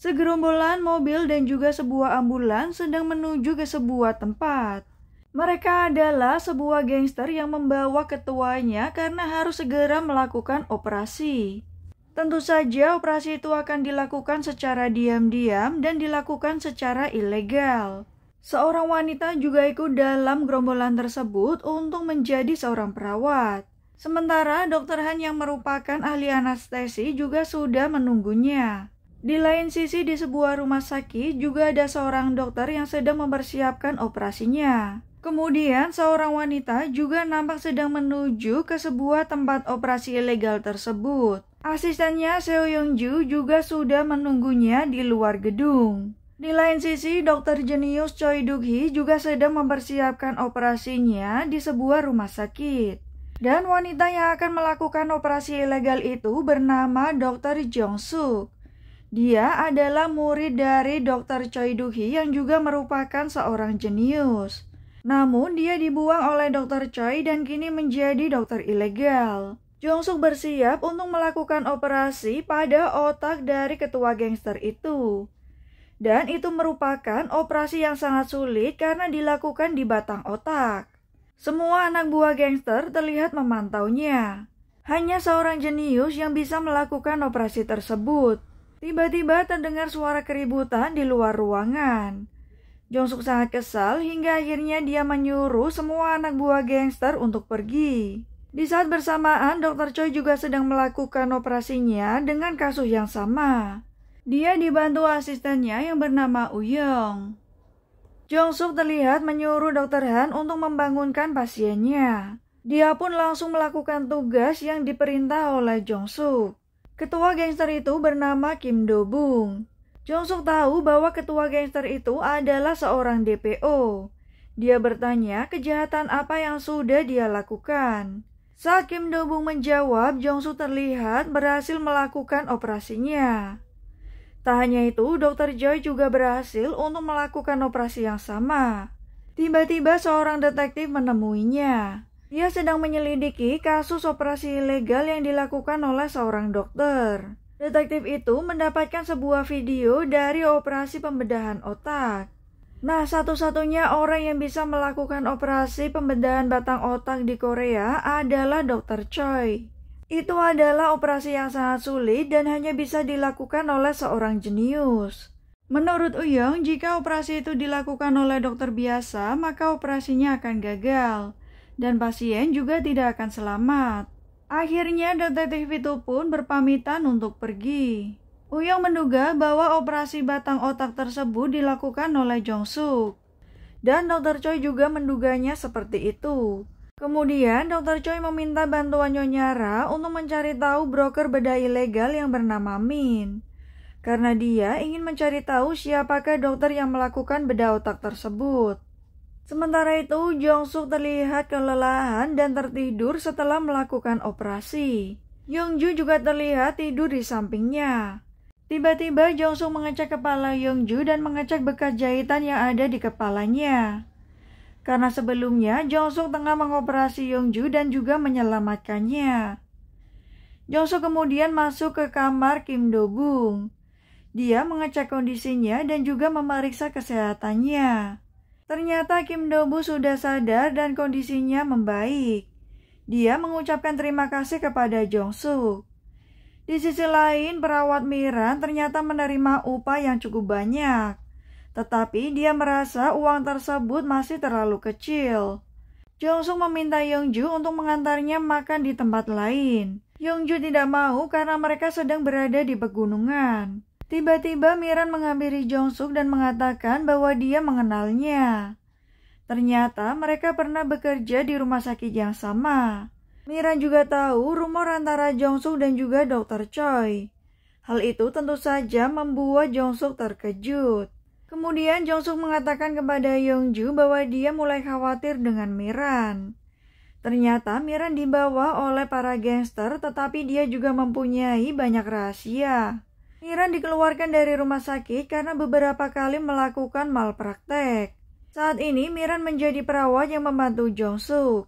Segerombolan mobil dan juga sebuah ambulans sedang menuju ke sebuah tempat. Mereka adalah sebuah gangster yang membawa ketuanya karena harus segera melakukan operasi. Tentu saja operasi itu akan dilakukan secara diam-diam dan dilakukan secara ilegal. Seorang wanita juga ikut dalam gerombolan tersebut untuk menjadi seorang perawat. Sementara Dr. Han yang merupakan ahli anestesi juga sudah menunggunya. Di lain sisi di sebuah rumah sakit juga ada seorang dokter yang sedang mempersiapkan operasinya. Kemudian seorang wanita juga nampak sedang menuju ke sebuah tempat operasi ilegal tersebut. Asistennya Seo Young-ju juga sudah menunggunya di luar gedung. Di lain sisi, Dr. jenius Choi Duk-hee juga sedang mempersiapkan operasinya di sebuah rumah sakit. Dan wanita yang akan melakukan operasi ilegal itu bernama Dr. Jong-suk. Dia adalah murid dari Dr. Choi Duk-hee yang juga merupakan seorang jenius. Namun dia dibuang oleh Dr. Choi dan kini menjadi dokter ilegal. Jong-suk bersiap untuk melakukan operasi pada otak dari ketua gangster itu. Dan itu merupakan operasi yang sangat sulit karena dilakukan di batang otak. Semua anak buah gangster terlihat memantaunya. Hanya seorang jenius yang bisa melakukan operasi tersebut. Tiba-tiba terdengar suara keributan di luar ruangan. Jong-suk sangat kesal hingga akhirnya dia menyuruh semua anak buah gangster untuk pergi. Di saat bersamaan, Dr. Choi juga sedang melakukan operasinya dengan kasus yang sama. Dia dibantu asistennya yang bernama Uyong. Jong-suk terlihat menyuruh Dr. Han untuk membangunkan pasiennya. Dia pun langsung melakukan tugas yang diperintah oleh Jong-suk. Ketua gangster itu bernama Kim Do-bung. Jong-suk tahu bahwa ketua gangster itu adalah seorang DPO. Dia bertanya kejahatan apa yang sudah dia lakukan. Saat Kim Do-bung menjawab, Jong-suk terlihat berhasil melakukan operasinya. Tak hanya itu, Dr. Choi juga berhasil untuk melakukan operasi yang sama. Tiba-tiba seorang detektif menemuinya. Dia sedang menyelidiki kasus operasi ilegal yang dilakukan oleh seorang dokter. Detektif itu mendapatkan sebuah video dari operasi pembedahan otak. Nah, satu-satunya orang yang bisa melakukan operasi pembedahan batang otak di Korea adalah Dr. Choi. Itu adalah operasi yang sangat sulit dan hanya bisa dilakukan oleh seorang jenius. Menurut Uyong, jika operasi itu dilakukan oleh dokter biasa, maka operasinya akan gagal. Dan pasien juga tidak akan selamat. Akhirnya detektif itu pun berpamitan untuk pergi. Uyong menduga bahwa operasi batang otak tersebut dilakukan oleh Jong-suk. Dan Dr. Choi juga menduganya seperti itu. Kemudian Dr. Choi meminta bantuan Nyonya Ra untuk mencari tahu broker bedah ilegal yang bernama Min. Karena dia ingin mencari tahu siapakah dokter yang melakukan bedah otak tersebut. Sementara itu, Jong-suk terlihat kelelahan dan tertidur setelah melakukan operasi. Young-ju juga terlihat tidur di sampingnya. Tiba-tiba Jong-suk mengecek kepala Young-ju dan mengecek bekas jahitan yang ada di kepalanya. Karena sebelumnya Jong-suk tengah mengoperasi Young-ju dan juga menyelamatkannya. Jong-suk kemudian masuk ke kamar Kim Do-bung. Dia mengecek kondisinya dan juga memeriksa kesehatannya. Ternyata Kim Do-bung sudah sadar dan kondisinya membaik. Dia mengucapkan terima kasih kepada Jong-suk. Di sisi lain, perawat Miran ternyata menerima upah yang cukup banyak. Tetapi dia merasa uang tersebut masih terlalu kecil. Jong-suk meminta Young-ju untuk mengantarnya makan di tempat lain. Young-ju tidak mau karena mereka sedang berada di pegunungan. Tiba-tiba Miran menghampiri Jong-suk dan mengatakan bahwa dia mengenalnya. Ternyata mereka pernah bekerja di rumah sakit yang sama. Miran juga tahu rumor antara Jong-suk dan juga Dr. Choi. Hal itu tentu saja membuat Jong-suk terkejut. Kemudian Jong-suk mengatakan kepada Young-ju bahwa dia mulai khawatir dengan Miran. Ternyata Miran dibawa oleh para gangster tetapi dia juga mempunyai banyak rahasia. Miran dikeluarkan dari rumah sakit karena beberapa kali melakukan malpraktek. Saat ini Miran menjadi perawat yang membantu Jong-suk.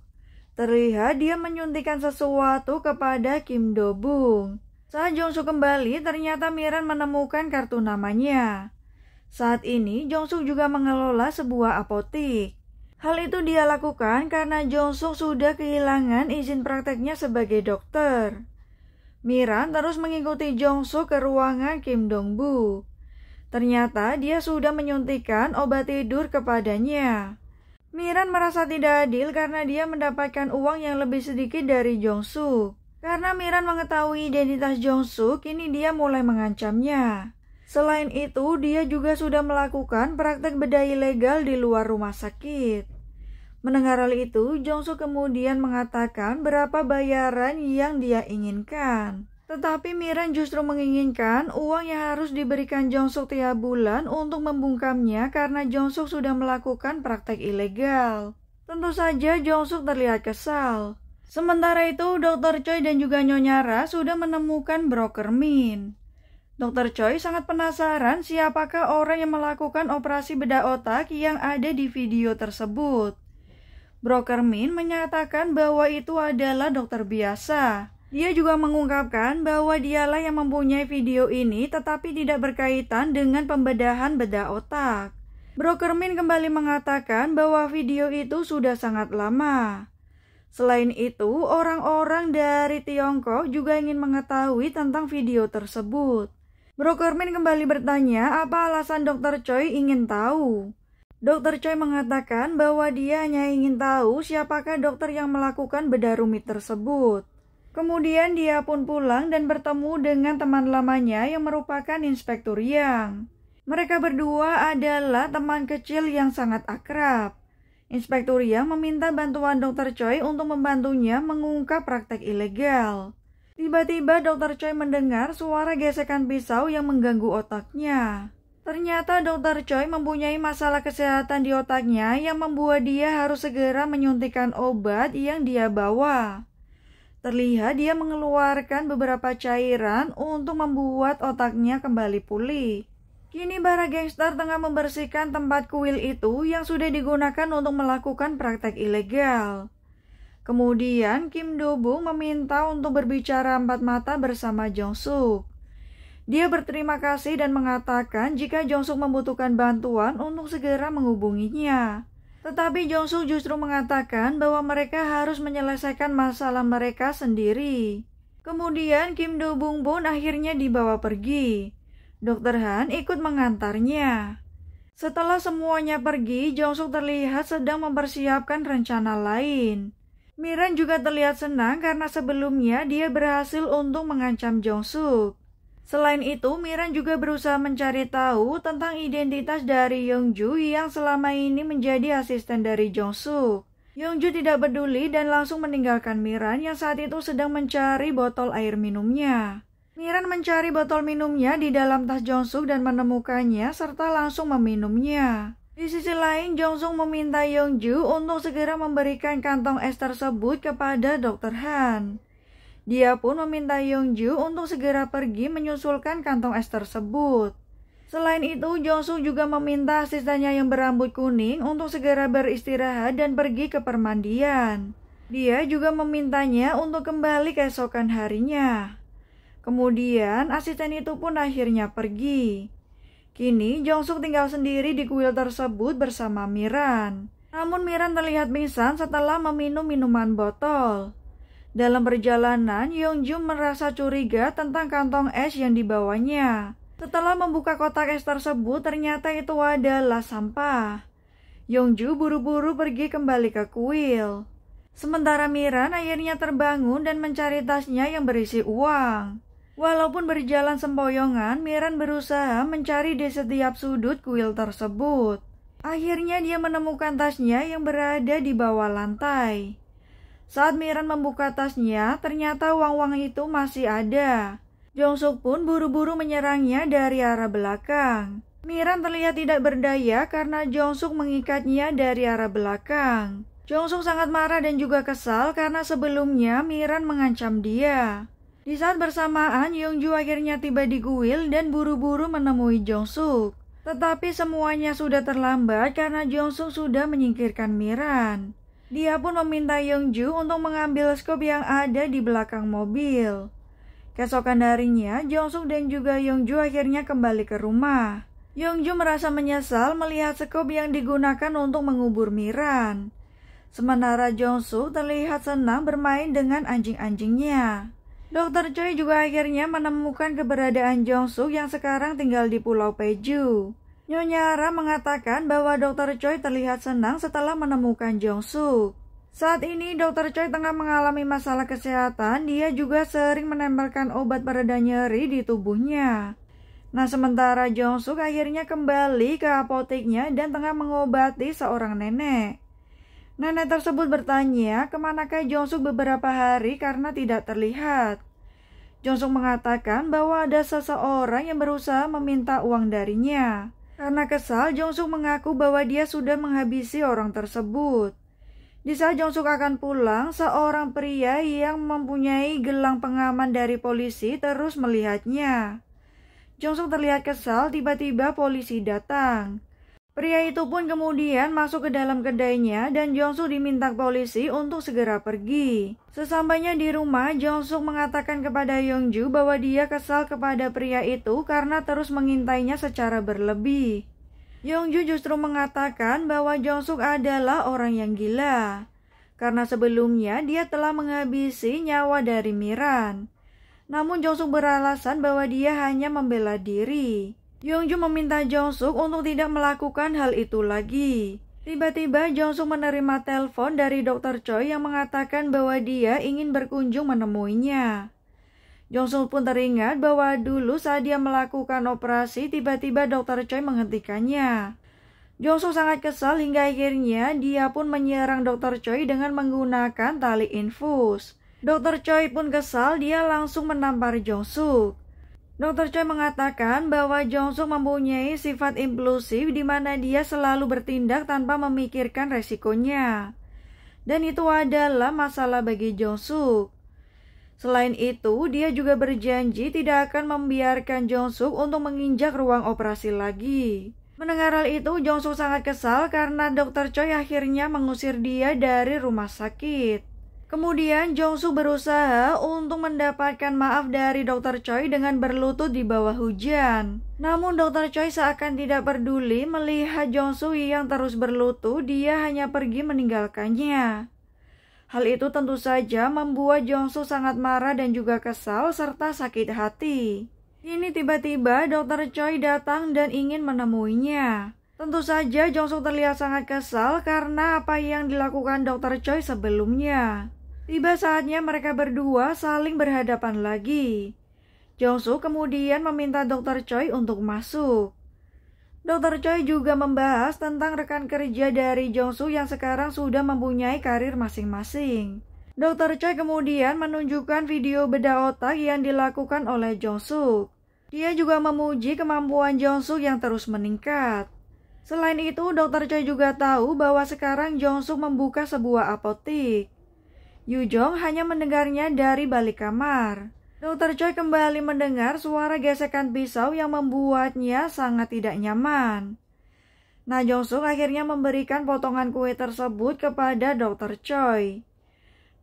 Terlihat dia menyuntikkan sesuatu kepada Kim Do-bung. Saat Jong-suk kembali, ternyata Miran menemukan kartu namanya. Saat ini, Jong-suk juga mengelola sebuah apotik. Hal itu dia lakukan karena Jong-suk sudah kehilangan izin prakteknya sebagai dokter. Miran terus mengikuti Jong-suk ke ruangan Kim Dong-bu. Ternyata dia sudah menyuntikkan obat tidur kepadanya. Miran merasa tidak adil karena dia mendapatkan uang yang lebih sedikit dari Jong-suk. Karena Miran mengetahui identitas Jong-suk, kini dia mulai mengancamnya. Selain itu, dia juga sudah melakukan praktek bedah ilegal di luar rumah sakit. Mendengar hal itu, Jong-suk kemudian mengatakan berapa bayaran yang dia inginkan. Tetapi Miran justru menginginkan uang yang harus diberikan Jong-suk tiap bulan untuk membungkamnya karena Jong-suk sudah melakukan praktek ilegal. Tentu saja Jong-suk terlihat kesal. Sementara itu, Dr. Choi dan juga Nyonya Ra sudah menemukan broker Min. Dr. Choi sangat penasaran siapakah orang yang melakukan operasi bedah otak yang ada di video tersebut. Broker Min menyatakan bahwa itu adalah dokter biasa. Dia juga mengungkapkan bahwa dialah yang mempunyai video ini tetapi tidak berkaitan dengan pembedahan bedah otak. Broker Min kembali mengatakan bahwa video itu sudah sangat lama. Selain itu, orang-orang dari Tiongkok juga ingin mengetahui tentang video tersebut. Broker Min kembali bertanya apa alasan Dr. Choi ingin tahu. Dr. Choi mengatakan bahwa dia hanya ingin tahu siapakah dokter yang melakukan bedah rumit tersebut. Kemudian dia pun pulang dan bertemu dengan teman lamanya yang merupakan Inspektur Yang. Mereka berdua adalah teman kecil yang sangat akrab. Inspektur Yang meminta bantuan Dr. Choi untuk membantunya mengungkap praktek ilegal. Tiba-tiba Dr. Choi mendengar suara gesekan pisau yang mengganggu otaknya. Ternyata Dr. Choi mempunyai masalah kesehatan di otaknya yang membuat dia harus segera menyuntikkan obat yang dia bawa. Terlihat dia mengeluarkan beberapa cairan untuk membuat otaknya kembali pulih. Kini para gangster tengah membersihkan tempat kuil itu yang sudah digunakan untuk melakukan praktek ilegal. Kemudian Kim Do-bung meminta untuk berbicara empat mata bersama Jong-suk. Dia berterima kasih dan mengatakan jika Jong-suk membutuhkan bantuan untuk segera menghubunginya. Tetapi Jong-suk justru mengatakan bahwa mereka harus menyelesaikan masalah mereka sendiri. Kemudian Kim Do-bung pun akhirnya dibawa pergi. Dr. Han ikut mengantarnya. Setelah semuanya pergi, Jong-suk terlihat sedang mempersiapkan rencana lain. Miran juga terlihat senang karena sebelumnya dia berhasil untuk mengancam Jong-suk. Selain itu, Miran juga berusaha mencari tahu tentang identitas dari Yongju yang selama ini menjadi asisten dari Jong-suk. Yongju tidak peduli dan langsung meninggalkan Miran yang saat itu sedang mencari botol air minumnya. Miran mencari botol minumnya di dalam tas Jong-suk dan menemukannya serta langsung meminumnya. Di sisi lain, Jong-suk meminta Yongju untuk segera memberikan kantong es tersebut kepada Dr. Han. Dia pun meminta Yongju untuk segera pergi menyusulkan kantong es tersebut. Selain itu, Jong-suk juga meminta asistennya yang berambut kuning untuk segera beristirahat dan pergi ke permandian. Dia juga memintanya untuk kembali keesokan harinya. Kemudian asisten itu pun akhirnya pergi. Kini Jong-suk tinggal sendiri di kuil tersebut bersama Miran. Namun Miran terlihat pingsan setelah meminum minuman botol. Dalam perjalanan, Yongju merasa curiga tentang kantong es yang dibawanya. Setelah membuka kotak es tersebut, ternyata itu adalah sampah. Yongju buru-buru pergi kembali ke kuil. Sementara Miran akhirnya terbangun dan mencari tasnya yang berisi uang. Walaupun berjalan sempoyongan, Miran berusaha mencari di setiap sudut kuil tersebut. Akhirnya dia menemukan tasnya yang berada di bawah lantai. Saat Miran membuka tasnya, ternyata uang-uang itu masih ada. Jong-suk pun buru-buru menyerangnya dari arah belakang. Miran terlihat tidak berdaya karena Jong-suk mengikatnya dari arah belakang. Jong-suk sangat marah dan juga kesal karena sebelumnya Miran mengancam dia. Di saat bersamaan, Yongju akhirnya tiba di kuil dan buru-buru menemui Jong-suk. Tetapi semuanya sudah terlambat karena Jong-suk sudah menyingkirkan Miran. Dia pun meminta Yongju untuk mengambil skop yang ada di belakang mobil. Keesokan harinya, Jong-suk dan juga Yong-ju akhirnya kembali ke rumah. Yong-ju merasa menyesal melihat sekop yang digunakan untuk mengubur Miran. Sementara Jong-suk terlihat senang bermain dengan anjing-anjingnya. Dr. Choi juga akhirnya menemukan keberadaan Jong-suk yang sekarang tinggal di Pulau Peju. Nyonya Ra mengatakan bahwa Dr. Choi terlihat senang setelah menemukan Jong-suk. Saat ini Dr. Choi tengah mengalami masalah kesehatan, dia juga sering menempelkan obat pereda nyeri di tubuhnya. Nah, sementara Jong-suk akhirnya kembali ke apoteknya dan tengah mengobati seorang nenek. Nenek tersebut bertanya kemanakah Jong-suk beberapa hari karena tidak terlihat. Jong-suk mengatakan bahwa ada seseorang yang berusaha meminta uang darinya. Karena kesal, Jong-suk mengaku bahwa dia sudah menghabisi orang tersebut. Di saat Jong-suk akan pulang, seorang pria yang mempunyai gelang pengaman dari polisi terus melihatnya. Jong-suk terlihat kesal, tiba-tiba polisi datang. Pria itu pun kemudian masuk ke dalam kedainya dan Jong-suk diminta polisi untuk segera pergi. Sesampainya di rumah, Jong-suk mengatakan kepada Yong-ju bahwa dia kesal kepada pria itu karena terus mengintainya secara berlebih. Yong-ju justru mengatakan bahwa Jong-suk adalah orang yang gila, karena sebelumnya dia telah menghabisi nyawa dari Miran. Namun Jong-suk beralasan bahwa dia hanya membela diri. Yong-ju meminta Jong-suk untuk tidak melakukan hal itu lagi. Tiba-tiba Jong-suk menerima telepon dari Dr. Choi yang mengatakan bahwa dia ingin berkunjung menemuinya. Jong-suk pun teringat bahwa dulu saat dia melakukan operasi, tiba-tiba Dr. Choi menghentikannya. Jong-suk sangat kesal hingga akhirnya dia pun menyerang Dr. Choi dengan menggunakan tali infus. Dr. Choi pun kesal, dia langsung menampar Jong-suk. Dr. Choi mengatakan bahwa Jong-suk mempunyai sifat impulsif di mana dia selalu bertindak tanpa memikirkan resikonya. Dan itu adalah masalah bagi Jong-suk. Selain itu, dia juga berjanji tidak akan membiarkan Jong-suk untuk menginjak ruang operasi lagi. Mendengar hal itu, Jong-suk sangat kesal karena Dr. Choi akhirnya mengusir dia dari rumah sakit. Kemudian Jong-suk berusaha untuk mendapatkan maaf dari Dr. Choi dengan berlutut di bawah hujan. Namun Dr. Choi seakan tidak peduli melihat Jong-suk yang terus berlutut, dia hanya pergi meninggalkannya. Hal itu tentu saja membuat Jong-suk sangat marah dan juga kesal serta sakit hati. Ini tiba-tiba Dr. Choi datang dan ingin menemuinya. Tentu saja Jong-suk terlihat sangat kesal karena apa yang dilakukan Dr. Choi sebelumnya. Tiba saatnya mereka berdua saling berhadapan lagi. Jong-suk kemudian meminta Dr. Choi untuk masuk. Dr. Choi juga membahas tentang rekan kerja dari Jong-suk yang sekarang sudah mempunyai karir masing-masing. Dr. Choi kemudian menunjukkan video bedah otak yang dilakukan oleh Jong-suk. Dia juga memuji kemampuan Jong-suk yang terus meningkat. Selain itu, Dr. Choi juga tahu bahwa sekarang Jong-suk membuka sebuah apotik. Yu Jong hanya mendengarnya dari balik kamar. Dr. Choi kembali mendengar suara gesekan pisau yang membuatnya sangat tidak nyaman. Nah, Jong-suk akhirnya memberikan potongan kue tersebut kepada Dr. Choi.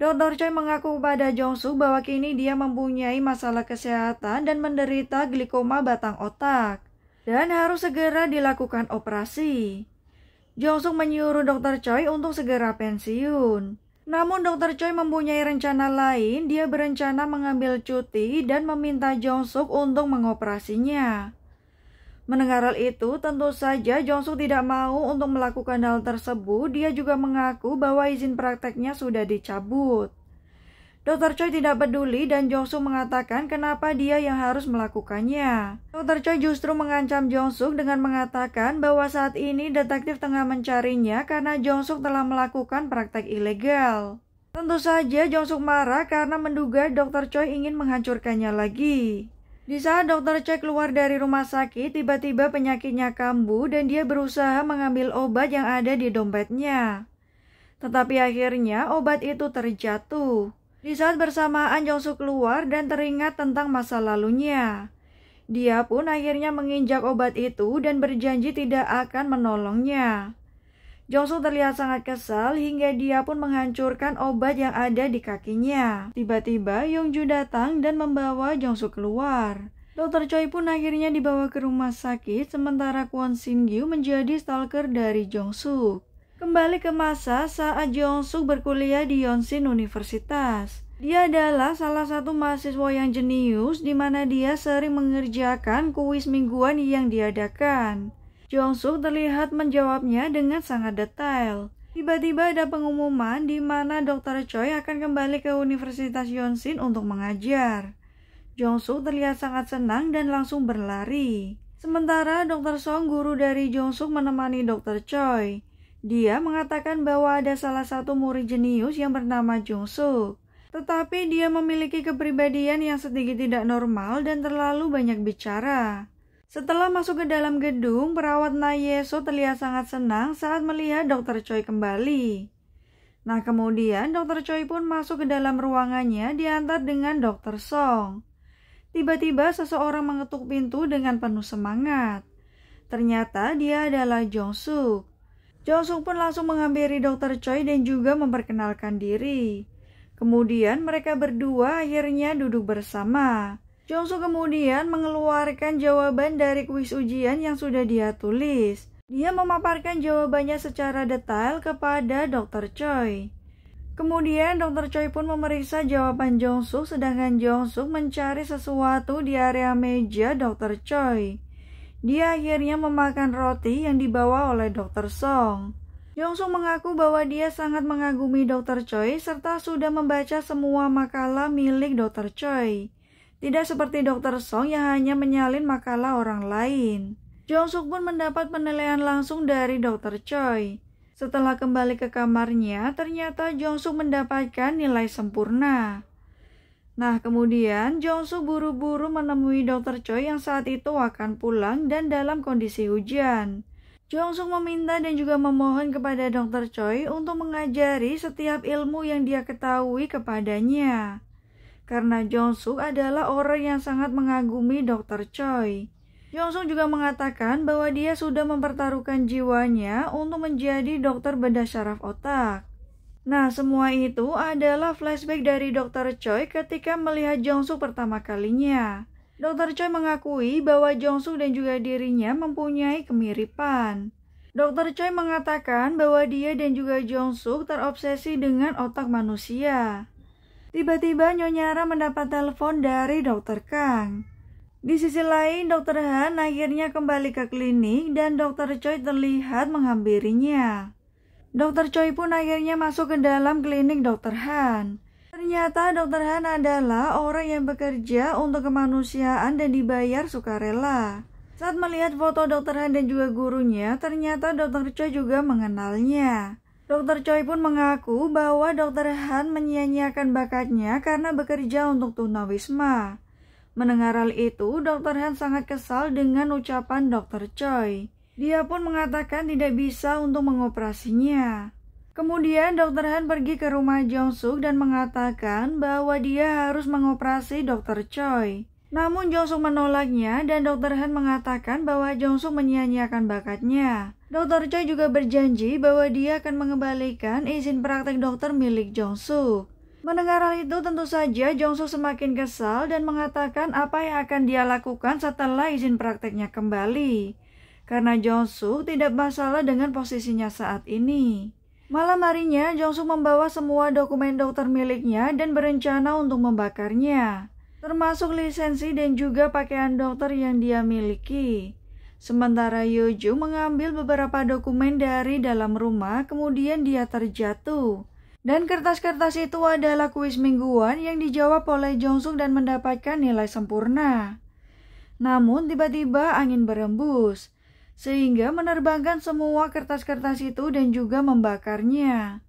Dr. Choi mengaku kepada Jong-suk bahwa kini dia mempunyai masalah kesehatan dan menderita glikoma batang otak dan harus segera dilakukan operasi. Jong-suk menyuruh Dr. Choi untuk segera pensiun. Namun Dr. Choi mempunyai rencana lain, dia berencana mengambil cuti dan meminta Jong-suk untuk mengoperasinya. Mendengar hal itu, tentu saja Jong-suk tidak mau untuk melakukan hal tersebut, dia juga mengaku bahwa izin prakteknya sudah dicabut. Dr. Choi tidak peduli dan Jong-suk mengatakan kenapa dia yang harus melakukannya. Dr. Choi justru mengancam Jong-suk dengan mengatakan bahwa saat ini detektif tengah mencarinya karena Jong-suk telah melakukan praktek ilegal. Tentu saja Jong-suk marah karena menduga Dr. Choi ingin menghancurkannya lagi. Di saat Dr. Choi keluar dari rumah sakit, tiba-tiba penyakitnya kambuh dan dia berusaha mengambil obat yang ada di dompetnya. Tetapi akhirnya obat itu terjatuh. Di saat bersamaan Jong-suk keluar dan teringat tentang masa lalunya. Dia pun akhirnya menginjak obat itu dan berjanji tidak akan menolongnya. Jong-suk terlihat sangat kesal hingga dia pun menghancurkan obat yang ada di kakinya. Tiba-tiba Yongju datang dan membawa Jong-suk keluar. Dr. Choi pun akhirnya dibawa ke rumah sakit, sementara Kwon Shin-gyu menjadi stalker dari Jong-suk. Kembali ke masa saat Jong-suk berkuliah di Yonshin Universitas. Dia adalah salah satu mahasiswa yang jenius di mana dia sering mengerjakan kuis mingguan yang diadakan. Jong-suk terlihat menjawabnya dengan sangat detail. Tiba-tiba ada pengumuman di mana Dr. Choi akan kembali ke Universitas Yonshin untuk mengajar. Jong-suk terlihat sangat senang dan langsung berlari. Sementara Dr. Song, guru dari Jong-suk, menemani Dr. Choi. Dia mengatakan bahwa ada salah satu murid jenius yang bernama Jong-suk. Tetapi dia memiliki kepribadian yang sedikit tidak normal dan terlalu banyak bicara. Setelah masuk ke dalam gedung, perawat Na Ye-so terlihat sangat senang saat melihat Dr. Choi kembali. Nah, kemudian Dr. Choi pun masuk ke dalam ruangannya diantar dengan Dr. Song. Tiba-tiba seseorang mengetuk pintu dengan penuh semangat. Ternyata dia adalah Jong-suk. Jong-suk pun langsung menghampiri Dr. Choi dan juga memperkenalkan diri. Kemudian mereka berdua akhirnya duduk bersama. Jong-suk kemudian mengeluarkan jawaban dari kuis ujian yang sudah dia tulis. Dia memaparkan jawabannya secara detail kepada Dr. Choi. Kemudian Dr. Choi pun memeriksa jawaban Jong-suk, sedangkan Jong-suk mencari sesuatu di area meja Dr. Choi. Dia akhirnya memakan roti yang dibawa oleh Dr. Song. Jong-suk mengaku bahwa dia sangat mengagumi Dr. Choi serta sudah membaca semua makalah milik Dr. Choi. Tidak seperti Dr. Song yang hanya menyalin makalah orang lain. Jong-suk pun mendapat penilaian langsung dari Dr. Choi. Setelah kembali ke kamarnya, ternyata Jong-suk mendapatkan nilai sempurna. Nah, kemudian Jong-suk buru-buru menemui Dr. Choi yang saat itu akan pulang dan dalam kondisi hujan. Jong-suk meminta dan juga memohon kepada Dr. Choi untuk mengajari setiap ilmu yang dia ketahui kepadanya. Karena Jong-suk adalah orang yang sangat mengagumi Dr. Choi. Jong-suk juga mengatakan bahwa dia sudah mempertaruhkan jiwanya untuk menjadi dokter bedah syaraf otak. Nah, semua itu adalah flashback dari Dr. Choi ketika melihat Jong-suk pertama kalinya. Dr. Choi mengakui bahwa Jong-suk dan juga dirinya mempunyai kemiripan. Dr. Choi mengatakan bahwa dia dan juga Jong-suk terobsesi dengan otak manusia. Tiba-tiba Nyonya Ra mendapat telepon dari Dr. Kang. Di sisi lain, Dr. Han akhirnya kembali ke klinik dan Dr. Choi terlihat menghampirinya. Dr. Choi pun akhirnya masuk ke dalam klinik Dr. Han. Ternyata Dr. Han adalah orang yang bekerja untuk kemanusiaan dan dibayar sukarela. Saat melihat foto Dr. Han dan juga gurunya, ternyata Dr. Choi juga mengenalnya. Dr. Choi pun mengaku bahwa Dr. Han menyia-nyiakan bakatnya karena bekerja untuk tunawisma. Mendengar hal itu, Dr. Han sangat kesal dengan ucapan Dr. Choi. Dia pun mengatakan tidak bisa untuk mengoperasinya. Kemudian Dr. Han pergi ke rumah Jong-suk dan mengatakan bahwa dia harus mengoperasi Dr. Choi. Namun Jong-suk menolaknya dan Dr. Han mengatakan bahwa Jong-suk menyia-nyiakan bakatnya. Dr. Choi juga berjanji bahwa dia akan mengembalikan izin praktek dokter milik Jong-suk. Mendengar hal itu tentu saja Jong-suk semakin kesal dan mengatakan apa yang akan dia lakukan setelah izin prakteknya kembali. Karena Jong-suk tidak masalah dengan posisinya saat ini. Malam harinya Jong-suk membawa semua dokumen dokter miliknya dan berencana untuk membakarnya. Termasuk lisensi dan juga pakaian dokter yang dia miliki. Sementara Yoo-jung mengambil beberapa dokumen dari dalam rumah kemudian dia terjatuh. Dan kertas-kertas itu adalah kuis mingguan yang dijawab oleh Jong-suk dan mendapatkan nilai sempurna. Namun tiba-tiba angin berembus, sehingga menerbangkan semua kertas-kertas itu dan juga membakarnya.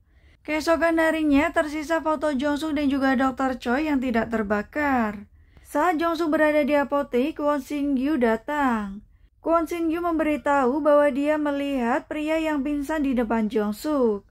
Keesokan harinya tersisa foto Jong-suk dan juga Dr. Choi yang tidak terbakar. Saat Jong-suk berada di apotek, Kwon Shin-gyu datang. Kwon Shin-gyu memberitahu bahwa dia melihat pria yang pingsan di depan Jong-suk.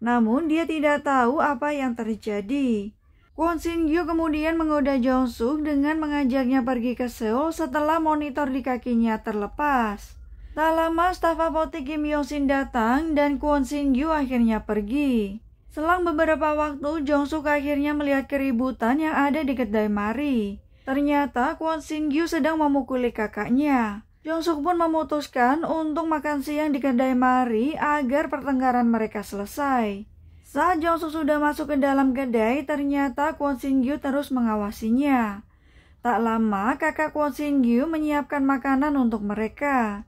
Namun dia tidak tahu apa yang terjadi. Kwon Shin-gyu kemudian menggoda Jong-suk dengan mengajaknya pergi ke Seoul setelah monitor di kakinya terlepas. Tak lama staf apotik Kim Yong Shin datang dan Kwon Shin Gyu akhirnya pergi. Selang beberapa waktu, Jong Suk akhirnya melihat keributan yang ada di kedai Mari. Ternyata Kwon Shin Gyu sedang memukuli kakaknya. Jong Suk pun memutuskan untuk makan siang di kedai Mari agar pertengkaran mereka selesai. Saat Jong Suk sudah masuk ke dalam kedai, ternyata Kwon Shin Gyu terus mengawasinya. Tak lama, kakak Kwon Shin Gyu menyiapkan makanan untuk mereka.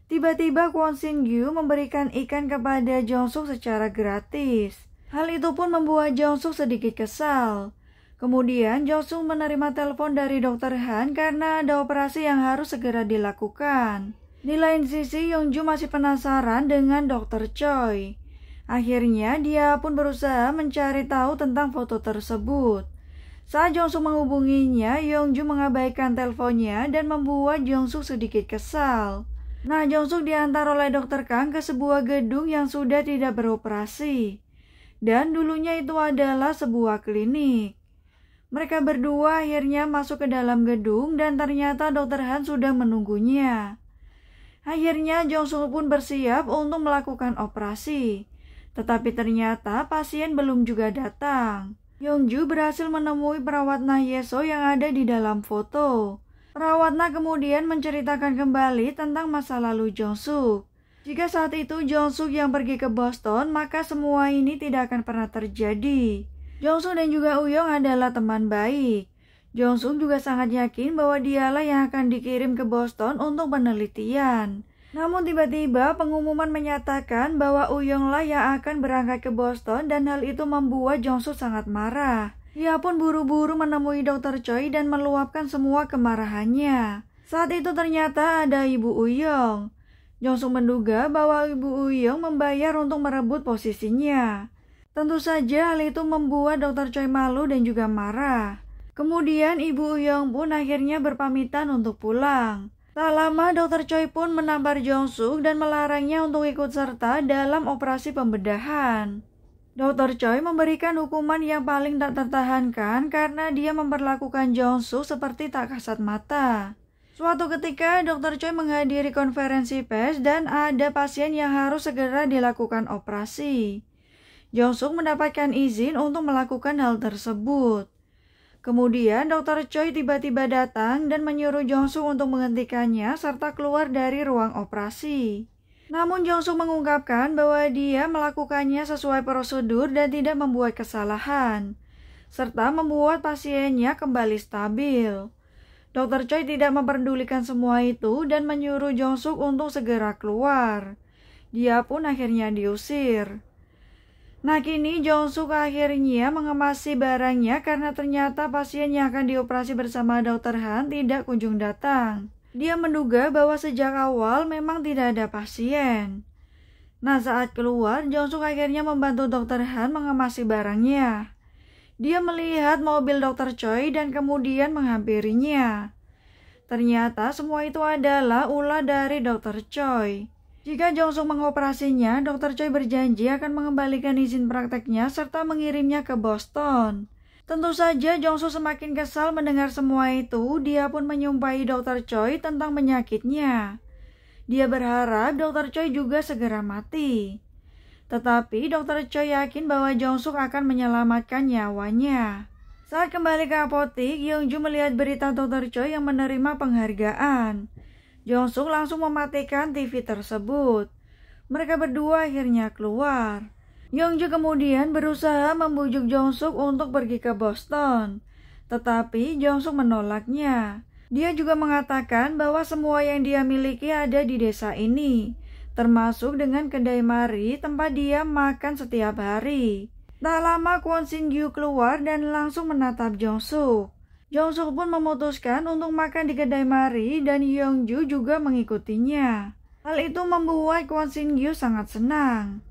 Tiba-tiba Kwon Shin Gyu memberikan ikan kepada Jong Suk secara gratis. Hal itu pun membuat Jong Suk sedikit kesal. Kemudian Jong Suk menerima telepon dari Dr. Han karena ada operasi yang harus segera dilakukan. Di lain sisi, Yongju masih penasaran dengan Dr. Choi. Akhirnya dia pun berusaha mencari tahu tentang foto tersebut. Saat Jong Suk menghubunginya, Yongju mengabaikan teleponnya dan membuat Jong Suk sedikit kesal. Nah, Jong Suk diantar oleh Dr. Kang ke sebuah gedung yang sudah tidak beroperasi. Dan dulunya itu adalah sebuah klinik. Mereka berdua akhirnya masuk ke dalam gedung dan ternyata Dr. Han sudah menunggunya. Akhirnya Jong Suk pun bersiap untuk melakukan operasi. Tetapi ternyata pasien belum juga datang. Yongju berhasil menemui perawat Nah Yeso yang ada di dalam foto. Perawat Nah kemudian menceritakan kembali tentang masa lalu Jong Suk. Jika saat itu Jong Suk yang pergi ke Boston, maka semua ini tidak akan pernah terjadi. Jong Suk dan juga Uyong adalah teman baik. Jong Suk juga sangat yakin bahwa dialah yang akan dikirim ke Boston untuk penelitian. Namun tiba-tiba pengumuman menyatakan bahwa Uyong lah yang akan berangkat ke Boston dan hal itu membuat Jong Suk sangat marah. Dia pun buru-buru menemui Dr. Choi dan meluapkan semua kemarahannya. Saat itu ternyata ada Ibu Uyong. Jong Suk menduga bahwa Ibu Uyong membayar untuk merebut posisinya. Tentu saja hal itu membuat Dr. Choi malu dan juga marah. Kemudian Ibu Uyong pun akhirnya berpamitan untuk pulang. Tak lama Dr. Choi pun menampar Jong Suk dan melarangnya untuk ikut serta dalam operasi pembedahan. Dr. Choi memberikan hukuman yang paling tak tertahankan karena dia memperlakukan Jong Suk seperti tak kasat mata. Suatu ketika, Dr. Choi menghadiri konferensi pers dan ada pasien yang harus segera dilakukan operasi. Jong Suk mendapatkan izin untuk melakukan hal tersebut. Kemudian, Dr. Choi tiba-tiba datang dan menyuruh Jong Suk untuk menghentikannya serta keluar dari ruang operasi. Namun Jong Suk mengungkapkan bahwa dia melakukannya sesuai prosedur dan tidak membuat kesalahan, serta membuat pasiennya kembali stabil. Dr. Choi tidak memperdulikan semua itu dan menyuruh Jong Suk untuk segera keluar. Dia pun akhirnya diusir. Nah kini Jong Suk akhirnya mengemasi barangnya karena ternyata pasien yang akan dioperasi bersama Dr. Han tidak kunjung datang. Dia menduga bahwa sejak awal memang tidak ada pasien. Nah saat keluar, Jong Suk akhirnya membantu Dr. Han mengemasi barangnya. Dia melihat mobil Dr. Choi dan kemudian menghampirinya. Ternyata semua itu adalah ulah dari Dr. Choi. Jika Jong Suk mengoperasinya, Dr. Choi berjanji akan mengembalikan izin prakteknya serta mengirimnya ke Boston. Tentu saja Jong Suk semakin kesal mendengar semua itu. Dia pun menyumpahi Dr. Choi tentang penyakitnya. Dia berharap Dr. Choi juga segera mati. Tetapi Dr. Choi yakin bahwa Jong Suk akan menyelamatkan nyawanya. Saat kembali ke apotik, Yongju melihat berita Dr. Choi yang menerima penghargaan. Jong Suk langsung mematikan TV tersebut. Mereka berdua akhirnya keluar. Yongju kemudian berusaha membujuk Jong Suk untuk pergi ke Boston. Tetapi Jong Suk menolaknya. Dia juga mengatakan bahwa semua yang dia miliki ada di desa ini, termasuk dengan kedai Mari tempat dia makan setiap hari. Tak lama Kwon Shin Gyu keluar dan langsung menatap Jong Suk. Jong Suk pun memutuskan untuk makan di kedai Mari dan Yongju juga mengikutinya. Hal itu membuat Kwon Shin Gyu sangat senang.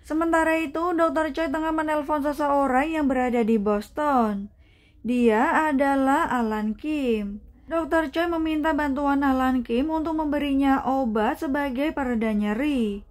Sementara itu, Dr. Choi tengah menelpon seseorang yang berada di Boston. Dia adalah Alan Kim. Dr. Choi meminta bantuan Alan Kim untuk memberinya obat sebagai pereda nyeri.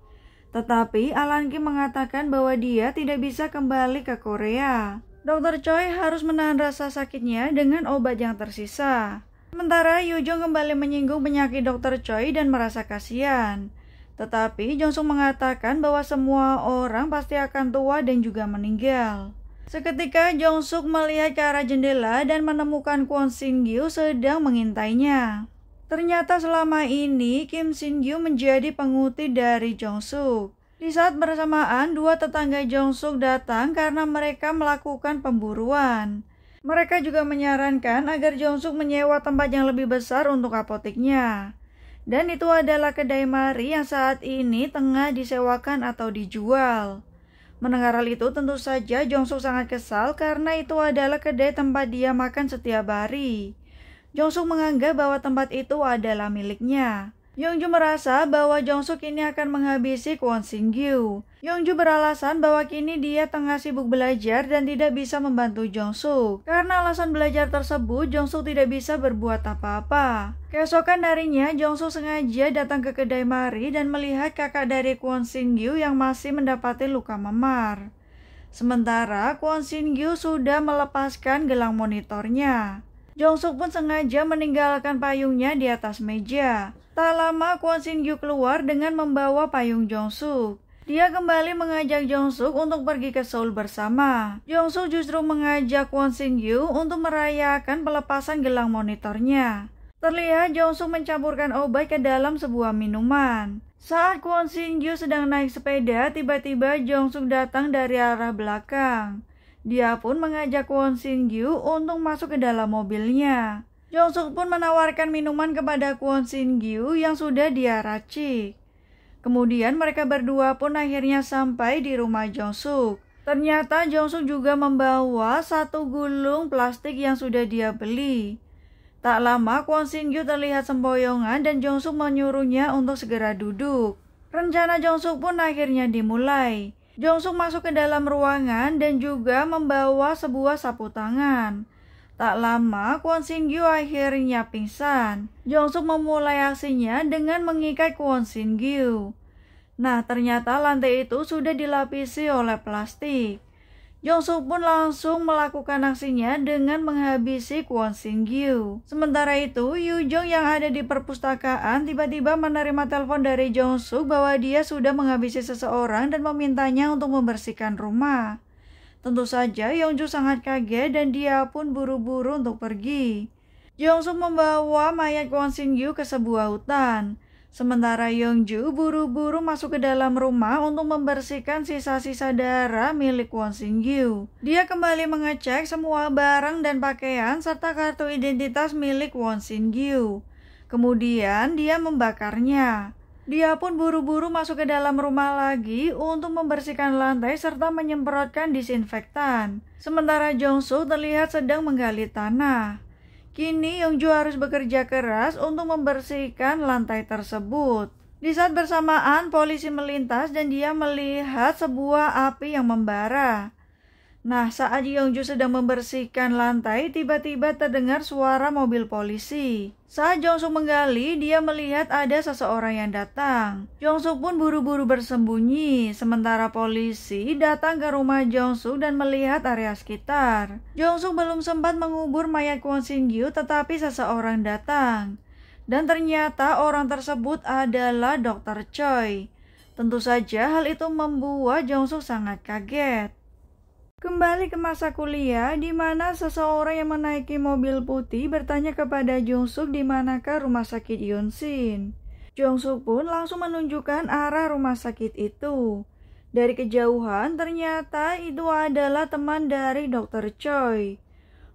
Tetapi Alan Kim mengatakan bahwa dia tidak bisa kembali ke Korea. Dr. Choi harus menahan rasa sakitnya dengan obat yang tersisa. Sementara Yoo-jung kembali menyinggung penyakit Dr. Choi dan merasa kasihan. Tetapi Jong-suk mengatakan bahwa semua orang pasti akan tua dan juga meninggal. Seketika Jong-suk melihat ke arah jendela dan menemukan Kwon Shin-gyu sedang mengintainya. Ternyata selama ini Kim Shin-gyu menjadi pengutip dari Jong-suk. Di saat bersamaan, dua tetangga Jong-suk datang karena mereka melakukan pemburuan. Mereka juga menyarankan agar Jong-suk menyewa tempat yang lebih besar untuk apoteknya. Dan itu adalah kedai mari yang saat ini tengah disewakan atau dijual. Mendengar hal itu tentu saja Jong-suk sangat kesal karena itu adalah kedai tempat dia makan setiap hari. Jong-suk menganggap bahwa tempat itu adalah miliknya. Yongju merasa bahwa Jong-suk ini akan menghabisi Kwon Shin-gyu. Yongju beralasan bahwa kini dia tengah sibuk belajar dan tidak bisa membantu Jong-suk. Karena alasan belajar tersebut, Jong-suk tidak bisa berbuat apa-apa. Keesokan harinya, Jong-suk sengaja datang ke kedai mari dan melihat kakak dari Kwon Shin-gyu yang masih mendapati luka memar. Sementara Kwon Shin-gyu sudah melepaskan gelang monitornya. Jong-suk pun sengaja meninggalkan payungnya di atas meja. Tak lama Kwon Shin-gyu keluar dengan membawa payung Jong-suk. Dia kembali mengajak Jong-suk untuk pergi ke Seoul bersama. Jong-suk justru mengajak Kwon Shin-gyu untuk merayakan pelepasan gelang monitornya. Terlihat Jong-suk mencampurkan obat ke dalam sebuah minuman. Saat Kwon Shin-gyu sedang naik sepeda, tiba-tiba Jong-suk datang dari arah belakang. Dia pun mengajak Kwon Shin-gyu untuk masuk ke dalam mobilnya. Jong-suk pun menawarkan minuman kepada Kwon Shin-gyu yang sudah dia racik. Kemudian mereka berdua pun akhirnya sampai di rumah Jong-suk. Ternyata Jong-suk juga membawa satu gulung plastik yang sudah dia beli. Tak lama Kwon Shin-gyu terlihat sempoyongan dan Jong-suk menyuruhnya untuk segera duduk. Rencana Jong-suk pun akhirnya dimulai. Jong-suk masuk ke dalam ruangan dan juga membawa sebuah sapu tangan. Tak lama, Kwon Shin-gyu akhirnya pingsan. Jong-suk memulai aksinya dengan mengikat Kwon Shin-gyu. Nah, ternyata lantai itu sudah dilapisi oleh plastik. Jong-suk pun langsung melakukan aksinya dengan menghabisi Kwon Shin-gyu. Sementara itu, Yoo-jung yang ada di perpustakaan tiba-tiba menerima telepon dari Jong-suk bahwa dia sudah menghabisi seseorang dan memintanya untuk membersihkan rumah. Tentu saja Yongju sangat kaget dan dia pun buru-buru untuk pergi. Jong-suk membawa mayat Kwon Shin-gyu ke sebuah hutan. Sementara Yongju buru-buru masuk ke dalam rumah untuk membersihkan sisa-sisa darah milik Kwon Shin-gyu. Dia kembali mengecek semua barang dan pakaian serta kartu identitas milik Kwon Shin-gyu. Kemudian dia membakarnya. Dia pun buru-buru masuk ke dalam rumah lagi untuk membersihkan lantai serta menyemprotkan disinfektan. Sementara Jong-suk terlihat sedang menggali tanah. Kini Yongju harus bekerja keras untuk membersihkan lantai tersebut. Di saat bersamaan, polisi melintas dan dia melihat sebuah api yang membara. Nah, saat Yongju sedang membersihkan lantai, tiba-tiba terdengar suara mobil polisi. Saat Jong-suk menggali, dia melihat ada seseorang yang datang. Jong-suk pun buru-buru bersembunyi, sementara polisi datang ke rumah Jong-suk dan melihat area sekitar. Jong-suk belum sempat mengubur mayat Kwon Shin-gyu, tetapi seseorang datang. Dan ternyata orang tersebut adalah Dr. Choi. Tentu saja hal itu membuat Jong-suk sangat kaget. Kembali ke masa kuliah, di mana seseorang yang menaiki mobil putih bertanya kepada Jong-suk di manakah rumah sakit Yonshin. Jong-suk pun langsung menunjukkan arah rumah sakit itu. Dari kejauhan, ternyata itu adalah teman dari Dr. Choi.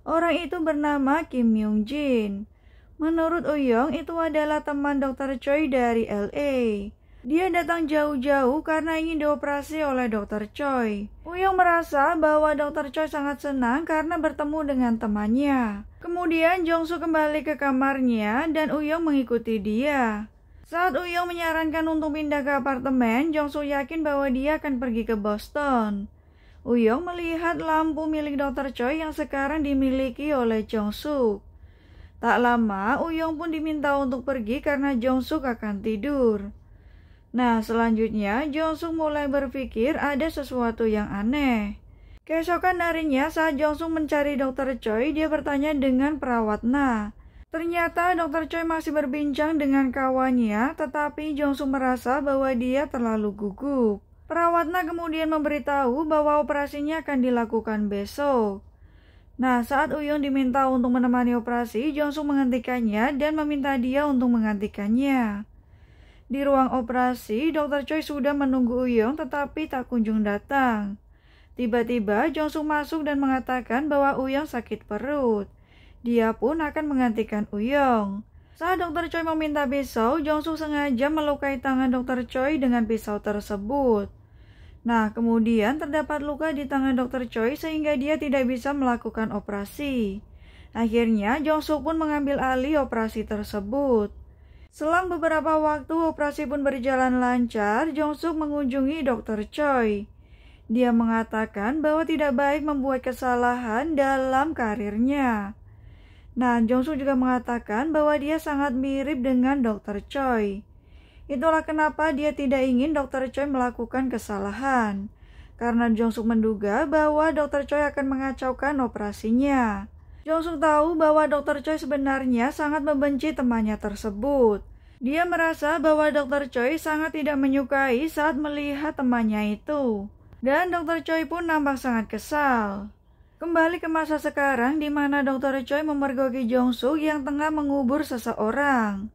Orang itu bernama Kim Myung-jin. Menurut Uyong, itu adalah teman Dr. Choi dari LA. Dia datang jauh-jauh karena ingin dioperasi oleh Dr. Choi. Uyong merasa bahwa Dr. Choi sangat senang karena bertemu dengan temannya. Kemudian Jong-suk kembali ke kamarnya dan Uyong mengikuti dia. Saat Uyong menyarankan untuk pindah ke apartemen, Jong-suk yakin bahwa dia akan pergi ke Boston. Uyong melihat lampu milik Dr. Choi yang sekarang dimiliki oleh Jong-suk. Tak lama, Uyong pun diminta untuk pergi karena Jong-suk akan tidur. Nah, selanjutnya Jong-suk mulai berpikir ada sesuatu yang aneh. Keesokan harinya saat Jong-suk mencari Dr. Choi, dia bertanya dengan perawat Na. Ternyata Dr. Choi masih berbincang dengan kawannya, tetapi Jong-suk merasa bahwa dia terlalu gugup. Perawatnya kemudian memberitahu bahwa operasinya akan dilakukan besok. Nah, saat Uyong diminta untuk menemani operasi, Jong-suk menghentikannya dan meminta dia untuk menggantikannya. Di ruang operasi, Dr. Choi sudah menunggu Uyong tetapi tak kunjung datang. Tiba-tiba Jong-suk masuk dan mengatakan bahwa Uyong sakit perut. Dia pun akan menggantikan Uyong. Saat Dr. Choi meminta pisau, Jong-suk sengaja melukai tangan Dr. Choi dengan pisau tersebut. Nah, kemudian terdapat luka di tangan Dr. Choi sehingga dia tidak bisa melakukan operasi. Akhirnya, Jong-suk pun mengambil alih operasi tersebut. Selang beberapa waktu operasi pun berjalan lancar, Jong-suk mengunjungi Dr. Choi. Dia mengatakan bahwa tidak baik membuat kesalahan dalam karirnya. Nah, Jong-suk juga mengatakan bahwa dia sangat mirip dengan Dr. Choi. Itulah kenapa dia tidak ingin Dr. Choi melakukan kesalahan. Karena Jong-suk menduga bahwa Dr. Choi akan mengacaukan operasinya. Jong-suk tahu bahwa Dr. Choi sebenarnya sangat membenci temannya tersebut. Dia merasa bahwa Dr. Choi sangat tidak menyukai saat melihat temannya itu. Dan Dr. Choi pun nampak sangat kesal. Kembali ke masa sekarang di mana Dr. Choi memergoki Jong-suk yang tengah mengubur seseorang.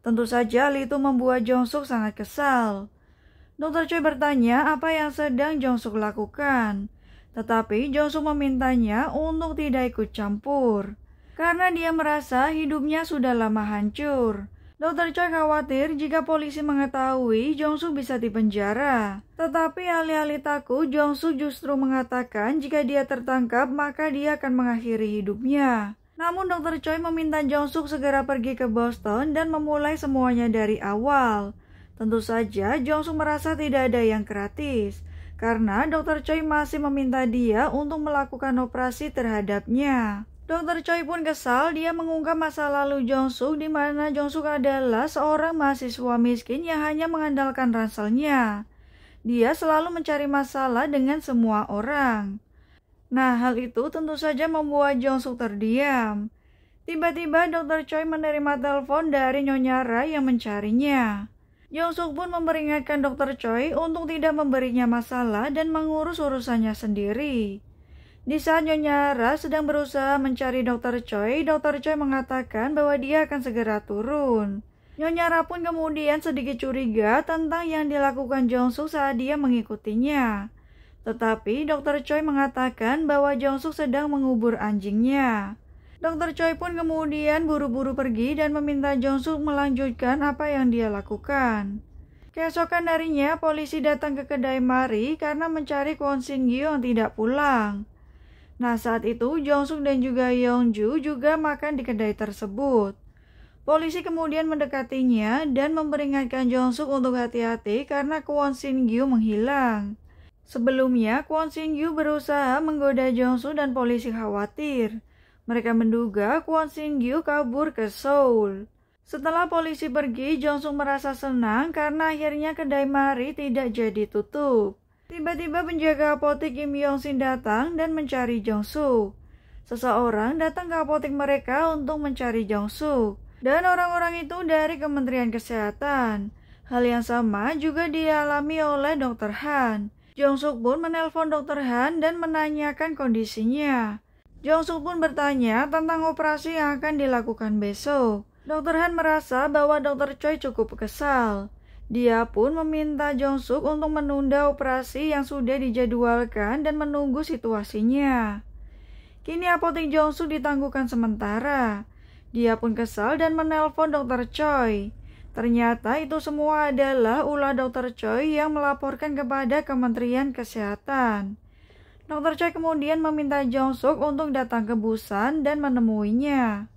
Tentu saja hal itu membuat Jong-suk sangat kesal. Dr. Choi bertanya apa yang sedang Jong-suk lakukan. Tetapi Jong-suk memintanya untuk tidak ikut campur. Karena dia merasa hidupnya sudah lama hancur. Dr. Choi khawatir jika polisi mengetahui Jong-suk bisa dipenjara. Tetapi alih-alih takut, Jong-suk justru mengatakan jika dia tertangkap maka dia akan mengakhiri hidupnya. Namun Dr. Choi meminta Jong-suk segera pergi ke Boston dan memulai semuanya dari awal. Tentu saja Jong-suk merasa tidak ada yang gratis. Karena Dr. Choi masih meminta dia untuk melakukan operasi terhadapnya. Dr. Choi pun kesal, dia mengungkap masa lalu Jong-suk di mana Jong-suk adalah seorang mahasiswa miskin yang hanya mengandalkan ranselnya. Dia selalu mencari masalah dengan semua orang. Nah, hal itu tentu saja membuat Jong-suk terdiam. Tiba-tiba Dr. Choi menerima telepon dari Nyonya Ra yang mencarinya. Jong-suk pun memperingatkan Dr. Choi untuk tidak memberinya masalah dan mengurus urusannya sendiri. Di saat Nyonya Ra sedang berusaha mencari Dr. Choi mengatakan bahwa dia akan segera turun. Nyonya Ra pun kemudian sedikit curiga tentang yang dilakukan Jong-suk saat dia mengikutinya. Tetapi Dr. Choi mengatakan bahwa Jong-suk sedang mengubur anjingnya. Dr. Choi pun kemudian buru-buru pergi dan meminta Jong-suk melanjutkan apa yang dia lakukan. Keesokan harinya, polisi datang ke kedai Mari karena mencari Kwon Shin-gyu yang tidak pulang. Nah, saat itu Jong-suk dan juga Yeong-ju juga makan di kedai tersebut. Polisi kemudian mendekatinya dan memperingatkan Jong-suk untuk hati-hati karena Kwon Shin-gyu menghilang. Sebelumnya, Kwon Shin-gyu berusaha menggoda Jong-suk dan polisi khawatir. Mereka menduga Kwon Shin-gyu kabur ke Seoul. Setelah polisi pergi, Jong-suk merasa senang karena akhirnya kedai Mari tidak jadi tutup. Tiba-tiba penjaga apotek Kim Yong-sin datang dan mencari Jong-suk. Seseorang datang ke apotek mereka untuk mencari Jong-suk. Dan orang-orang itu dari Kementerian Kesehatan. Hal yang sama juga dialami oleh Dr. Han. Jong-suk pun menelpon Dr. Han dan menanyakan kondisinya. Jong-suk pun bertanya tentang operasi yang akan dilakukan besok. Dr. Han merasa bahwa Dr. Choi cukup kesal. Dia pun meminta Jong-suk untuk menunda operasi yang sudah dijadwalkan dan menunggu situasinya. Kini apotek Jong-suk ditangguhkan sementara. Dia pun kesal dan menelpon Dr. Choi. Ternyata itu semua adalah ulah Dr. Choi yang melaporkan kepada Kementerian Kesehatan. Dr. Choi kemudian meminta Jong-suk untuk datang ke Busan dan menemuinya.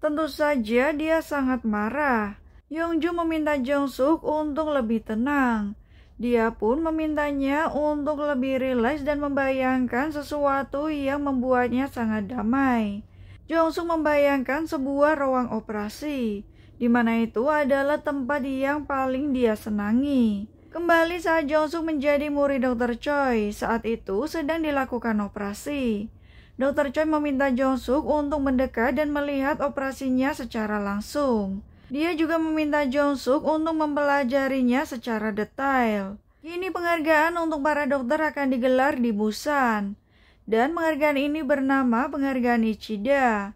Tentu saja dia sangat marah. Yeong-ju meminta Jong-suk untuk lebih tenang. Dia pun memintanya untuk lebih rileks dan membayangkan sesuatu yang membuatnya sangat damai. Jong-suk membayangkan sebuah ruang operasi, di mana itu adalah tempat yang paling dia senangi. Kembali saat Jong-suk menjadi murid Dr. Choi, saat itu sedang dilakukan operasi. Dr. Choi meminta Jong-suk untuk mendekat dan melihat operasinya secara langsung. Dia juga meminta Jong-suk untuk mempelajarinya secara detail. Kini penghargaan untuk para dokter akan digelar di Busan. Dan penghargaan ini bernama penghargaan Ichida.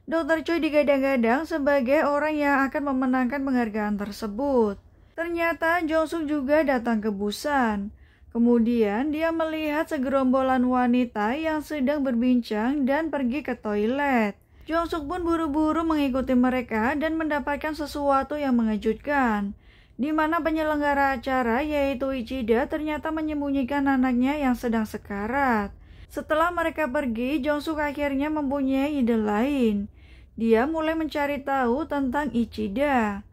Dr. Choi digadang-gadang sebagai orang yang akan memenangkan penghargaan tersebut. Ternyata Jong-suk juga datang ke Busan. Kemudian dia melihat segerombolan wanita yang sedang berbincang dan pergi ke toilet. Jong-suk pun buru-buru mengikuti mereka dan mendapatkan sesuatu yang mengejutkan, di mana penyelenggara acara yaitu Ichida ternyata menyembunyikan anaknya yang sedang sekarat. Setelah mereka pergi, Jong-suk akhirnya mempunyai ide lain. Dia mulai mencari tahu tentang Ichida.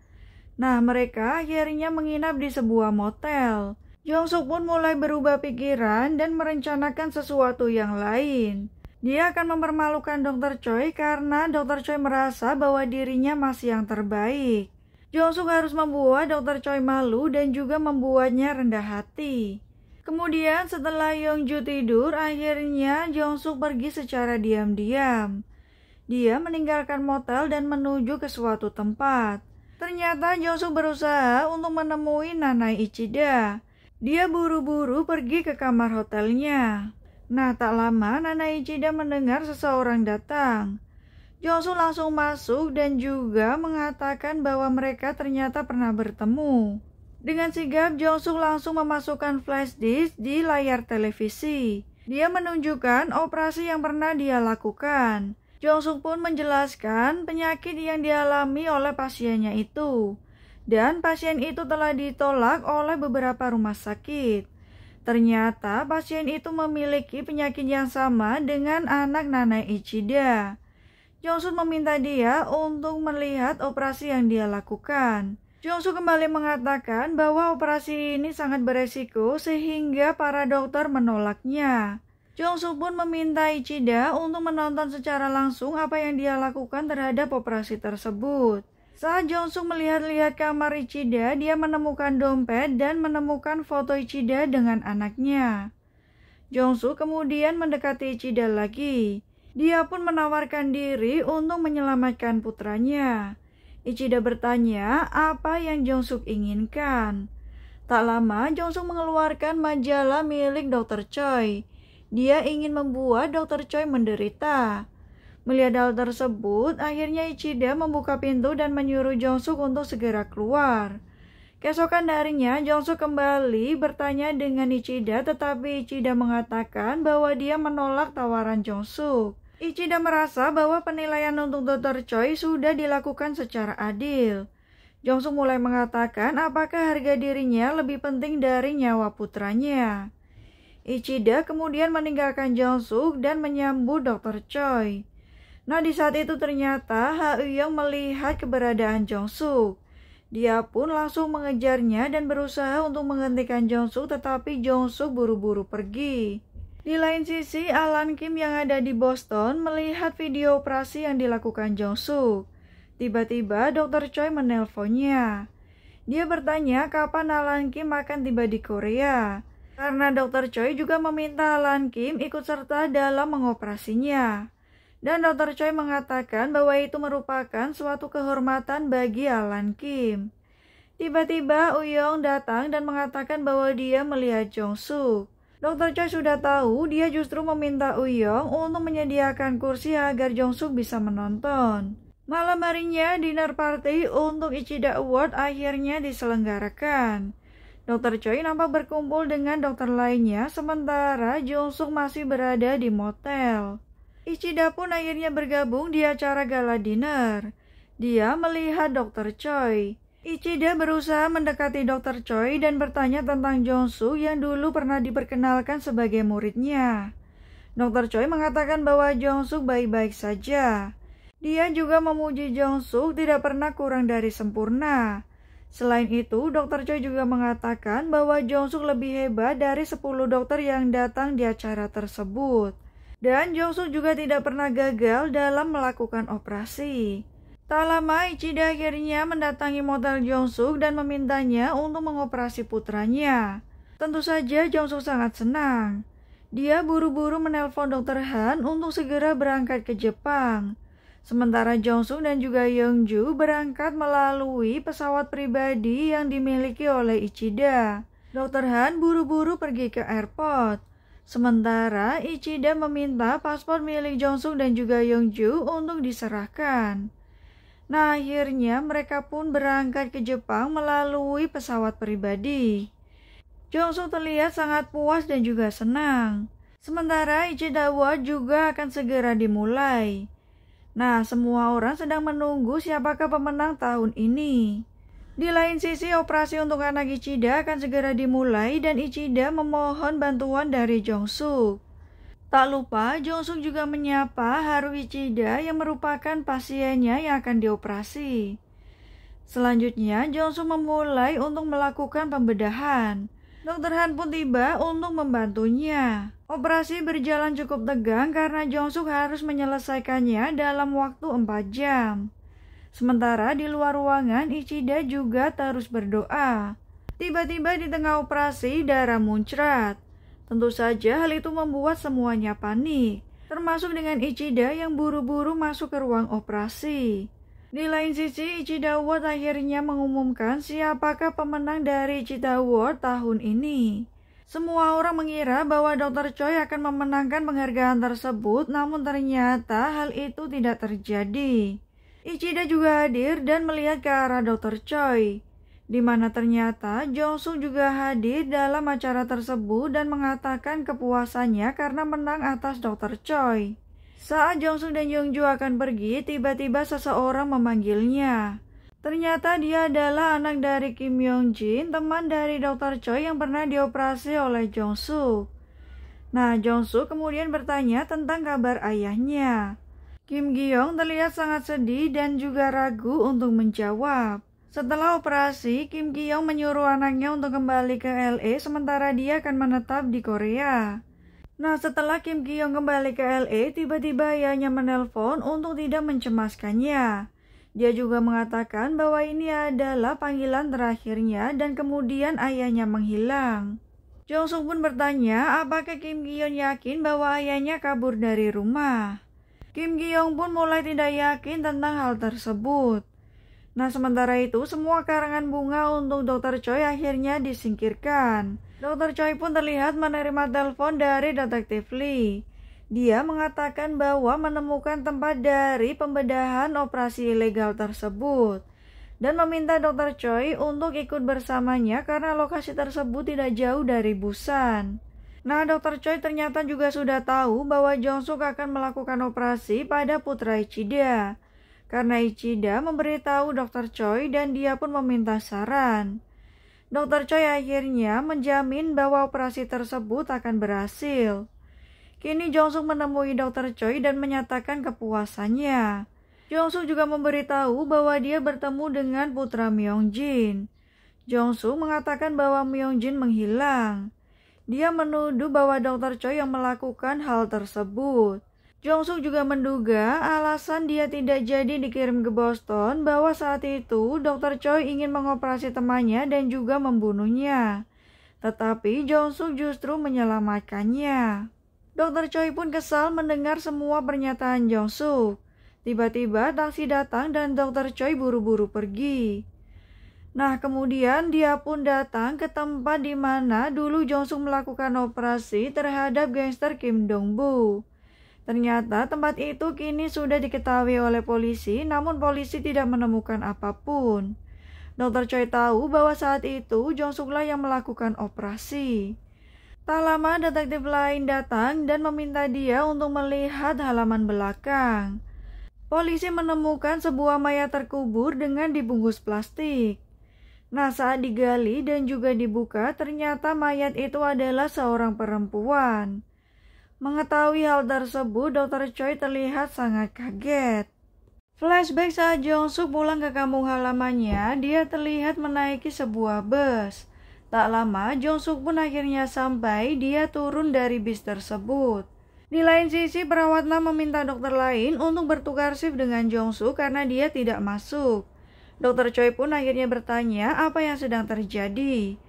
Nah, mereka akhirnya menginap di sebuah motel. Jong-suk pun mulai berubah pikiran dan merencanakan sesuatu yang lain. Dia akan mempermalukan Dr. Choi karena Dr. Choi merasa bahwa dirinya masih yang terbaik. Jong-suk harus membuat Dr. Choi malu dan juga membuatnya rendah hati. Kemudian setelah Yongju tidur, akhirnya Jong-suk pergi secara diam-diam. Dia meninggalkan motel dan menuju ke suatu tempat. Ternyata Jong-suk berusaha untuk menemui Nanai Ichida. Dia buru-buru pergi ke kamar hotelnya. Nah, tak lama Nanai Ichida mendengar seseorang datang. Jong-suk langsung masuk dan juga mengatakan bahwa mereka ternyata pernah bertemu. Dengan sigap, Jong-suk langsung memasukkan flash disk di layar televisi. Dia menunjukkan operasi yang pernah dia lakukan. Jong-suk pun menjelaskan penyakit yang dialami oleh pasiennya itu. Dan pasien itu telah ditolak oleh beberapa rumah sakit. Ternyata pasien itu memiliki penyakit yang sama dengan anak Nanai Ichida. Jong-suk meminta dia untuk melihat operasi yang dia lakukan. Jong-suk kembali mengatakan bahwa operasi ini sangat beresiko sehingga para dokter menolaknya. Jong-suk pun meminta Ichida untuk menonton secara langsung apa yang dia lakukan terhadap operasi tersebut. Saat Jong-suk melihat-lihat kamar Ichida, dia menemukan dompet dan menemukan foto Ichida dengan anaknya. Jong-suk kemudian mendekati Ichida lagi. Dia pun menawarkan diri untuk menyelamatkan putranya. Ichida bertanya apa yang Jong-suk inginkan. Tak lama, Jong-suk mengeluarkan majalah milik Dr. Choi. Dia ingin membuat Dr. Choi menderita. Melihat hal tersebut, akhirnya Ichida membuka pintu dan menyuruh Jong-suk untuk segera keluar. Keesokan harinya, Jong-suk kembali bertanya dengan Ichida, tetapi Ichida mengatakan bahwa dia menolak tawaran Jong-suk. Ichida merasa bahwa penilaian untuk Dr. Choi sudah dilakukan secara adil. Jong-suk mulai mengatakan apakah harga dirinya lebih penting dari nyawa putranya. Ichida kemudian meninggalkan Jong-suk dan menyambut Dr. Choi. Nah, di saat itu ternyata Ha Eui-yong melihat keberadaan Jong-suk. Dia pun langsung mengejarnya dan berusaha untuk menghentikan Jong-suk, tetapi Jong-suk buru-buru pergi. Di lain sisi, Alan Kim yang ada di Boston melihat video operasi yang dilakukan Jong-suk. Tiba-tiba Dr. Choi menelponnya. Dia bertanya kapan Alan Kim akan tiba di Korea. Karena Dr. Choi juga meminta Alan Kim ikut serta dalam mengoperasinya. Dan Dr. Choi mengatakan bahwa itu merupakan suatu kehormatan bagi Alan Kim. Tiba-tiba Eui-yong datang dan mengatakan bahwa dia melihat Jong-suk. Dr. Choi sudah tahu, dia justru meminta Eui-yong untuk menyediakan kursi agar Jong-suk bisa menonton. Malam harinya, dinner party untuk Ichida Award akhirnya diselenggarakan. Dr. Choi nampak berkumpul dengan dokter lainnya, sementara Jong-suk masih berada di motel. Ichida pun akhirnya bergabung di acara gala dinner. Dia melihat Dr. Choi. Ichida berusaha mendekati Dr. Choi dan bertanya tentang Jong-suk yang dulu pernah diperkenalkan sebagai muridnya. Dr. Choi mengatakan bahwa Jong-suk baik-baik saja. Dia juga memuji Jong-suk tidak pernah kurang dari sempurna. Selain itu, Dr. Choi juga mengatakan bahwa Jong-suk lebih hebat dari 10 dokter yang datang di acara tersebut. Dan Jong-suk juga tidak pernah gagal dalam melakukan operasi. Tak lama, Ichida akhirnya mendatangi motel Jong-suk dan memintanya untuk mengoperasi putranya. Tentu saja Jong-suk sangat senang. Dia buru-buru menelpon Dr. Han untuk segera berangkat ke Jepang. Sementara Jong-suk dan juga Yeong-ju berangkat melalui pesawat pribadi yang dimiliki oleh Ichida. Dr. Han buru-buru pergi ke airport. Sementara Ichida meminta paspor milik Jong-suk dan juga Yeong-ju untuk diserahkan. Nah, akhirnya mereka pun berangkat ke Jepang melalui pesawat pribadi. Jong-suk terlihat sangat puas dan juga senang. Sementara Ichida Award juga akan segera dimulai. Nah, semua orang sedang menunggu siapakah pemenang tahun ini. Di lain sisi, operasi untuk anak Ichida akan segera dimulai dan Ichida memohon bantuan dari Jong-suk. Tak lupa, Jong-suk juga menyapa Haru Ichida yang merupakan pasiennya yang akan dioperasi. Selanjutnya, Jong-suk memulai untuk melakukan pembedahan. Dr. Han pun tiba untuk membantunya. Operasi berjalan cukup tegang karena Jong-suk harus menyelesaikannya dalam waktu 4 jam. Sementara di luar ruangan, Ichida juga terus berdoa. Tiba-tiba di tengah operasi, darah muncrat. Tentu saja hal itu membuat semuanya panik, termasuk dengan Ichida yang buru-buru masuk ke ruang operasi. Di lain sisi, Ichida Award akhirnya mengumumkan siapakah pemenang dari Ichida Award tahun ini. Semua orang mengira bahwa Dr. Choi akan memenangkan penghargaan tersebut, namun ternyata hal itu tidak terjadi. Ichida juga hadir dan melihat ke arah Dr. Choi, di mana ternyata Jong-suk juga hadir dalam acara tersebut dan mengatakan kepuasannya karena menang atas Dr. Choi. Saat Jong-suk dan Yeong-ju akan pergi, tiba-tiba seseorang memanggilnya. Ternyata dia adalah anak dari Kim Yong-jin, teman dari Dr. Choi yang pernah dioperasi oleh Jong-suk. Nah, Jong-suk kemudian bertanya tentang kabar ayahnya. Kim Gi-yong terlihat sangat sedih dan juga ragu untuk menjawab. Setelah operasi, Kim Gi-yong menyuruh anaknya untuk kembali ke LA sementara dia akan menetap di Korea. Nah, setelah Kim Gi-yong kembali ke LA, tiba-tiba ayahnya menelpon untuk tidak mencemaskannya. Dia juga mengatakan bahwa ini adalah panggilan terakhirnya dan kemudian ayahnya menghilang. Jong-suk pun bertanya apakah Kim Gi-yong yakin bahwa ayahnya kabur dari rumah. Kim Gi-yong pun mulai tidak yakin tentang hal tersebut. Nah, sementara itu semua karangan bunga untuk Dr. Choi akhirnya disingkirkan. Dr. Choi pun terlihat menerima telepon dari Detektif Lee. Dia mengatakan bahwa menemukan tempat dari pembedahan operasi ilegal tersebut dan meminta Dr. Choi untuk ikut bersamanya karena lokasi tersebut tidak jauh dari Busan. Nah, Dr. Choi ternyata juga sudah tahu bahwa Jong-suk akan melakukan operasi pada putra Ichida. Karena Ichida memberitahu Dr. Choi dan dia pun meminta saran. Dr. Choi akhirnya menjamin bahwa operasi tersebut akan berhasil. Kini Jong-suk menemui Dr. Choi dan menyatakan kepuasannya. Jong-suk juga memberitahu bahwa dia bertemu dengan putra Myung-jin. Jong-suk mengatakan bahwa Myung-jin menghilang. Dia menuduh bahwa Dr. Choi yang melakukan hal tersebut. Jong-suk juga menduga alasan dia tidak jadi dikirim ke Boston bahwa saat itu Dr. Choi ingin mengoperasi temannya dan juga membunuhnya. Tetapi Jong-suk justru menyelamatkannya. Dr. Choi pun kesal mendengar semua pernyataan Jong-suk. Tiba-tiba taksi datang dan Dr. Choi buru-buru pergi. Nah, kemudian dia pun datang ke tempat di mana dulu Jong-suk melakukan operasi terhadap gangster Kim Dong-bu. Ternyata tempat itu kini sudah diketahui oleh polisi, namun polisi tidak menemukan apapun. Dr. Choi tahu bahwa saat itu Jong-suklah yang melakukan operasi. Tak lama detektif lain datang dan meminta dia untuk melihat halaman belakang. Polisi menemukan sebuah mayat terkubur dengan dibungkus plastik. Nah, saat digali dan juga dibuka, ternyata mayat itu adalah seorang perempuan. Mengetahui hal tersebut, Dr. Choi terlihat sangat kaget. Flashback saat Jong-suk pulang ke kampung halamannya, dia terlihat menaiki sebuah bus. Tak lama, Jong-suk pun akhirnya sampai, dia turun dari bis tersebut. Di lain sisi, perawatnya meminta dokter lain untuk bertukar shift dengan Jong-suk karena dia tidak masuk. Dr. Choi pun akhirnya bertanya apa yang sedang terjadi.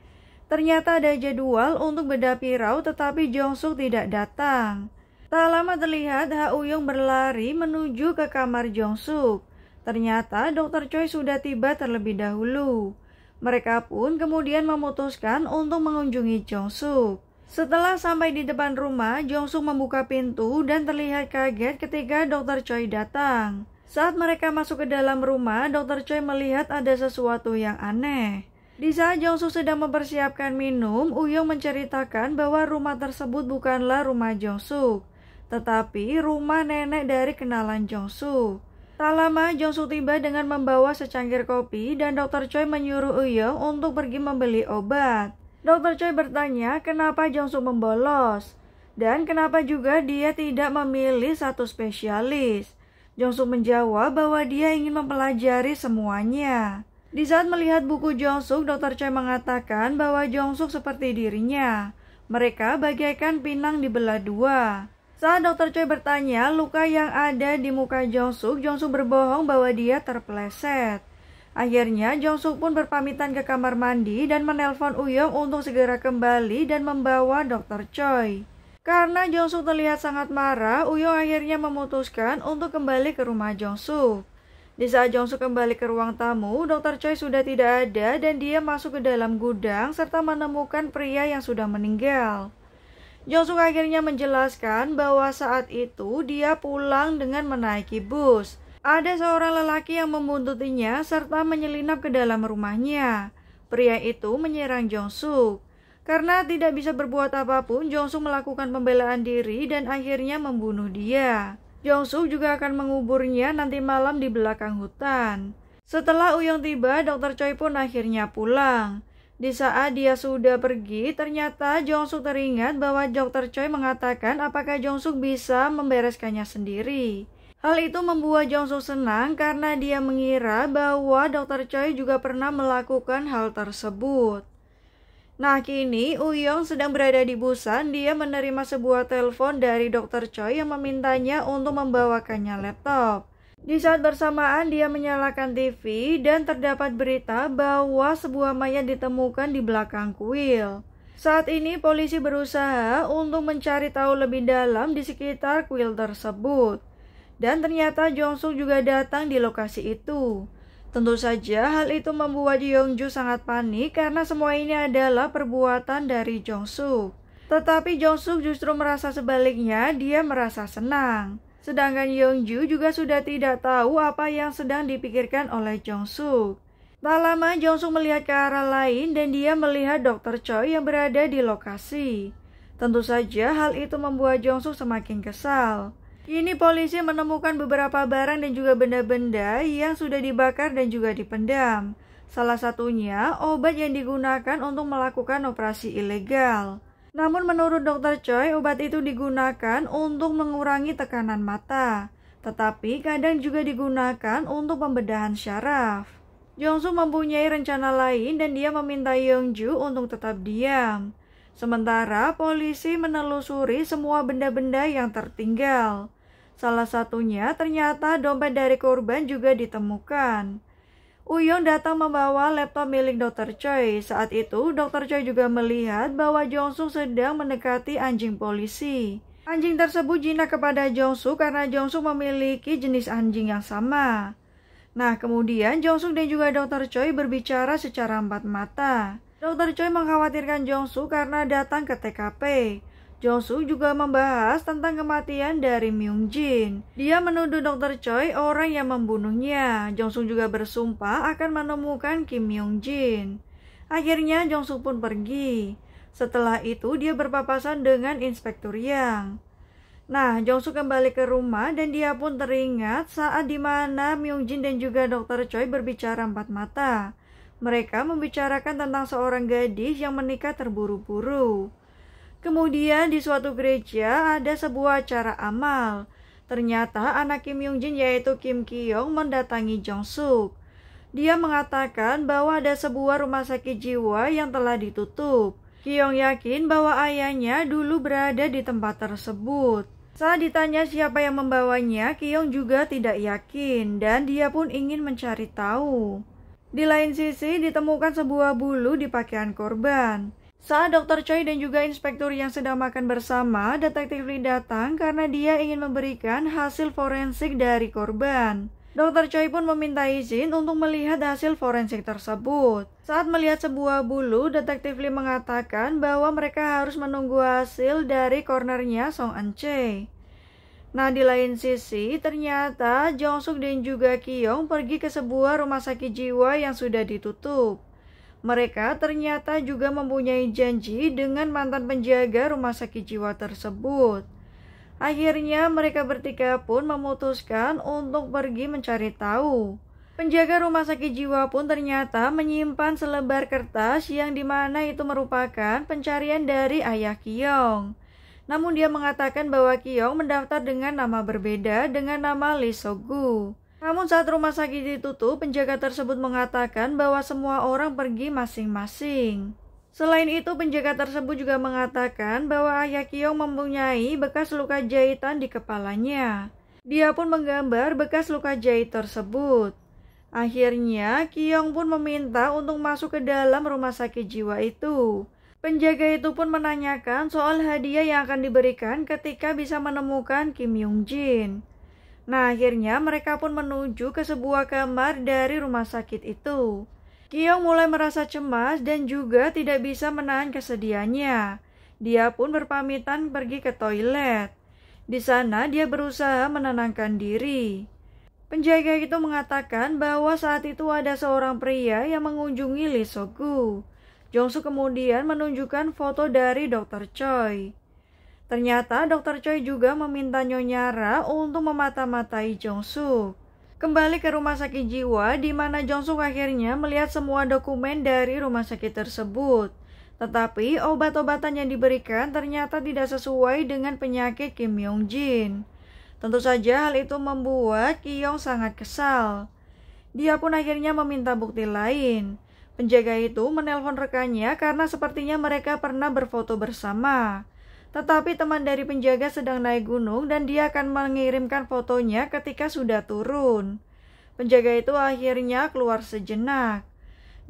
Ternyata ada jadwal untuk bedah pirau tetapi Jong-suk tidak datang. Tak lama terlihat Ha Uyung berlari menuju ke kamar Jong-suk. Ternyata Dr. Choi sudah tiba terlebih dahulu. Mereka pun kemudian memutuskan untuk mengunjungi Jong-suk. Setelah sampai di depan rumah, Jong-suk membuka pintu dan terlihat kaget ketika Dr. Choi datang. Saat mereka masuk ke dalam rumah, Dr. Choi melihat ada sesuatu yang aneh. Di saat Jong-suk sedang mempersiapkan minum, Uyung menceritakan bahwa rumah tersebut bukanlah rumah Jong-suk, tetapi rumah nenek dari kenalan Jong-suk. Tak lama, Jong-suk tiba dengan membawa secangkir kopi dan Dr. Choi menyuruh Uyung untuk pergi membeli obat. Dr. Choi bertanya kenapa Jong-suk membolos dan kenapa juga dia tidak memilih satu spesialis. Jong-suk menjawab bahwa dia ingin mempelajari semuanya. Di saat melihat buku Jong-suk, Dr. Choi mengatakan bahwa Jong-suk seperti dirinya. Mereka bagaikan pinang dibelah dua. Saat Dr. Choi bertanya luka yang ada di muka Jong-suk, Jong-suk berbohong bahwa dia terpeleset. Akhirnya Jong-suk pun berpamitan ke kamar mandi dan menelpon Uyung untuk segera kembali dan membawa Dr. Choi. Karena Jong-suk terlihat sangat marah, Uyung akhirnya memutuskan untuk kembali ke rumah Jong-suk. Di saat Jong-suk kembali ke ruang tamu, Dr. Choi sudah tidak ada dan dia masuk ke dalam gudang serta menemukan pria yang sudah meninggal. Jong-suk akhirnya menjelaskan bahwa saat itu dia pulang dengan menaiki bus. Ada seorang lelaki yang membuntutinya serta menyelinap ke dalam rumahnya. Pria itu menyerang Jong-suk. Karena tidak bisa berbuat apapun, Jong-suk melakukan pembelaan diri dan akhirnya membunuh dia. Jong-suk juga akan menguburnya nanti malam di belakang hutan. Setelah Uyung tiba, Dr. Choi pun akhirnya pulang. Di saat dia sudah pergi, ternyata Jong-suk teringat bahwa Dr. Choi mengatakan apakah Jong-suk bisa membereskannya sendiri. Hal itu membuat Jong-suk senang karena dia mengira bahwa Dr. Choi juga pernah melakukan hal tersebut. Nah, kini Uyung sedang berada di Busan. Dia menerima sebuah telepon dari Dr. Choi yang memintanya untuk membawakannya laptop. Di saat bersamaan dia menyalakan TV dan terdapat berita bahwa sebuah mayat ditemukan di belakang kuil. Saat ini polisi berusaha untuk mencari tahu lebih dalam di sekitar kuil tersebut. Dan ternyata Jong-suk juga datang di lokasi itu. Tentu saja hal itu membuat Yeongju sangat panik karena semua ini adalah perbuatan dari Jong-suk. Tetapi Jong-suk justru merasa sebaliknya, dia merasa senang. Sedangkan Yeongju juga sudah tidak tahu apa yang sedang dipikirkan oleh Jong-suk. Tak lama Jong-suk melihat ke arah lain dan dia melihat Dr. Choi yang berada di lokasi. Tentu saja hal itu membuat Jong-suk semakin kesal. Kini polisi menemukan beberapa barang dan juga benda-benda yang sudah dibakar dan juga dipendam. Salah satunya obat yang digunakan untuk melakukan operasi ilegal. Namun menurut Dr. Choi, obat itu digunakan untuk mengurangi tekanan mata. Tetapi kadang juga digunakan untuk pembedahan syaraf. Jong-suk mempunyai rencana lain dan dia meminta Yeongju untuk tetap diam. Sementara polisi menelusuri semua benda-benda yang tertinggal. Salah satunya ternyata dompet dari korban juga ditemukan. Uyung datang membawa laptop milik Dr. Choi. Saat itu Dr. Choi juga melihat bahwa Jong-suk sedang mendekati anjing polisi. Anjing tersebut jinak kepada Jong-suk karena Jong-suk memiliki jenis anjing yang sama. Nah, kemudian Jong-suk dan juga Dr. Choi berbicara secara empat mata. Dr. Choi mengkhawatirkan Jong-suk karena datang ke TKP. Jong-suk juga membahas tentang kematian dari Myung-jin. Dia menuduh Dr. Choi orang yang membunuhnya. Jong-suk juga bersumpah akan menemukan Kim Myung-jin. Akhirnya Jong-suk pun pergi. Setelah itu dia berpapasan dengan Inspektur Yang. Nah, Jong-suk kembali ke rumah dan dia pun teringat saat dimana Myung-jin dan juga Dr. Choi berbicara empat mata. Mereka membicarakan tentang seorang gadis yang menikah terburu-buru. Kemudian di suatu gereja ada sebuah acara amal. Ternyata anak Kim Myung-jin yaitu Kim Ki-young mendatangi Jong-suk. Dia mengatakan bahwa ada sebuah rumah sakit jiwa yang telah ditutup. Ki-young yakin bahwa ayahnya dulu berada di tempat tersebut. Saat ditanya siapa yang membawanya, Ki-young juga tidak yakin dan dia pun ingin mencari tahu. Di lain sisi ditemukan sebuah bulu di pakaian korban. Saat Dr. Choi dan juga inspektur yang sedang makan bersama, detektif Lee datang karena dia ingin memberikan hasil forensik dari korban. Dr. Choi pun meminta izin untuk melihat hasil forensik tersebut. Saat melihat sebuah bulu, detektif Lee mengatakan bahwa mereka harus menunggu hasil dari cornernya Song Eun-chae. Nah, di lain sisi, ternyata Jong Suk dan juga Ki-young pergi ke sebuah rumah sakit jiwa yang sudah ditutup. Mereka ternyata juga mempunyai janji dengan mantan penjaga rumah sakit jiwa tersebut. Akhirnya mereka bertiga pun memutuskan untuk pergi mencari tahu. Penjaga rumah sakit jiwa pun ternyata menyimpan selebar kertas yang dimana itu merupakan pencarian dari ayah Ki-young. Namun dia mengatakan bahwa Ki-young mendaftar dengan nama berbeda dengan nama Lee Sok-gu. Namun saat rumah sakit ditutup, penjaga tersebut mengatakan bahwa semua orang pergi masing-masing. Selain itu, penjaga tersebut juga mengatakan bahwa ayah Ki-young mempunyai bekas luka jahitan di kepalanya. Dia pun menggambar bekas luka jahit tersebut. Akhirnya, Ki-young pun meminta untuk masuk ke dalam rumah sakit jiwa itu. Penjaga itu pun menanyakan soal hadiah yang akan diberikan ketika bisa menemukan Kim Young-jin. Nah, akhirnya mereka pun menuju ke sebuah kamar dari rumah sakit itu. Ki-young mulai merasa cemas dan juga tidak bisa menahan kesedihannya. Dia pun berpamitan pergi ke toilet. Di sana dia berusaha menenangkan diri. Penjaga itu mengatakan bahwa saat itu ada seorang pria yang mengunjungi Lee Sok-gu. Jong Suk kemudian menunjukkan foto dari Dr. Choi. Ternyata Dr. Choi juga meminta Nyonya Ra untuk memata-matai Jong Suk. Kembali ke rumah sakit jiwa di mana Jong Suk akhirnya melihat semua dokumen dari rumah sakit tersebut. Tetapi obat-obatan yang diberikan ternyata tidak sesuai dengan penyakit Kim Young-jin. Tentu saja hal itu membuat Ki-young sangat kesal. Dia pun akhirnya meminta bukti lain. Penjaga itu menelpon rekannya karena sepertinya mereka pernah berfoto bersama. Tetapi teman dari penjaga sedang naik gunung dan dia akan mengirimkan fotonya ketika sudah turun. Penjaga itu akhirnya keluar sejenak.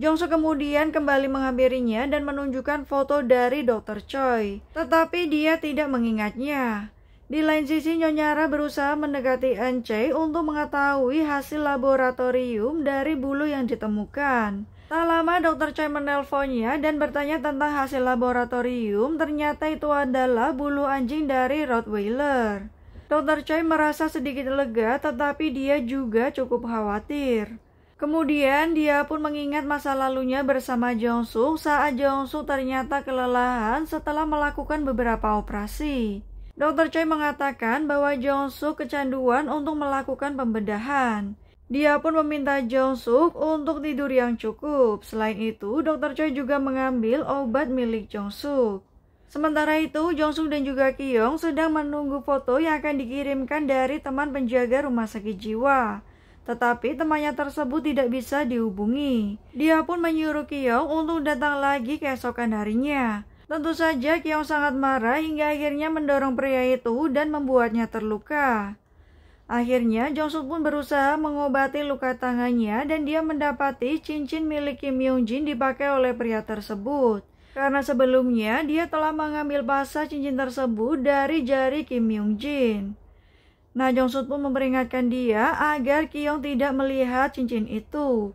Jong Suk kemudian kembali menghampirinya dan menunjukkan foto dari Dr. Choi. Tetapi dia tidak mengingatnya. Di lain sisi, Nyonya Ra berusaha mendekati Eun-chae untuk mengetahui hasil laboratorium dari bulu yang ditemukan. Tak lama Dr. Choi menelponnya dan bertanya tentang hasil laboratorium. Ternyata itu adalah bulu anjing dari Rottweiler. Dr. Choi merasa sedikit lega tetapi dia juga cukup khawatir. Kemudian dia pun mengingat masa lalunya bersama Jong Suk saat Jong Suk ternyata kelelahan setelah melakukan beberapa operasi. Dr. Choi mengatakan bahwa Jong Suk kecanduan untuk melakukan pembedahan. Dia pun meminta Jong Suk untuk tidur yang cukup. Selain itu, Dr. Choi juga mengambil obat milik Jong Suk. Sementara itu, Jong Suk dan juga Ki-young sedang menunggu foto yang akan dikirimkan dari teman penjaga rumah sakit jiwa. Tetapi temannya tersebut tidak bisa dihubungi. Dia pun menyuruh Ki-young untuk datang lagi keesokan harinya. Tentu saja Ki-young sangat marah hingga akhirnya mendorong pria itu dan membuatnya terluka. Akhirnya, Jong Suk pun berusaha mengobati luka tangannya dan dia mendapati cincin milik Kim Young-jin dipakai oleh pria tersebut. Karena sebelumnya, dia telah mengambil paksa cincin tersebut dari jari Kim Young-jin. Nah, Jong Suk pun memperingatkan dia agar Ki-young tidak melihat cincin itu.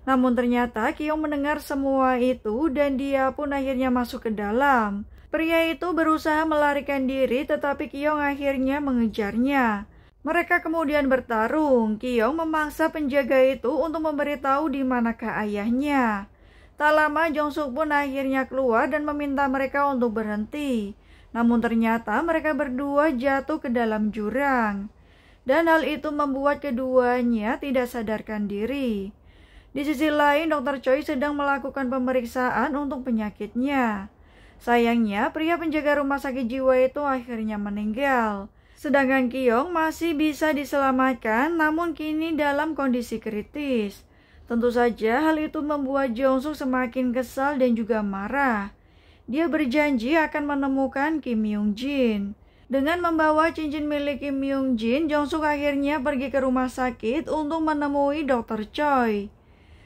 Namun ternyata Ki-young mendengar semua itu dan dia pun akhirnya masuk ke dalam. Pria itu berusaha melarikan diri tetapi Ki-young akhirnya mengejarnya. Mereka kemudian bertarung. Ki-young memaksa penjaga itu untuk memberitahu di manakah ayahnya. Tak lama Jong Suk pun akhirnya keluar dan meminta mereka untuk berhenti. Namun ternyata mereka berdua jatuh ke dalam jurang. Dan hal itu membuat keduanya tidak sadarkan diri. Di sisi lain, Dr. Choi sedang melakukan pemeriksaan untuk penyakitnya. Sayangnya, pria penjaga rumah sakit jiwa itu akhirnya meninggal. Sedangkan Ki-young masih bisa diselamatkan namun kini dalam kondisi kritis. Tentu saja hal itu membuat Jong Suk semakin kesal dan juga marah. Dia berjanji akan menemukan Kim Young-jin. Dengan membawa cincin milik Kim Young-jin, Jong Suk akhirnya pergi ke rumah sakit untuk menemui Dr. Choi.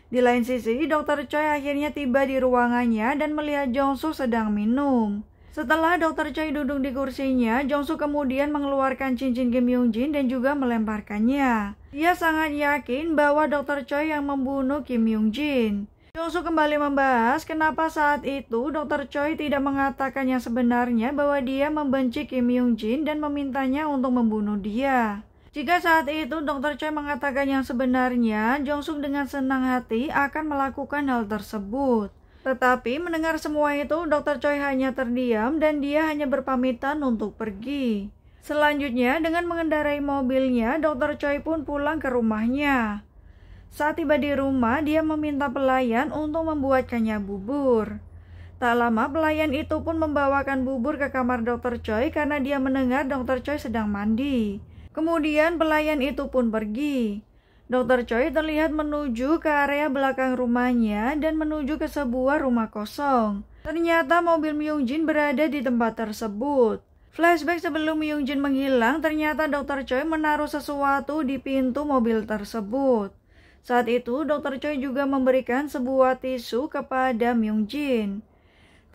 Di lain sisi, Dr. Choi akhirnya tiba di ruangannya dan melihat Jong-suk sedang minum. Setelah Dr. Choi duduk di kursinya, Jong-suk kemudian mengeluarkan cincin Kim Young-jin dan juga melemparkannya. Dia sangat yakin bahwa Dr. Choi yang membunuh Kim Young-jin. Jong-suk kembali membahas kenapa saat itu Dr. Choi tidak mengatakan yang sebenarnya bahwa dia membenci Kim Young-jin dan memintanya untuk membunuh dia. Jika saat itu Dr. Choi mengatakan yang sebenarnya, Jong-suk dengan senang hati akan melakukan hal tersebut. Tetapi mendengar semua itu, Dr. Choi hanya terdiam dan dia hanya berpamitan untuk pergi. Selanjutnya, dengan mengendarai mobilnya, Dr. Choi pun pulang ke rumahnya. Saat tiba di rumah, dia meminta pelayan untuk membuatkannya bubur. Tak lama, pelayan itu pun membawakan bubur ke kamar Dr. Choi karena dia mendengar Dr. Choi sedang mandi. Kemudian pelayan itu pun pergi. Dr. Choi terlihat menuju ke area belakang rumahnya dan menuju ke sebuah rumah kosong. Ternyata mobil Myung-jin berada di tempat tersebut. Flashback sebelum Myung-jin menghilang, ternyata Dr. Choi menaruh sesuatu di pintu mobil tersebut. Saat itu, Dr. Choi juga memberikan sebuah tisu kepada Myung-jin.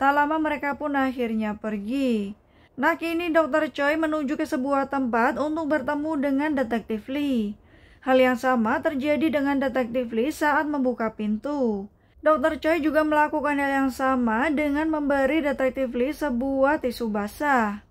Tak lama mereka pun akhirnya pergi. Nah, kini Dr. Choi menuju ke sebuah tempat untuk bertemu dengan Detektif Lee. Hal yang sama terjadi dengan Detektif Lee saat membuka pintu. Dr. Choi juga melakukan hal yang sama dengan memberi Detektif Lee sebuah tisu basah.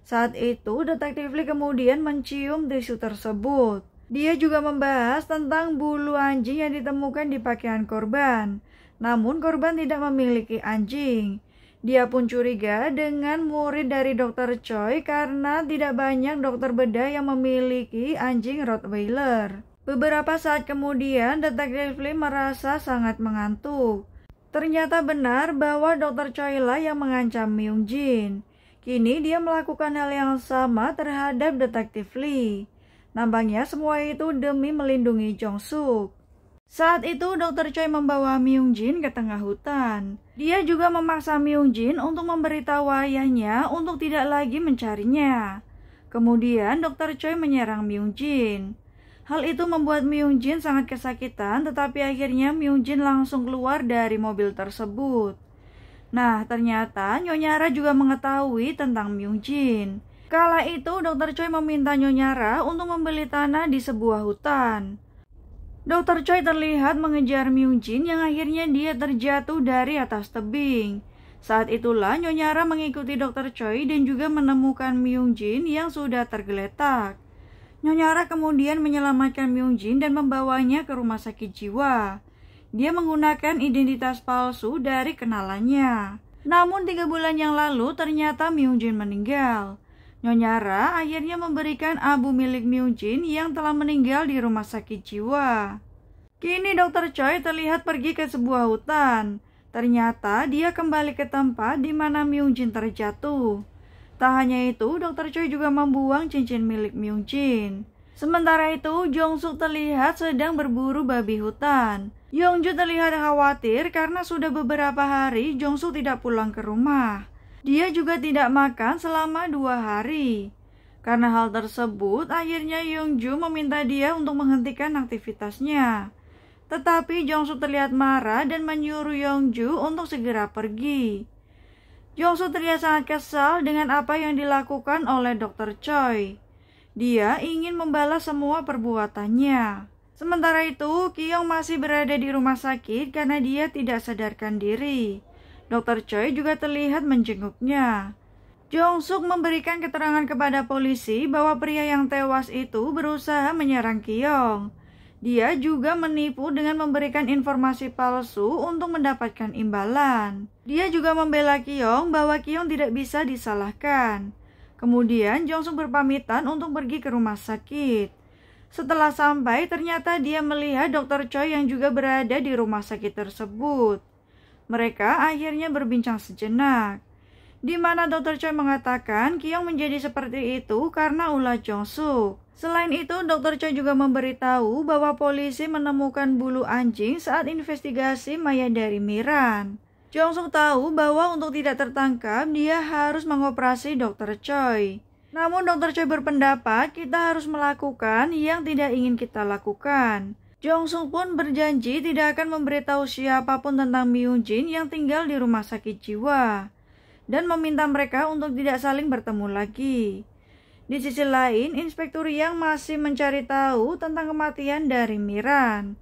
Saat itu, Detektif Lee kemudian mencium tisu tersebut. Dia juga membahas tentang bulu anjing yang ditemukan di pakaian korban. Namun korban tidak memiliki anjing. Dia pun curiga dengan murid dari Dr. Choi karena tidak banyak dokter bedah yang memiliki anjing Rottweiler. Beberapa saat kemudian, Detektif Lee merasa sangat mengantuk. Ternyata benar bahwa Dr. Choi lah yang mengancam Myung-jin. Kini dia melakukan hal yang sama terhadap Detektif Lee. Nampaknya semua itu demi melindungi Jong-suk. Saat itu Dr. Choi membawa Myung-jin ke tengah hutan. Dia juga memaksa Myung-jin untuk memberitahu ayahnya untuk tidak lagi mencarinya. Kemudian Dr. Choi menyerang Myung-jin. Hal itu membuat Myung-jin sangat kesakitan, tetapi akhirnya Myung-jin langsung keluar dari mobil tersebut. Nah, ternyata Nyonya Ra juga mengetahui tentang Myung-jin. Kala itu Dr. Choi meminta Nyonya Ra untuk membeli tanah di sebuah hutan. Dr. Choi terlihat mengejar Myung-jin yang akhirnya dia terjatuh dari atas tebing. Saat itulah Nyonya Ra mengikuti Dr. Choi dan juga menemukan Myung-jin yang sudah tergeletak. Nyonya Ra kemudian menyelamatkan Myung-jin dan membawanya ke rumah sakit jiwa. Dia menggunakan identitas palsu dari kenalannya. Namun 3 bulan yang lalu ternyata Myung-jin meninggal. Nyonya Ra akhirnya memberikan abu milik Myung-jin yang telah meninggal di rumah sakit jiwa. Kini Dr. Choi terlihat pergi ke sebuah hutan. Ternyata dia kembali ke tempat di mana Myung-jin terjatuh. Tak hanya itu, Dr. Choi juga membuang cincin milik Myung-jin. Sementara itu, Jong-suk terlihat sedang berburu babi hutan. Yong-ju terlihat khawatir karena sudah beberapa hari Jong-suk tidak pulang ke rumah. Dia juga tidak makan selama 2 hari. Karena hal tersebut, akhirnya Yong-ju meminta dia untuk menghentikan aktivitasnya. Tetapi Jong-suk terlihat marah dan menyuruh Yong-ju untuk segera pergi. Jong-suk terlihat sangat kesal dengan apa yang dilakukan oleh Dr. Choi. Dia ingin membalas semua perbuatannya. Sementara itu, Kyung masih berada di rumah sakit karena dia tidak sadarkan diri. Dr. Choi juga terlihat menjenguknya. Jong-suk memberikan keterangan kepada polisi bahwa pria yang tewas itu berusaha menyerang Kyung. Dia juga menipu dengan memberikan informasi palsu untuk mendapatkan imbalan. Dia juga membela Kyung bahwa Kyung tidak bisa disalahkan. Kemudian Jong-suk berpamitan untuk pergi ke rumah sakit. Setelah sampai, ternyata dia melihat Dr. Choi yang juga berada di rumah sakit tersebut. Mereka akhirnya berbincang sejenak, di mana Dr. Choi mengatakan Kyung menjadi seperti itu karena ulah Jong-suk. Selain itu, Dr. Choi juga memberitahu bahwa polisi menemukan bulu anjing saat investigasi mayat dari Miran. Jong-suk tahu bahwa untuk tidak tertangkap, dia harus mengoperasi Dr. Choi. Namun Dr. Choi berpendapat kita harus melakukan yang tidak ingin kita lakukan. Jong-suk pun berjanji tidak akan memberitahu siapapun tentang Myung-jin yang tinggal di rumah sakit jiwa dan meminta mereka untuk tidak saling bertemu lagi. Di sisi lain, Inspektur Yang masih mencari tahu tentang kematian dari Miran.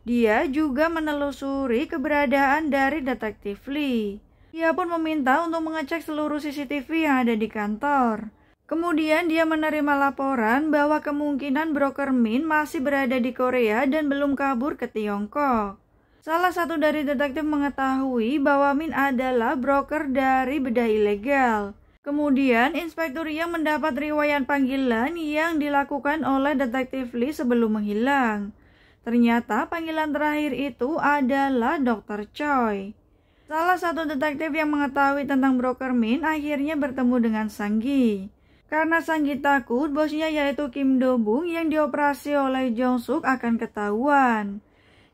Dia juga menelusuri keberadaan dari Detektif Lee. Dia pun meminta untuk mengecek seluruh CCTV yang ada di kantor. Kemudian dia menerima laporan bahwa kemungkinan broker Min masih berada di Korea dan belum kabur ke Tiongkok. Salah satu dari detektif mengetahui bahwa Min adalah broker dari bedah ilegal. Kemudian Inspektur Yang mendapat riwayat panggilan yang dilakukan oleh Detektif Lee sebelum menghilang. Ternyata panggilan terakhir itu adalah Dr. Choi. Salah satu detektif yang mengetahui tentang broker Min akhirnya bertemu dengan Sang-gi. Karena Sang-gi takut bosnya yaitu Kim Do-bung yang dioperasi oleh Jong-suk akan ketahuan.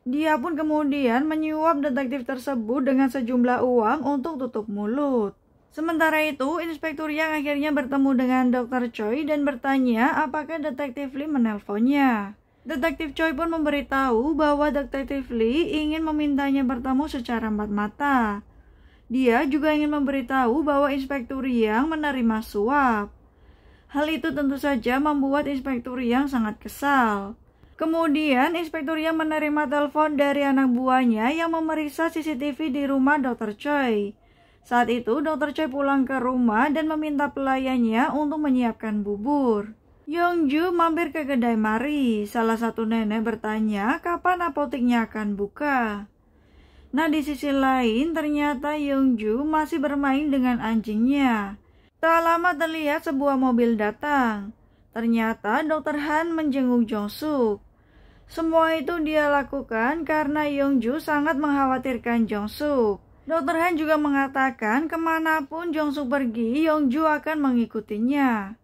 Dia pun kemudian menyuap detektif tersebut dengan sejumlah uang untuk tutup mulut. Sementara itu, Inspektur Yang akhirnya bertemu dengan Dr. Choi dan bertanya apakah Detektif Lee menelponnya. Detektif Choi pun memberitahu bahwa Detektif Lee ingin memintanya bertemu secara empat mata. Dia juga ingin memberitahu bahwa Inspektur Yang menerima suap. Hal itu tentu saja membuat Inspektur Yang sangat kesal. Kemudian, Inspektur Yang menerima telepon dari anak buahnya yang memeriksa CCTV di rumah Dr. Choi. Saat itu, Dr. Choi pulang ke rumah dan meminta pelayannya untuk menyiapkan bubur. Yongju mampir ke kedai Mari. Salah satu nenek bertanya kapan apoteknya akan buka. Nah, di sisi lain, ternyata Yongju masih bermain dengan anjingnya. Tak lama terlihat sebuah mobil datang. Ternyata Dr. Han menjenguk Jong-suk. Semua itu dia lakukan karena Yongju sangat mengkhawatirkan Jong-suk. Dr. Han juga mengatakan kemanapun Jong-suk pergi, Yongju akan mengikutinya.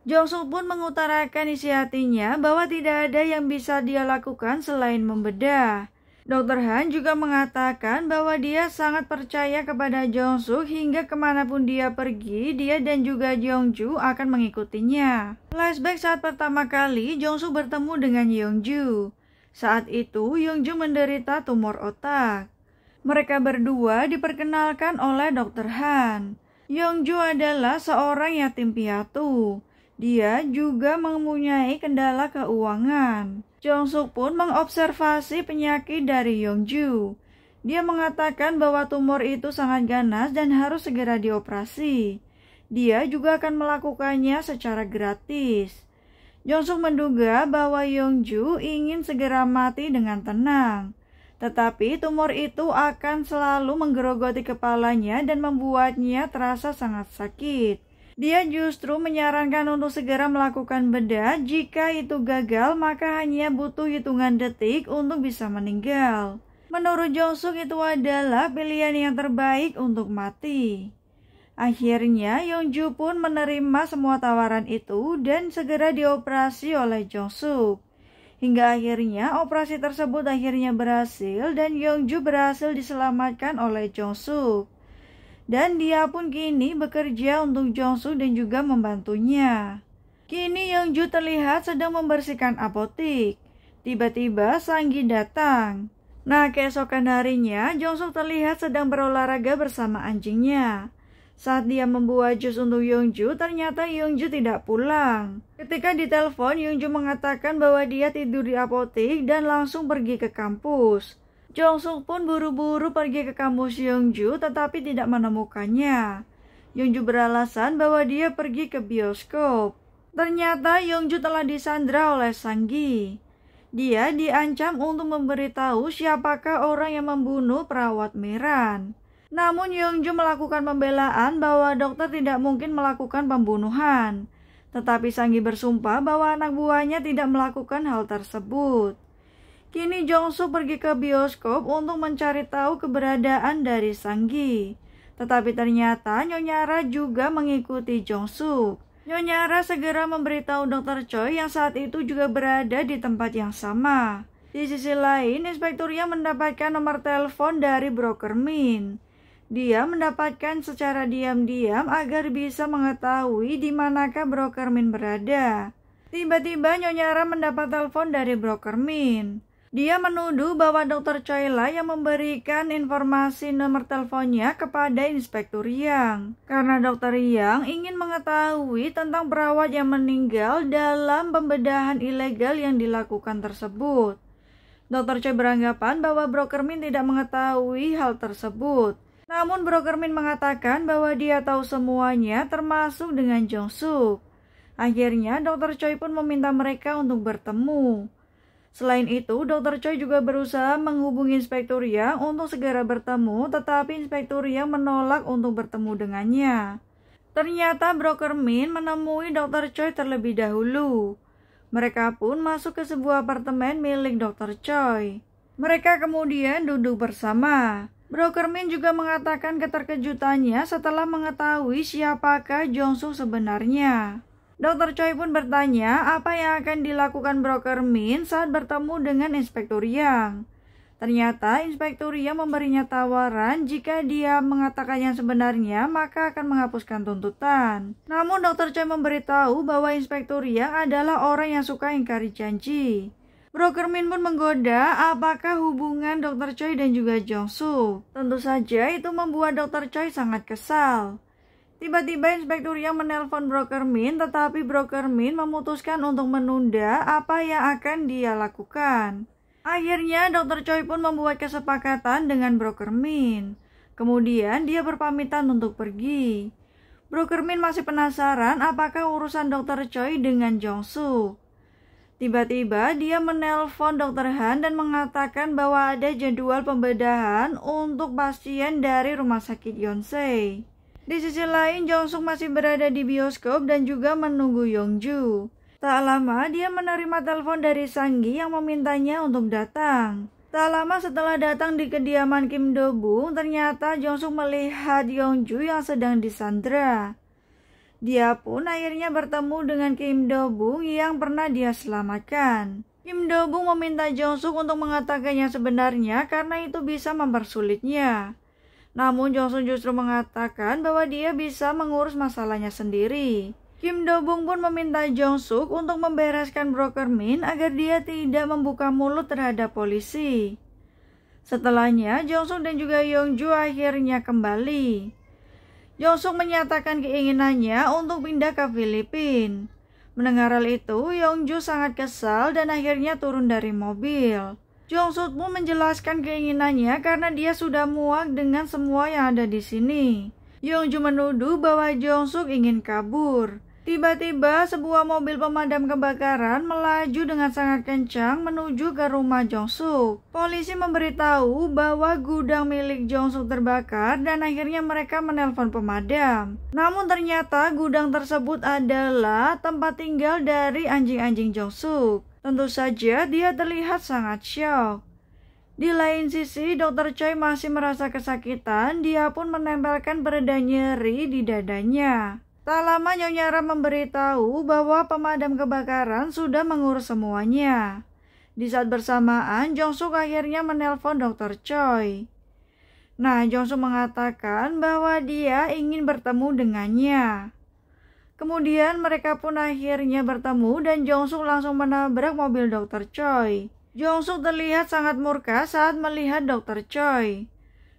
Jong-suk pun mengutarakan isi hatinya bahwa tidak ada yang bisa dia lakukan selain membedah. Dr. Han juga mengatakan bahwa dia sangat percaya kepada Jong-suk hingga kemanapun dia pergi, dia dan juga Yongju akan mengikutinya. Flashback saat pertama kali Jong-suk bertemu dengan Yongju. Saat itu Yongju menderita tumor otak. Mereka berdua diperkenalkan oleh Dr. Han. Yongju adalah seorang yatim piatu. Dia juga mempunyai kendala keuangan. Jong-suk pun mengobservasi penyakit dari Yongju. Dia mengatakan bahwa tumor itu sangat ganas dan harus segera dioperasi. Dia juga akan melakukannya secara gratis. Jong-suk menduga bahwa Yongju ingin segera mati dengan tenang. Tetapi tumor itu akan selalu menggerogoti kepalanya dan membuatnya terasa sangat sakit. Dia justru menyarankan untuk segera melakukan bedah. Jika itu gagal, maka hanya butuh hitungan detik untuk bisa meninggal. Menurut Jong-suk itu adalah pilihan yang terbaik untuk mati. Akhirnya, Yongju pun menerima semua tawaran itu dan segera dioperasi oleh Jong-suk. Hingga akhirnya operasi tersebut akhirnya berhasil dan Yongju berhasil diselamatkan oleh Jong-suk. Dan dia pun kini bekerja untuk Jong-suk dan juga membantunya. Kini Yongju terlihat sedang membersihkan apotik. Tiba-tiba Sang-gi datang. Nah, keesokan harinya Jong-suk terlihat sedang berolahraga bersama anjingnya. Saat dia membuat jus untuk Yongju, ternyata Yongju tidak pulang. Ketika ditelepon, Yongju mengatakan bahwa dia tidur di apotik dan langsung pergi ke kampus. Jong-suk pun buru-buru pergi ke kampus Yongju tetapi tidak menemukannya. Yongju beralasan bahwa dia pergi ke bioskop. Ternyata Yongju telah disandra oleh Sang-gi. Dia diancam untuk memberitahu siapakah orang yang membunuh perawat Miran. Namun Yongju melakukan pembelaan bahwa dokter tidak mungkin melakukan pembunuhan. Tetapi Sang-gi bersumpah bahwa anak buahnya tidak melakukan hal tersebut. Kini Jong-suk pergi ke bioskop untuk mencari tahu keberadaan dari Sang-gi. Tetapi ternyata Nyonya Ra juga mengikuti Jong-suk. Nyonya Ra segera memberitahu Dr. Choi yang saat itu juga berada di tempat yang sama. Di sisi lain, Inspektur Yang mendapatkan nomor telepon dari broker Min. Dia mendapatkan secara diam-diam agar bisa mengetahui di manakah broker Min berada. Tiba-tiba Nyonya Ra mendapat telepon dari broker Min. Dia menuduh bahwa Dr. Choi lah yang memberikan informasi nomor teleponnya kepada Inspektur Yang. Karena Dr. Yang ingin mengetahui tentang perawat yang meninggal dalam pembedahan ilegal yang dilakukan tersebut. Dr. Choi beranggapan bahwa Broker Min tidak mengetahui hal tersebut. Namun Broker Min mengatakan bahwa dia tahu semuanya termasuk dengan Jong Suk. Akhirnya Dr. Choi pun meminta mereka untuk bertemu. Selain itu, Dr. Choi juga berusaha menghubungi Inspektur Yang untuk segera bertemu, tetapi Inspektur Yang menolak untuk bertemu dengannya. Ternyata Broker Min menemui Dr. Choi terlebih dahulu. Mereka pun masuk ke sebuah apartemen milik Dr. Choi. Mereka kemudian duduk bersama. Broker Min juga mengatakan keterkejutannya setelah mengetahui siapakah Jong Suk sebenarnya. Dr. Choi pun bertanya apa yang akan dilakukan Broker Min saat bertemu dengan Inspektur Yang. Ternyata Inspektur Yang memberinya tawaran jika dia mengatakan yang sebenarnya maka akan menghapuskan tuntutan. Namun Dr. Choi memberitahu bahwa Inspektur Yang adalah orang yang suka ingkari janji. Broker Min pun menggoda apakah hubungan Dr. Choi dan juga Jong Suk. Tentu saja itu membuat Dr. Choi sangat kesal. Tiba-tiba Inspektur Yang menelpon Broker Min, tetapi Broker Min memutuskan untuk menunda apa yang akan dia lakukan. Akhirnya Dr. Choi pun membuat kesepakatan dengan Broker Min. Kemudian dia berpamitan untuk pergi. Broker Min masih penasaran apakah urusan Dr. Choi dengan Jong Suk. Tiba-tiba dia menelpon Dr. Han dan mengatakan bahwa ada jadwal pembedahan untuk pasien dari rumah sakit Yonsei. Di sisi lain, Jong Suk masih berada di bioskop dan juga menunggu Yongju. Tak lama, dia menerima telepon dari Sang-gi yang memintanya untuk datang. Tak lama setelah datang di kediaman Kim Do-bung, ternyata Jong Suk melihat Yongju yang sedang disandra. Dia pun akhirnya bertemu dengan Kim Do-bung yang pernah dia selamatkan. Kim Do-bung meminta Jong Suk untuk mengatakan yang sebenarnya karena itu bisa mempersulitnya. Namun Jong Suk justru mengatakan bahwa dia bisa mengurus masalahnya sendiri. Kim Do-bung pun meminta Jong Suk untuk membereskan Broker Min agar dia tidak membuka mulut terhadap polisi. Setelahnya, Jong Suk dan juga Yongju akhirnya kembali. Jong Suk menyatakan keinginannya untuk pindah ke Filipina. Mendengar hal itu, Yongju sangat kesal dan akhirnya turun dari mobil. Jong Suk pun menjelaskan keinginannya karena dia sudah muak dengan semua yang ada di sini. Yongju menuduh bahwa Jong Suk ingin kabur. Tiba-tiba sebuah mobil pemadam kebakaran melaju dengan sangat kencang menuju ke rumah Jong Suk. Polisi memberitahu bahwa gudang milik Jong Suk terbakar dan akhirnya mereka menelpon pemadam. Namun ternyata gudang tersebut adalah tempat tinggal dari anjing-anjing Jong Suk. Tentu saja dia terlihat sangat syok. Di lain sisi, Dr. Choi masih merasa kesakitan. Dia pun menempelkan pereda nyeri di dadanya. Tak lama Nyonya Ram memberitahu bahwa pemadam kebakaran sudah mengurus semuanya. Di saat bersamaan, Jong Suk akhirnya menelpon Dr. Choi. Nah, Jong Suk mengatakan bahwa dia ingin bertemu dengannya. Kemudian mereka pun akhirnya bertemu dan Jong Suk langsung menabrak mobil Dr. Choi. Jong Suk terlihat sangat murka saat melihat Dr. Choi.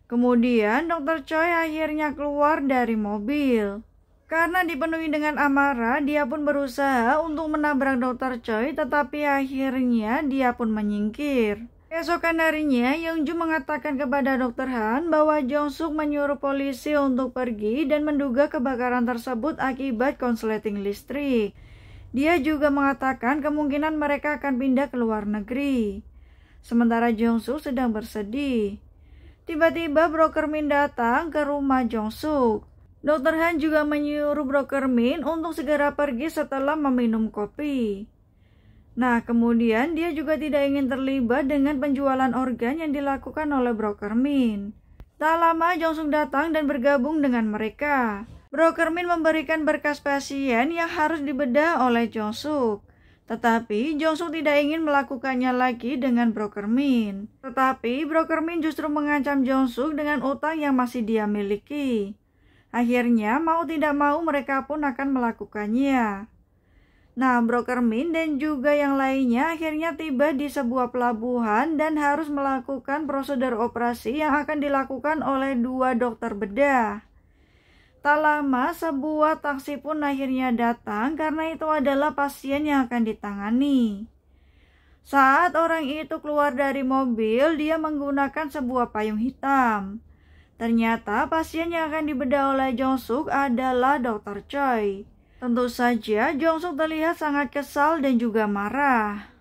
Kemudian Dr. Choi akhirnya keluar dari mobil. Karena dipenuhi dengan amarah, dia pun berusaha untuk menabrak Dr. Choi, tetapi akhirnya dia pun menyingkir. Keesokan harinya, Yongju mengatakan kepada Dr. Han bahwa Jong Suk menyuruh polisi untuk pergi dan menduga kebakaran tersebut akibat konsleting listrik. Dia juga mengatakan kemungkinan mereka akan pindah ke luar negeri. Sementara Jong Suk sedang bersedih. Tiba-tiba Broker Min datang ke rumah Jong Suk. Dr. Han juga menyuruh Broker Min untuk segera pergi setelah meminum kopi. Nah, kemudian dia juga tidak ingin terlibat dengan penjualan organ yang dilakukan oleh Broker Min. Tak lama Jong Suk datang dan bergabung dengan mereka. Broker Min memberikan berkas pasien yang harus dibedah oleh Jong Suk. Tetapi Jong Suk tidak ingin melakukannya lagi dengan Broker Min. Tetapi Broker Min justru mengancam Jong Suk dengan utang yang masih dia miliki. Akhirnya mau tidak mau mereka pun akan melakukannya. Nah, Broker Min dan juga yang lainnya akhirnya tiba di sebuah pelabuhan dan harus melakukan prosedur operasi yang akan dilakukan oleh 2 dokter bedah. Tak lama, sebuah taksi pun akhirnya datang karena itu adalah pasien yang akan ditangani. Saat orang itu keluar dari mobil, dia menggunakan sebuah payung hitam. Ternyata pasien yang akan dibedah oleh Jong Suk adalah Dr. Choi. Tentu saja Jong Suk terlihat sangat kesal dan juga marah.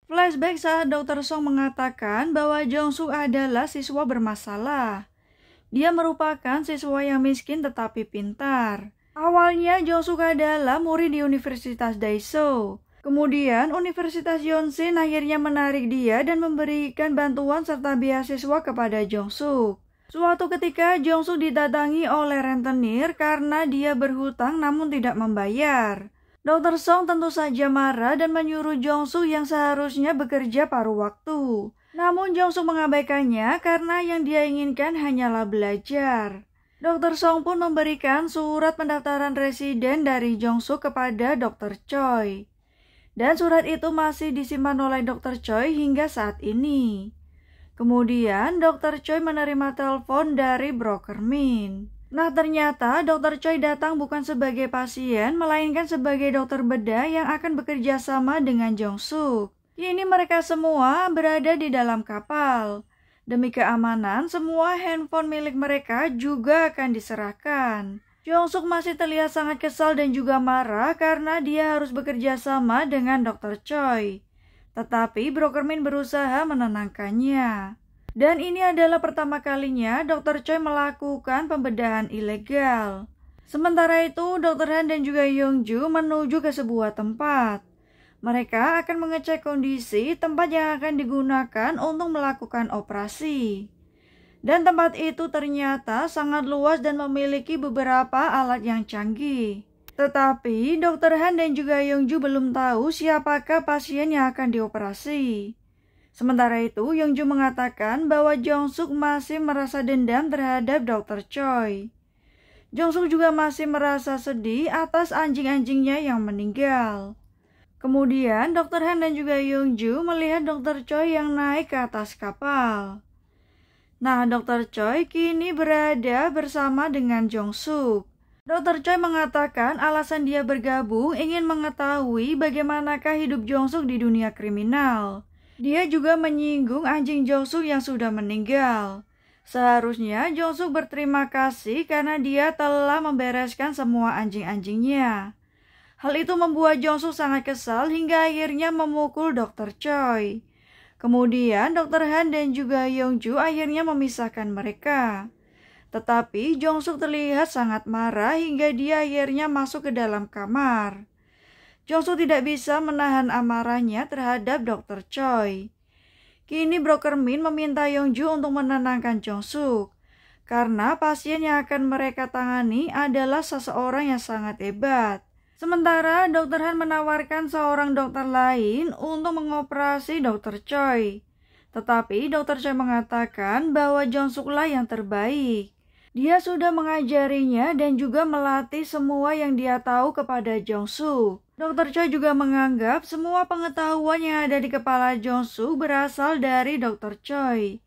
Flashback saat Dr. Song mengatakan bahwa Jong Suk adalah siswa bermasalah. Dia merupakan siswa yang miskin tetapi pintar. Awalnya Jong Suk adalah murid di Universitas Daeso. Kemudian Universitas Yonsei akhirnya menarik dia dan memberikan bantuan serta beasiswa kepada Jong Suk. Suatu ketika Jong Suk didatangi oleh rentenir karena dia berhutang namun tidak membayar. Dr. Song tentu saja marah dan menyuruh Jong Suk yang seharusnya bekerja paruh waktu. Namun Jong Suk mengabaikannya karena yang dia inginkan hanyalah belajar. Dr. Song pun memberikan surat pendaftaran residen dari Jong Suk kepada Dr. Choi. Dan surat itu masih disimpan oleh Dr. Choi hingga saat ini. Kemudian Dr. Choi menerima telepon dari Broker Min. Nah, ternyata Dr. Choi datang bukan sebagai pasien, melainkan sebagai dokter bedah yang akan bekerja sama dengan Jong Suk. Kini mereka semua berada di dalam kapal. Demi keamanan, semua handphone milik mereka juga akan diserahkan. Jong Suk masih terlihat sangat kesal dan juga marah karena dia harus bekerja sama dengan Dr. Choi. Tetapi Broker Min berusaha menenangkannya. Dan ini adalah pertama kalinya Dr. Choi melakukan pembedahan ilegal. Sementara itu, Dr. Han dan juga Yongju menuju ke sebuah tempat. Mereka akan mengecek kondisi tempat yang akan digunakan untuk melakukan operasi. Dan tempat itu ternyata sangat luas dan memiliki beberapa alat yang canggih. Tetapi Dr. Han dan juga Yongju belum tahu siapakah pasien yang akan dioperasi. Sementara itu, Yongju mengatakan bahwa Jong Suk masih merasa dendam terhadap Dr. Choi. Jong Suk juga masih merasa sedih atas anjing-anjingnya yang meninggal. Kemudian Dr. Han dan juga Yongju melihat Dr. Choi yang naik ke atas kapal. Nah, Dr. Choi kini berada bersama dengan Jong Suk. Dr. Choi mengatakan alasan dia bergabung ingin mengetahui bagaimanakah hidup Jong Suk di dunia kriminal. Dia juga menyinggung anjing Jong Suk yang sudah meninggal. Seharusnya Jong Suk berterima kasih karena dia telah membereskan semua anjing-anjingnya. Hal itu membuat Jong Suk sangat kesal hingga akhirnya memukul Dr. Choi. Kemudian Dr. Han dan juga Yongju akhirnya memisahkan mereka. Tetapi Jong Suk terlihat sangat marah hingga dia akhirnya masuk ke dalam kamar. Jong Suk tidak bisa menahan amarahnya terhadap Dr. Choi. Kini Broker Min meminta Yongju untuk menenangkan Jong Suk. Karena pasien yang akan mereka tangani adalah seseorang yang sangat hebat. Sementara Dr. Han menawarkan seorang dokter lain untuk mengoperasi Dr. Choi. Tetapi Dr. Choi mengatakan bahwa Jong Suk lah yang terbaik. Dia sudah mengajarinya dan juga melatih semua yang dia tahu kepada Jong Suk. Dr. Choi juga menganggap semua pengetahuan yang ada di kepala Jong Suk berasal dari Dr. Choi.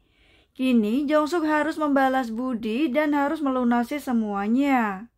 Kini Jong Suk harus membalas budi dan harus melunasi semuanya.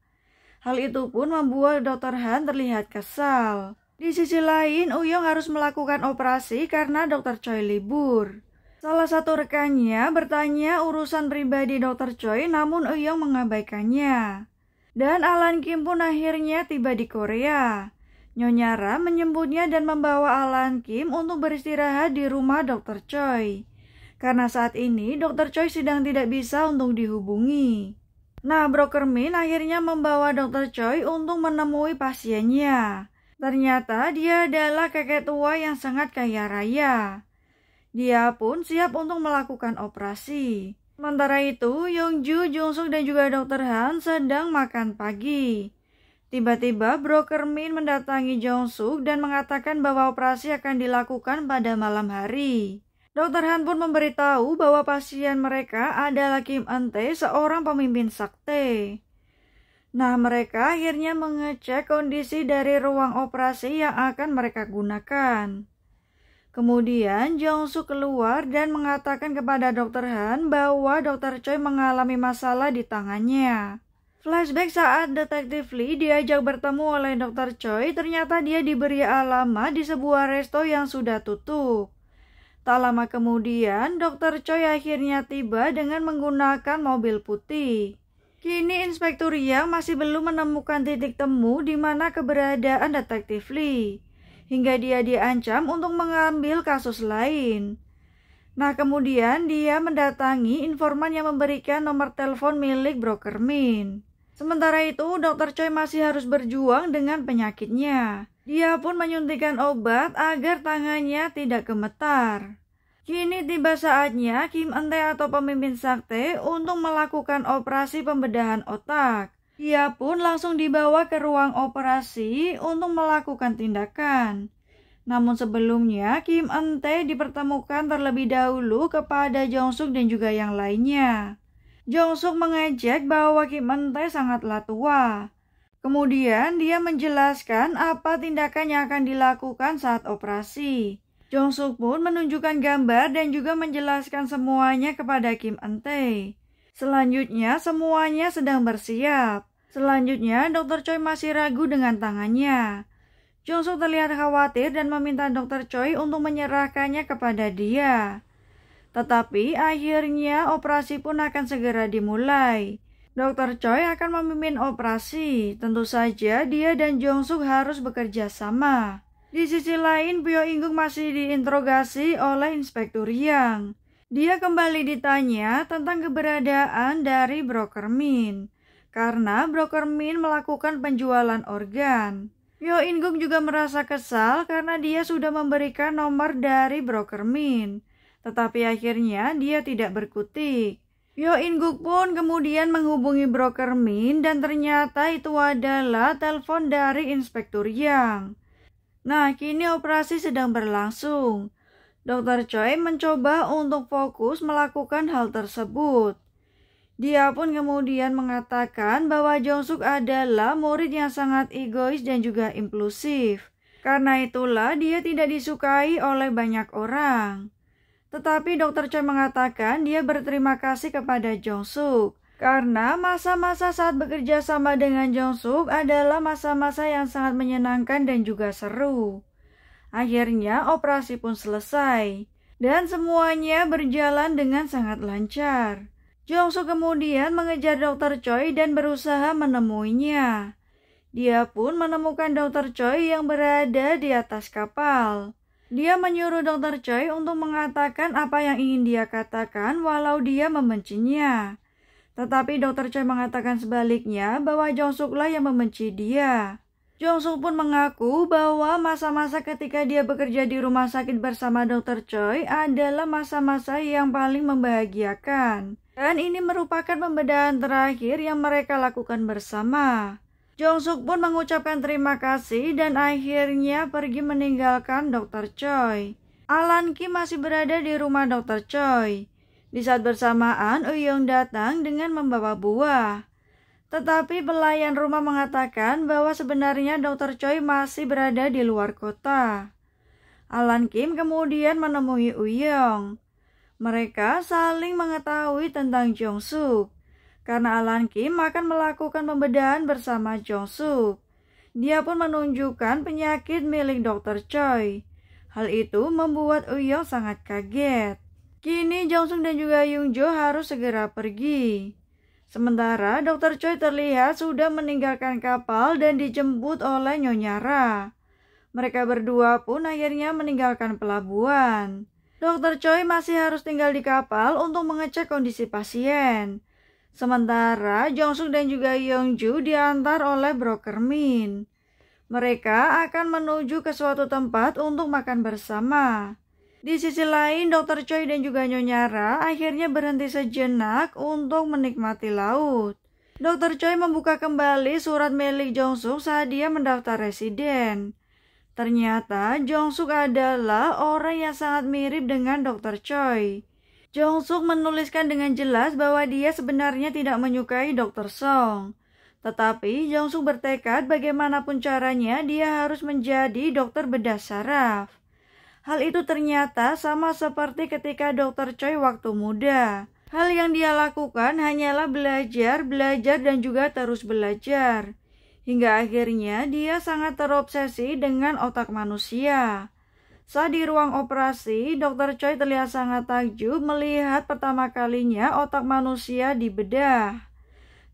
Hal itu pun membuat Dr. Han terlihat kesal. Di sisi lain, Uyong harus melakukan operasi karena Dr. Choi libur. Salah satu rekannya bertanya urusan pribadi Dr. Choi namun Uyong mengabaikannya. Dan Alan Kim pun akhirnya tiba di Korea. Nyonya Ram menyebutnya dan membawa Alan Kim untuk beristirahat di rumah Dr. Choi. Karena saat ini Dr. Choi sedang tidak bisa untuk dihubungi. Nah, Broker Min akhirnya membawa Dr. Choi untuk menemui pasiennya. Ternyata dia adalah kakek tua yang sangat kaya raya. Dia pun siap untuk melakukan operasi. Sementara itu, Yongju, Jong Suk dan juga Dr. Han sedang makan pagi. Tiba-tiba Broker Min mendatangi Jong Suk dan mengatakan bahwa operasi akan dilakukan pada malam hari. Dr. Han pun memberitahu bahwa pasien mereka adalah Kim Eun-tae, seorang pemimpin sakte. Nah, mereka akhirnya mengecek kondisi dari ruang operasi yang akan mereka gunakan. Kemudian Jong-suk keluar dan mengatakan kepada Dr. Han bahwa Dr. Choi mengalami masalah di tangannya. Flashback saat Detektif Lee diajak bertemu oleh Dr. Choi, ternyata dia diberi alamat di sebuah resto yang sudah tutup. Tak lama kemudian, Dr. Choi akhirnya tiba dengan menggunakan mobil putih. Kini Inspektur Yang masih belum menemukan titik temu di mana keberadaan Detektif Lee, hingga dia diancam untuk mengambil kasus lain. Nah, kemudian dia mendatangi informan yang memberikan nomor telepon milik broker Min. Sementara itu, Dr. Choi masih harus berjuang dengan penyakitnya. Dia pun menyuntikkan obat agar tangannya tidak gemetar. Kini tiba saatnya Kim Eun Tae atau pemimpin sakte untuk melakukan operasi pembedahan otak. Dia pun langsung dibawa ke ruang operasi untuk melakukan tindakan. Namun sebelumnya, Kim Eun Tae dipertemukan terlebih dahulu kepada Jong-suk dan juga yang lainnya. Jong-suk mengejek bahwa Kim Eun Tae sangatlah tua. Kemudian dia menjelaskan apa tindakan yang akan dilakukan saat operasi. Jong-suk pun menunjukkan gambar dan juga menjelaskan semuanya kepada Kim Eun Tae. Selanjutnya semuanya sedang bersiap. Selanjutnya Dr. Choi masih ragu dengan tangannya. Jong-suk terlihat khawatir dan meminta Dr. Choi untuk menyerahkannya kepada dia. Tetapi akhirnya operasi pun akan segera dimulai. Dr. Choi akan memimpin operasi. Tentu saja dia dan Jong-suk harus bekerja sama. Di sisi lain, Pyo In-guk masih diinterogasi oleh Inspektur Yang. Dia kembali ditanya tentang keberadaan dari broker Min, karena broker Min melakukan penjualan organ. Pyo In-guk juga merasa kesal karena dia sudah memberikan nomor dari broker Min, tetapi akhirnya dia tidak berkutik. Pyo In-guk pun kemudian menghubungi broker Min dan ternyata itu adalah telepon dari Inspektur Yang. Nah, kini operasi sedang berlangsung. Dr. Choi mencoba untuk fokus melakukan hal tersebut. Dia pun kemudian mengatakan bahwa Jong-suk adalah murid yang sangat egois dan juga impulsif. Karena itulah dia tidak disukai oleh banyak orang. Tetapi Dr. Choi mengatakan dia berterima kasih kepada Jong-suk. Karena masa-masa saat bekerja sama dengan Jong-suk adalah masa-masa yang sangat menyenangkan dan juga seru. Akhirnya operasi pun selesai. Dan semuanya berjalan dengan sangat lancar. Jong-suk kemudian mengejar Dr. Choi dan berusaha menemuinya. Dia pun menemukan Dr. Choi yang berada di atas kapal. Dia menyuruh Dr. Choi untuk mengatakan apa yang ingin dia katakan walau dia membencinya. Tetapi Dr. Choi mengatakan sebaliknya bahwa Jong-suklah yang membenci dia. Jong-suk pun mengaku bahwa masa-masa ketika dia bekerja di rumah sakit bersama Dr. Choi adalah masa-masa yang paling membahagiakan. Dan ini merupakan pembedahan terakhir yang mereka lakukan bersama. Jong-suk pun mengucapkan terima kasih dan akhirnya pergi meninggalkan Dr. Choi. Alan Kim masih berada di rumah Dr. Choi. Di saat bersamaan, Eui-young datang dengan membawa buah. Tetapi pelayan rumah mengatakan bahwa sebenarnya Dr. Choi masih berada di luar kota. Alan Kim kemudian menemui Eui-young. Mereka saling mengetahui tentang Jong-suk. Karena Alan Kim akan melakukan pembedahan bersama Jong-suk. Dia pun menunjukkan penyakit milik Dr. Choi. Hal itu membuat Eui-young sangat kaget. Kini Jong-suk dan juga Young-jo harus segera pergi. Sementara Dr. Choi terlihat sudah meninggalkan kapal dan dijemput oleh Nyonya Ra. Mereka berdua pun akhirnya meninggalkan pelabuhan. Dr. Choi masih harus tinggal di kapal untuk mengecek kondisi pasien. Sementara Jong-suk dan juga Young-ju diantar oleh broker Min. Mereka akan menuju ke suatu tempat untuk makan bersama. Di sisi lain, Dr. Choi dan juga Nyonya Ra akhirnya berhenti sejenak untuk menikmati laut. Dr. Choi membuka kembali surat milik Jong-suk saat dia mendaftar residen. Ternyata Jong-suk adalah orang yang sangat mirip dengan Dr. Choi. Jong-suk menuliskan dengan jelas bahwa dia sebenarnya tidak menyukai Dr. Song. Tetapi Jong-suk bertekad bagaimanapun caranya dia harus menjadi dokter bedah saraf. Hal itu ternyata sama seperti ketika Dr. Choi waktu muda. Hal yang dia lakukan hanyalah belajar, dan juga terus belajar. Hingga akhirnya dia sangat terobsesi dengan otak manusia. Saat di ruang operasi, Dr. Choi terlihat sangat takjub melihat pertama kalinya otak manusia dibedah.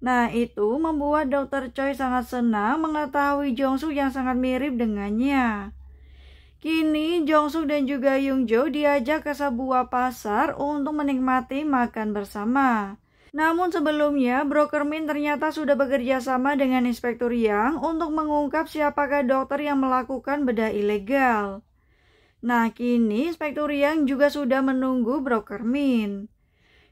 Nah, itu membuat Dr. Choi sangat senang mengetahui Jong-suk yang sangat mirip dengannya. Kini Jong-suk dan juga Young-jo diajak ke sebuah pasar untuk menikmati makan bersama. Namun sebelumnya, Broker Min ternyata sudah bekerja sama dengan Inspektur Yang untuk mengungkap siapakah dokter yang melakukan bedah ilegal. Nah, kini Inspektur Yang juga sudah menunggu Broker Min.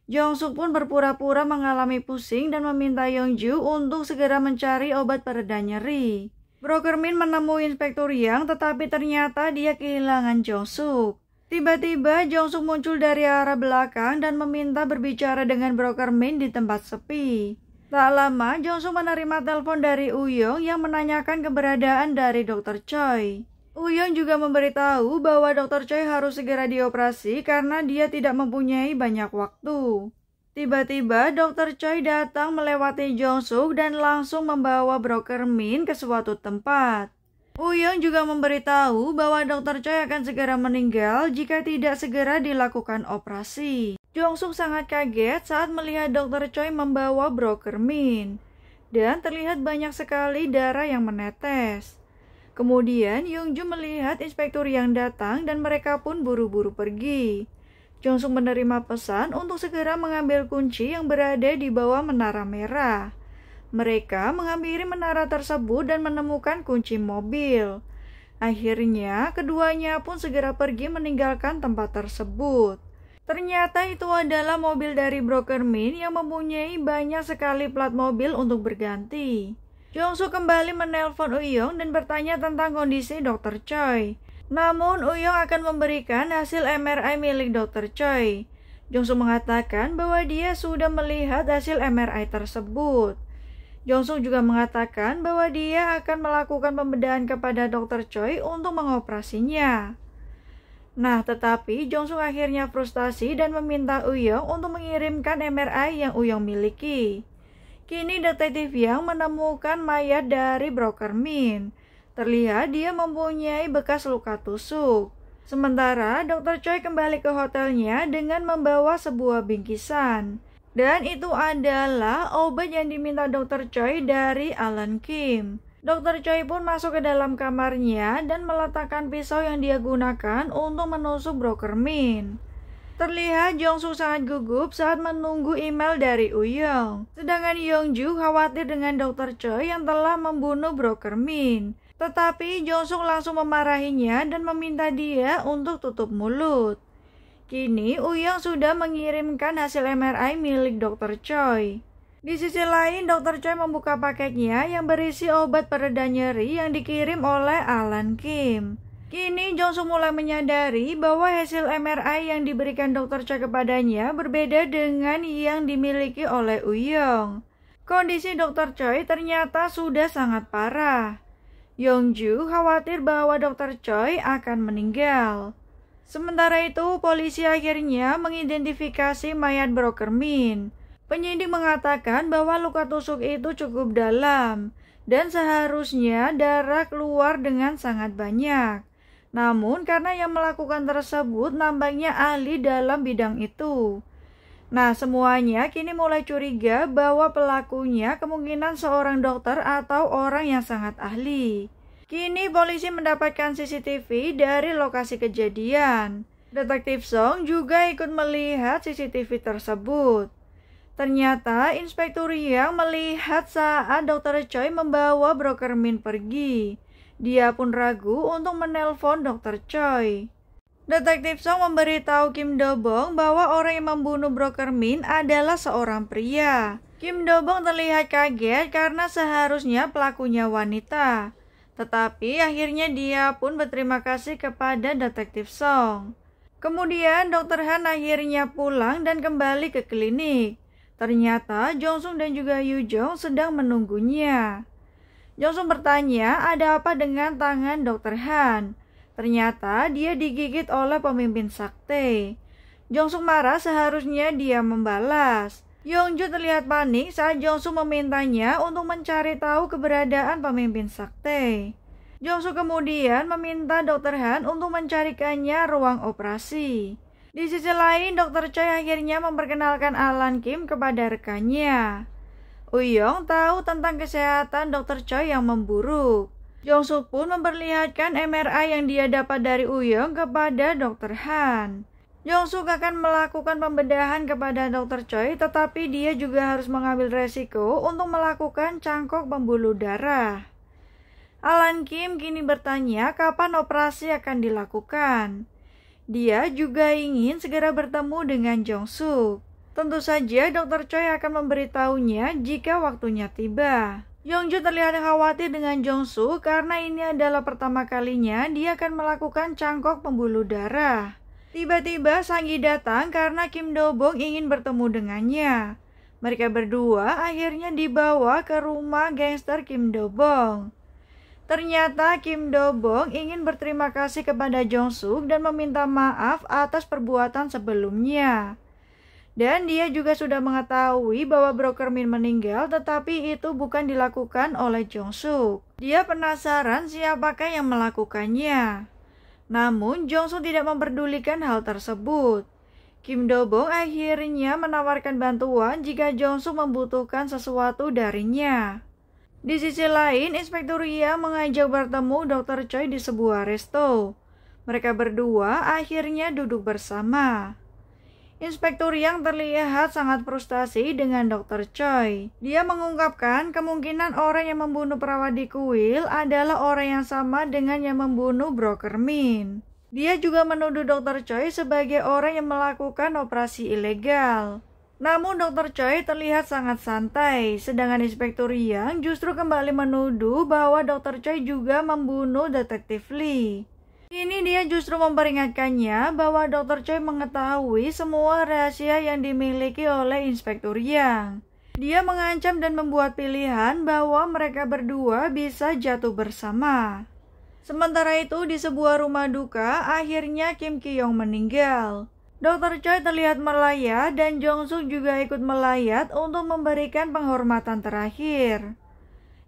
Jong-suk pun berpura-pura mengalami pusing dan meminta Young-ju untuk segera mencari obat pereda nyeri. Broker Min menemui Inspektur Yang, tetapi ternyata dia kehilangan Jong-suk. Tiba-tiba Jong-suk muncul dari arah belakang dan meminta berbicara dengan Broker Min di tempat sepi. Tak lama, Jong-suk menerima telepon dari Uyong yang menanyakan keberadaan dari Dr. Choi. Uyong juga memberitahu bahwa Dr. Choi harus segera dioperasi karena dia tidak mempunyai banyak waktu. Tiba-tiba Dr. Choi datang melewati Jong-suk dan langsung membawa Broker Min ke suatu tempat. Uyong juga memberitahu bahwa Dr. Choi akan segera meninggal jika tidak segera dilakukan operasi. Jong-suk sangat kaget saat melihat Dr. Choi membawa Broker Min, dan terlihat banyak sekali darah yang menetes. Kemudian Young-ju melihat Inspektur Yang datang dan mereka pun buru-buru pergi. Jong-suk menerima pesan untuk segera mengambil kunci yang berada di bawah menara merah. Mereka menghampiri menara tersebut dan menemukan kunci mobil. Akhirnya keduanya pun segera pergi meninggalkan tempat tersebut. Ternyata itu adalah mobil dari Broker Min yang mempunyai banyak sekali plat mobil untuk berganti. Jong-suk kembali menelpon Uyong dan bertanya tentang kondisi Dr. Choi. Namun Uyong akan memberikan hasil MRI milik Dr. Choi. Jong-suk mengatakan bahwa dia sudah melihat hasil MRI tersebut. Jong-suk juga mengatakan bahwa dia akan melakukan pembedahan kepada Dr. Choi untuk mengoperasinya. Nah, tetapi Jong-suk akhirnya frustasi dan meminta Uyong untuk mengirimkan MRI yang Uyong miliki. Kini detektif Yang menemukan mayat dari Broker Min. Terlihat dia mempunyai bekas luka tusuk. Sementara Dr. Choi kembali ke hotelnya dengan membawa sebuah bingkisan. Dan itu adalah obat yang diminta Dr. Choi dari Alan Kim. Dr. Choi pun masuk ke dalam kamarnya dan meletakkan pisau yang dia gunakan untuk menusuk Broker Min. Terlihat Jong-suk sangat gugup saat menunggu email dari Uyong. Sedangkan Young-ju khawatir dengan Dr. Choi yang telah membunuh Broker Min. Tetapi Jong-suk langsung memarahinya dan meminta dia untuk tutup mulut. Kini Uyong sudah mengirimkan hasil MRI milik Dr. Choi. Di sisi lain, Dr. Choi membuka paketnya yang berisi obat pereda nyeri yang dikirim oleh Alan Kim. Kini Jong-suk mulai menyadari bahwa hasil MRI yang diberikan Dr. Choi kepadanya berbeda dengan yang dimiliki oleh Uyong. Kondisi Dr. Choi ternyata sudah sangat parah. Young-ju khawatir bahwa Dr. Choi akan meninggal. Sementara itu, polisi akhirnya mengidentifikasi mayat Broker Min. Penyidik mengatakan bahwa luka tusuk itu cukup dalam dan seharusnya darah keluar dengan sangat banyak. Namun karena yang melakukan tersebut nampaknya ahli dalam bidang itu. Nah, semuanya kini mulai curiga bahwa pelakunya kemungkinan seorang dokter atau orang yang sangat ahli. Kini polisi mendapatkan CCTV dari lokasi kejadian. Detektif Song juga ikut melihat CCTV tersebut. Ternyata Inspektur Yang melihat saat Dr. Choi membawa Broker Min pergi. Dia pun ragu untuk menelpon Dr. Choi. Detektif Song memberitahu Kim Do-bong bahwa orang yang membunuh Broker Min adalah seorang pria. Kim Do-bong terlihat kaget karena seharusnya pelakunya wanita. Tetapi akhirnya dia pun berterima kasih kepada Detektif Song. Kemudian Dr. Han akhirnya pulang dan kembali ke klinik. Ternyata Jong-suk dan juga Yu-jung sedang menunggunya. Jong-suk bertanya ada apa dengan tangan Dr. Han. Ternyata dia digigit oleh pemimpin sakte. Jong-suk marah, seharusnya dia membalas. Yong-ju terlihat panik saat Jong-suk memintanya untuk mencari tahu keberadaan pemimpin sakte. Jong-suk kemudian meminta Dr. Han untuk mencarikannya ruang operasi. Di sisi lain, Dr. Choi akhirnya memperkenalkan Alan Kim kepada rekannya. Uyong tahu tentang kesehatan Dr. Choi yang memburuk. Jong-suk pun memperlihatkan MRI yang dia dapat dari Uyong kepada Dr. Han. Jong-suk akan melakukan pembedahan kepada Dr. Choi, tetapi dia juga harus mengambil resiko untuk melakukan cangkok pembuluh darah. Alan Kim kini bertanya kapan operasi akan dilakukan. Dia juga ingin segera bertemu dengan Jong-suk. Tentu saja Dr. Choi akan memberitahunya jika waktunya tiba. Yong-ju terlihat khawatir dengan Jong-suk karena ini adalah pertama kalinya dia akan melakukan cangkok pembuluh darah. Tiba-tiba Sang-gi datang karena Kim Do-bong ingin bertemu dengannya. Mereka berdua akhirnya dibawa ke rumah gangster Kim Do-bong. Ternyata Kim Do-bong ingin berterima kasih kepada Jong-suk dan meminta maaf atas perbuatan sebelumnya. Dan dia juga sudah mengetahui bahwa Broker Min meninggal, tetapi itu bukan dilakukan oleh Jong-suk. Dia penasaran siapakah yang melakukannya. Namun Jong-suk tidak memperdulikan hal tersebut. Kim Do-bong akhirnya menawarkan bantuan jika Jong-suk membutuhkan sesuatu darinya. Di sisi lain, Inspektur Yang mengajak bertemu Dr. Choi di sebuah resto. Mereka berdua akhirnya duduk bersama. Inspektur Yang terlihat sangat frustasi dengan Dr. Choi. Dia mengungkapkan kemungkinan orang yang membunuh perawat di kuil adalah orang yang sama dengan yang membunuh Broker Min. Dia juga menuduh Dr. Choi sebagai orang yang melakukan operasi ilegal. Namun Dr. Choi terlihat sangat santai, sedangkan Inspektur Yang justru kembali menuduh bahwa Dr. Choi juga membunuh Detektif Lee. Kini dia justru memperingatkannya bahwa Dr. Choi mengetahui semua rahasia yang dimiliki oleh Inspektur Yang. Dia mengancam dan membuat pilihan bahwa mereka berdua bisa jatuh bersama. Sementara itu di sebuah rumah duka, akhirnya Kim Ki-yong meninggal. Dr. Choi terlihat melayat dan Jong-suk juga ikut melayat untuk memberikan penghormatan terakhir.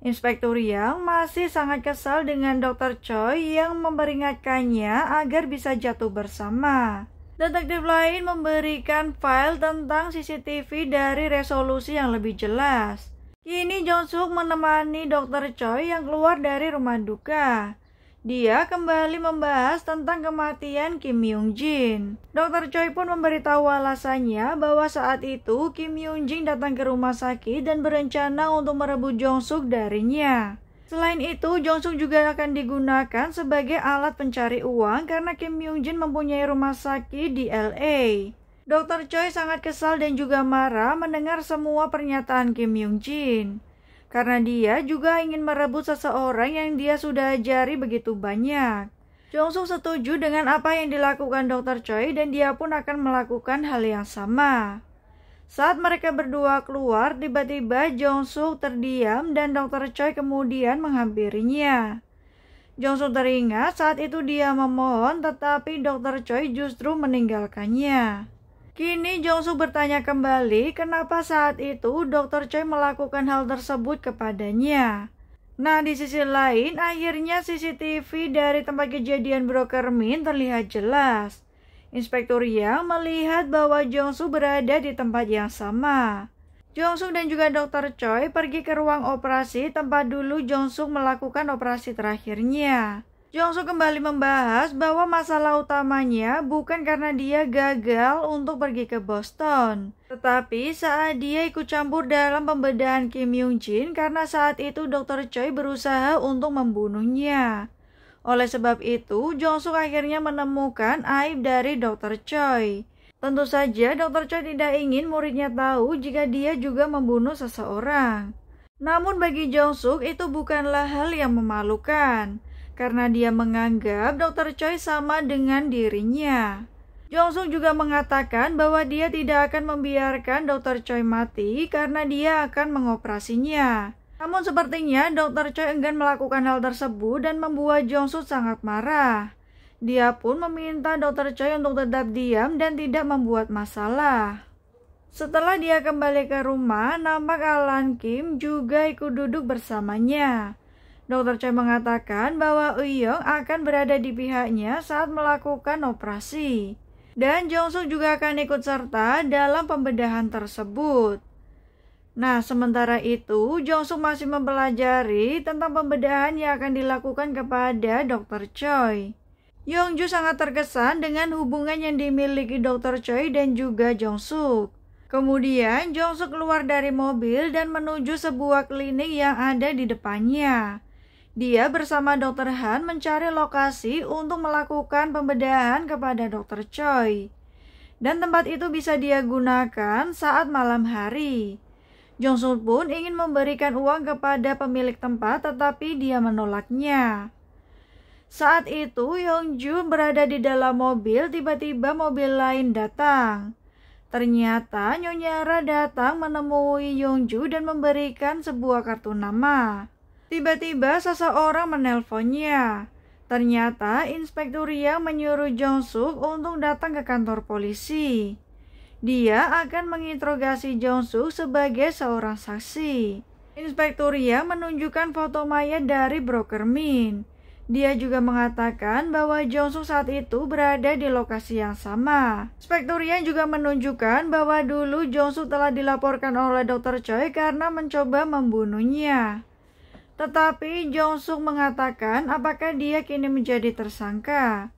Inspektur Yang masih sangat kesal dengan Dr. Choi yang memperingatkannya agar bisa jatuh bersama. Detektif lain memberikan file tentang CCTV dari resolusi yang lebih jelas. Kini Jong-suk menemani Dr. Choi yang keluar dari rumah duka. Dia kembali membahas tentang kematian Kim Myung-jin. Dr. Choi pun memberitahu alasannya bahwa saat itu Kim Myung-jin datang ke rumah sakit dan berencana untuk merebut Jong-suk darinya. Selain itu, Jong-suk juga akan digunakan sebagai alat pencari uang karena Kim Myung-jin mempunyai rumah sakit di LA. Dr. Choi sangat kesal dan juga marah mendengar semua pernyataan Kim Myung-jin. Karena dia juga ingin merebut seseorang yang dia sudah ajari begitu banyak. Jong-suk setuju dengan apa yang dilakukan Dr. Choi dan dia pun akan melakukan hal yang sama. Saat mereka berdua keluar, tiba-tiba Jong-suk terdiam dan Dr. Choi kemudian menghampirinya. Jong-suk teringat saat itu dia memohon, tetapi Dr. Choi justru meninggalkannya. Kini Jong-suk bertanya kembali kenapa saat itu Dr. Choi melakukan hal tersebut kepadanya. Nah, di sisi lain, akhirnya CCTV dari tempat kejadian Broker Min terlihat jelas. Inspektur Yang melihat bahwa Jong-suk berada di tempat yang sama. Jong-suk dan juga Dr. Choi pergi ke ruang operasi tempat dulu Jong-suk melakukan operasi terakhirnya. Jong-suk kembali membahas bahwa masalah utamanya bukan karena dia gagal untuk pergi ke Boston, tetapi saat dia ikut campur dalam pembedahan Kim Myung-jin karena saat itu Dr. Choi berusaha untuk membunuhnya. Oleh sebab itu, Jong-suk akhirnya menemukan aib dari Dr. Choi. Tentu saja Dr. Choi tidak ingin muridnya tahu jika dia juga membunuh seseorang. Namun bagi Jong-suk itu bukanlah hal yang memalukan. Karena dia menganggap Dr. Choi sama dengan dirinya. Jong-suk juga mengatakan bahwa dia tidak akan membiarkan Dr. Choi mati karena dia akan mengoperasinya. Namun sepertinya Dr. Choi enggan melakukan hal tersebut dan membuat Jong-suk sangat marah. Dia pun meminta Dr. Choi untuk tetap diam dan tidak membuat masalah. Setelah dia kembali ke rumah, nampak Alan Kim juga ikut duduk bersamanya. Dr. Choi mengatakan bahwa Eui-young akan berada di pihaknya saat melakukan operasi. Dan Jong-suk juga akan ikut serta dalam pembedahan tersebut. Nah, sementara itu, Jong-suk masih mempelajari tentang pembedahan yang akan dilakukan kepada Dr. Choi. Yong-ju sangat terkesan dengan hubungan yang dimiliki Dr. Choi dan juga Jong-suk. Kemudian, Jong-suk keluar dari mobil dan menuju sebuah klinik yang ada di depannya. Dia bersama Dr. Han mencari lokasi untuk melakukan pembedahan kepada Dr. Choi. Dan tempat itu bisa dia gunakan saat malam hari. Jong-suk pun ingin memberikan uang kepada pemilik tempat tetapi dia menolaknya. Saat itu Yong-ju berada di dalam mobil, tiba-tiba mobil lain datang. Ternyata Nyonya Ra datang menemui Yong-ju dan memberikan sebuah kartu nama. Tiba-tiba seseorang menelponnya. Ternyata Inspektur Yang menyuruh Jong-suk untuk datang ke kantor polisi. Dia akan menginterogasi Jong-suk sebagai seorang saksi. Inspektur Yang menunjukkan foto mayat dari broker Min. Dia juga mengatakan bahwa Jong-suk saat itu berada di lokasi yang sama. Inspektur Yang juga menunjukkan bahwa dulu Jong-suk telah dilaporkan oleh Dr. Choi karena mencoba membunuhnya. Tetapi Jong-suk mengatakan apakah dia kini menjadi tersangka.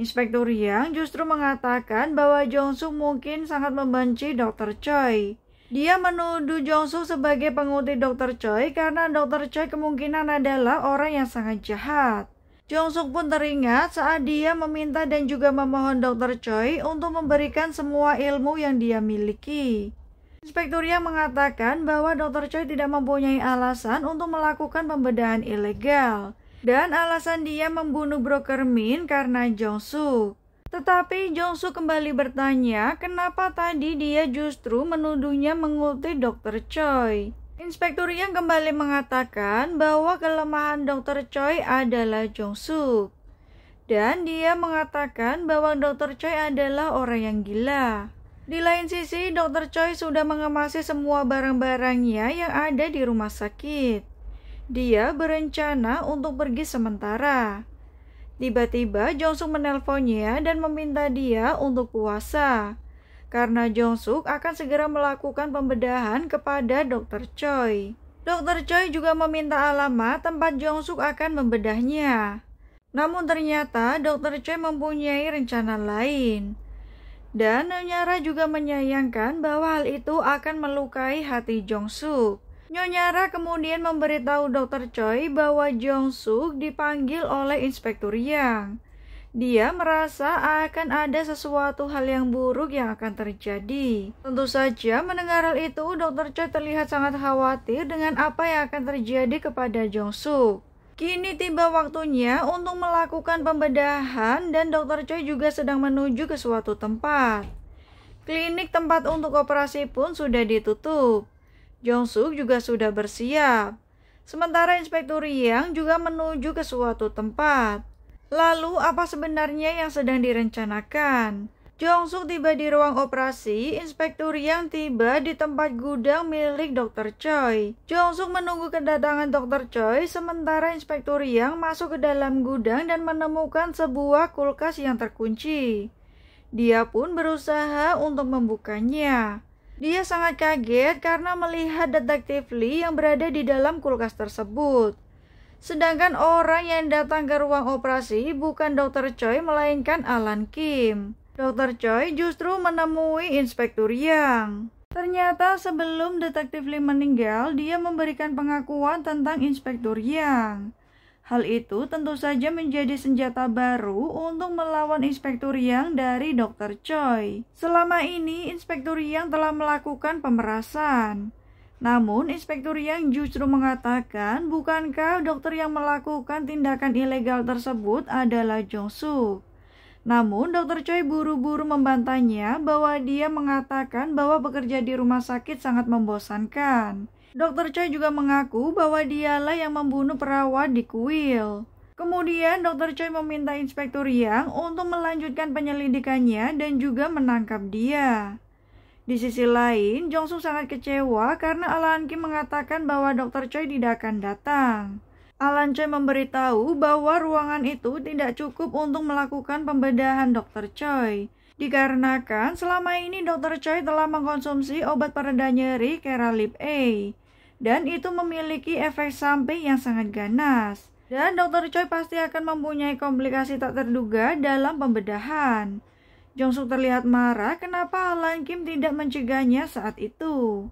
Inspektur Yang justru mengatakan bahwa Jong-suk mungkin sangat membenci Dr. Choi. Dia menuduh Jong-suk sebagai pengutip Dr. Choi karena Dr. Choi kemungkinan adalah orang yang sangat jahat. Jong-suk pun teringat saat dia meminta dan juga memohon Dr. Choi untuk memberikan semua ilmu yang dia miliki. Inspektur Yang mengatakan bahwa Dr. Choi tidak mempunyai alasan untuk melakukan pembedahan ilegal. Dan alasan dia membunuh broker Min karena Jong-suk. Tetapi Jong-suk kembali bertanya kenapa tadi dia justru menuduhnya mengutip Dr. Choi. Inspektur Yang kembali mengatakan bahwa kelemahan Dr. Choi adalah Jong-suk. Dan dia mengatakan bahwa Dr. Choi adalah orang yang gila. Di lain sisi, Dr. Choi sudah mengemasi semua barang-barangnya yang ada di rumah sakit. Dia berencana untuk pergi sementara. Tiba-tiba Jong-suk menelponnya dan meminta dia untuk puasa. Karena Jong-suk akan segera melakukan pembedahan kepada Dr. Choi. Dr. Choi juga meminta alamat tempat Jong-suk akan membedahnya. Namun ternyata Dr. Choi mempunyai rencana lain. Dan Nyonya Ra juga menyayangkan bahwa hal itu akan melukai hati Jong-suk. Nyonya Ra kemudian memberitahu Dr. Choi bahwa Jong-suk dipanggil oleh Inspektur Yang. Dia merasa akan ada sesuatu hal yang buruk yang akan terjadi. Tentu saja mendengar hal itu, Dr. Choi terlihat sangat khawatir dengan apa yang akan terjadi kepada Jong-suk. Kini tiba waktunya untuk melakukan pembedahan dan Dr. Choi juga sedang menuju ke suatu tempat. Klinik tempat untuk operasi pun sudah ditutup. Jong-suk juga sudah bersiap. Sementara Inspektur Yang juga menuju ke suatu tempat. Lalu apa sebenarnya yang sedang direncanakan? Jong-suk tiba di ruang operasi, Inspektur Yang tiba di tempat gudang milik Dr. Choi. Jong-suk menunggu kedatangan Dr. Choi, sementara Inspektur Yang masuk ke dalam gudang dan menemukan sebuah kulkas yang terkunci. Dia pun berusaha untuk membukanya. Dia sangat kaget karena melihat Detektif Lee yang berada di dalam kulkas tersebut. Sedangkan orang yang datang ke ruang operasi bukan Dr. Choi melainkan Alan Kim. Dr. Choi justru menemui Inspektur Yang. Ternyata sebelum Detektif Lee meninggal, dia memberikan pengakuan tentang Inspektur Yang. Hal itu tentu saja menjadi senjata baru untuk melawan Inspektur Yang dari Dr. Choi. Selama ini, Inspektur Yang telah melakukan pemerasan. Namun, Inspektur Yang justru mengatakan, bukankah dokter yang melakukan tindakan ilegal tersebut adalah Jong-suk? Namun Dr. Choi buru-buru membantahnya bahwa dia mengatakan bahwa bekerja di rumah sakit sangat membosankan. Dr. Choi juga mengaku bahwa dialah yang membunuh perawat di kuil. Kemudian Dr. Choi meminta Inspektur Yang untuk melanjutkan penyelidikannya dan juga menangkap dia. Di sisi lain, Jong Suk sangat kecewa karena Alan Kim mengatakan bahwa Dr. Choi tidak akan datang. Alan Choi memberitahu bahwa ruangan itu tidak cukup untuk melakukan pembedahan Dr. Choi. Dikarenakan selama ini Dr. Choi telah mengkonsumsi obat pereda nyeri Keralip A. Dan itu memiliki efek samping yang sangat ganas. Dan Dr. Choi pasti akan mempunyai komplikasi tak terduga dalam pembedahan. Jong Suk terlihat marah kenapa Alan Kim tidak mencegahnya saat itu.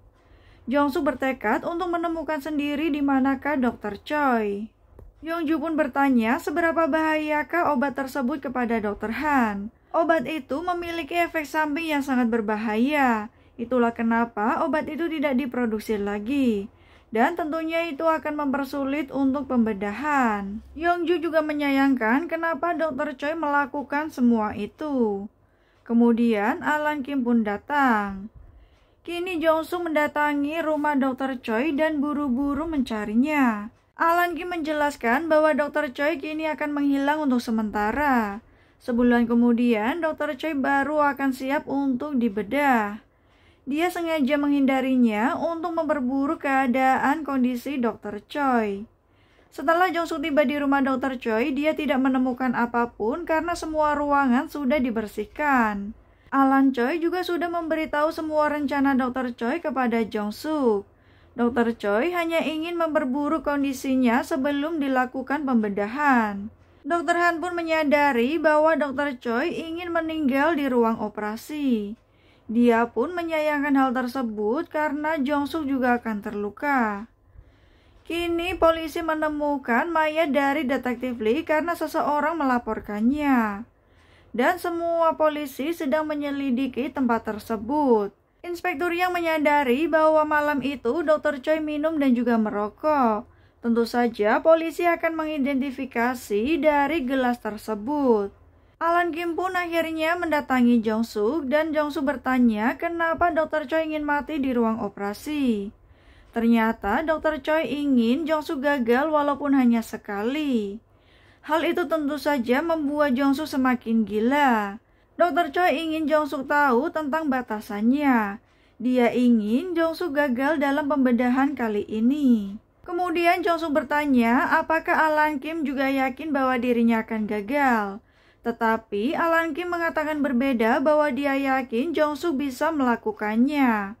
Jong Suk bertekad untuk menemukan sendiri di manakah Dr. Choi. Yong Ju pun bertanya seberapa bahayakah obat tersebut kepada Dr. Han. Obat itu memiliki efek samping yang sangat berbahaya. Itulah kenapa obat itu tidak diproduksi lagi. Dan tentunya itu akan mempersulit untuk pembedahan. Yong Ju juga menyayangkan kenapa Dr. Choi melakukan semua itu. Kemudian Alan Kim pun datang. Kini Jong Suk mendatangi rumah Dr. Choi dan buru-buru mencarinya. Alan Kim menjelaskan bahwa Dr. Choi kini akan menghilang untuk sementara. Sebulan kemudian Dr. Choi baru akan siap untuk dibedah. Dia sengaja menghindarinya untuk memperburuk keadaan kondisi Dr. Choi. Setelah Jong Suk tiba di rumah Dr. Choi, dia tidak menemukan apapun karena semua ruangan sudah dibersihkan. Alan Choi juga sudah memberitahu semua rencana Dr. Choi kepada Jong Suk. Dr. Choi hanya ingin memperburuk kondisinya sebelum dilakukan pembedahan. Dr. Han pun menyadari bahwa Dr. Choi ingin meninggal di ruang operasi. Dia pun menyayangkan hal tersebut karena Jong Suk juga akan terluka. Kini polisi menemukan mayat dari detektif Lee karena seseorang melaporkannya. Dan semua polisi sedang menyelidiki tempat tersebut. Inspektur Yang menyadari bahwa malam itu Dr. Choi minum dan juga merokok. Tentu saja polisi akan mengidentifikasi dari gelas tersebut. Alan Kim pun akhirnya mendatangi Jong Suk dan Jong Suk bertanya kenapa Dr. Choi ingin mati di ruang operasi. Ternyata Dr. Choi ingin Jong Suk gagal walaupun hanya sekali. Hal itu tentu saja membuat Jong Suk semakin gila. Dr. Choi ingin Jong Suk tahu tentang batasannya. Dia ingin Jong Suk gagal dalam pembedahan kali ini. Kemudian Jong Suk bertanya apakah Alan Kim juga yakin bahwa dirinya akan gagal. Tetapi Alan Kim mengatakan berbeda bahwa dia yakin Jong Suk bisa melakukannya.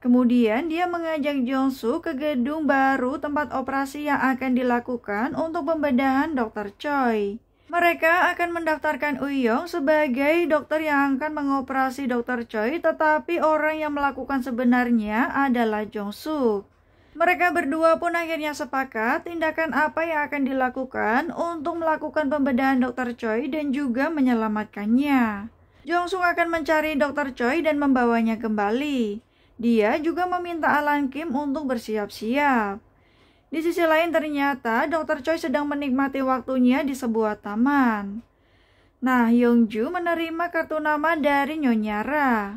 Kemudian dia mengajak Jong Suk ke gedung baru tempat operasi yang akan dilakukan untuk pembedahan Dr. Choi. Mereka akan mendaftarkan Uyong sebagai dokter yang akan mengoperasi Dr. Choi, tetapi orang yang melakukan sebenarnya adalah Jong Suk. Mereka berdua pun akhirnya sepakat tindakan apa yang akan dilakukan untuk melakukan pembedahan Dr. Choi dan juga menyelamatkannya. Jong Suk akan mencari Dr. Choi dan membawanya kembali. Dia juga meminta Alan Kim untuk bersiap-siap. Di sisi lain ternyata Dr. Choi sedang menikmati waktunya di sebuah taman. Nah, Yong Ju menerima kartu nama dari Nyonya Ra.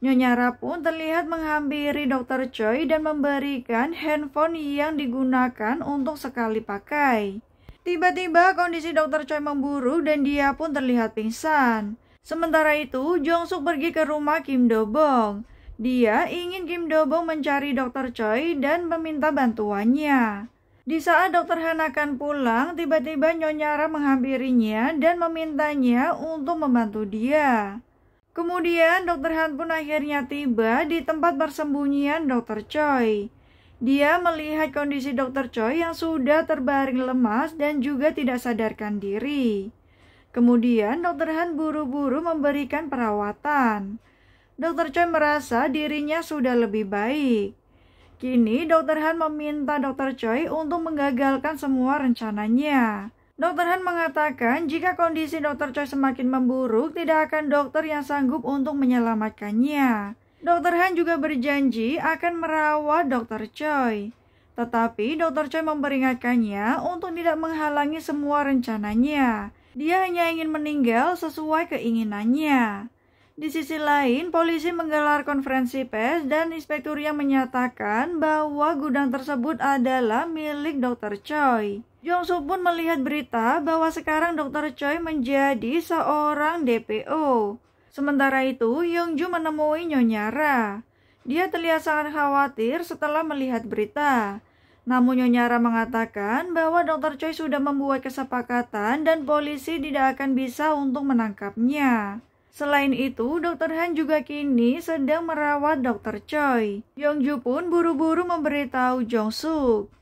Nyonya Ra pun terlihat menghampiri Dr. Choi dan memberikan handphone yang digunakan untuk sekali pakai. Tiba-tiba kondisi Dr. Choi memburuk dan dia pun terlihat pingsan. Sementara itu, Jong Suk pergi ke rumah Kim Do Bong. Dia ingin Kim Do Bong mencari Dr. Choi dan meminta bantuannya. Di saat Dr. Han akan pulang, tiba-tiba Nyonya Ra menghampirinya dan memintanya untuk membantu dia. Kemudian Dr. Han pun akhirnya tiba di tempat persembunyian Dr. Choi. Dia melihat kondisi Dr. Choi yang sudah terbaring lemas dan juga tidak sadarkan diri. Kemudian Dr. Han buru-buru memberikan perawatan. Dr. Choi merasa dirinya sudah lebih baik. Kini Dr. Han meminta Dr. Choi untuk menggagalkan semua rencananya. Dr. Han mengatakan jika kondisi Dr. Choi semakin memburuk, tidak akan dokter yang sanggup untuk menyelamatkannya. Dr. Han juga berjanji akan merawat Dr. Choi. Tetapi Dr. Choi memperingatkannya untuk tidak menghalangi semua rencananya. Dia hanya ingin meninggal sesuai keinginannya. Di sisi lain, polisi menggelar konferensi pers dan Inspektur Yang menyatakan bahwa gudang tersebut adalah milik Dr. Choi. Jong-suk pun melihat berita bahwa sekarang Dr. Choi menjadi seorang DPO. Sementara itu, Yongju menemui Nyonya Ra. Dia terlihat sangat khawatir setelah melihat berita. Namun Nyonya Ra mengatakan bahwa Dr. Choi sudah membuat kesepakatan dan polisi tidak akan bisa untuk menangkapnya. Selain itu, Dr. Han juga kini sedang merawat Dr. Choi. Yongju pun buru-buru memberitahu Jong-suk.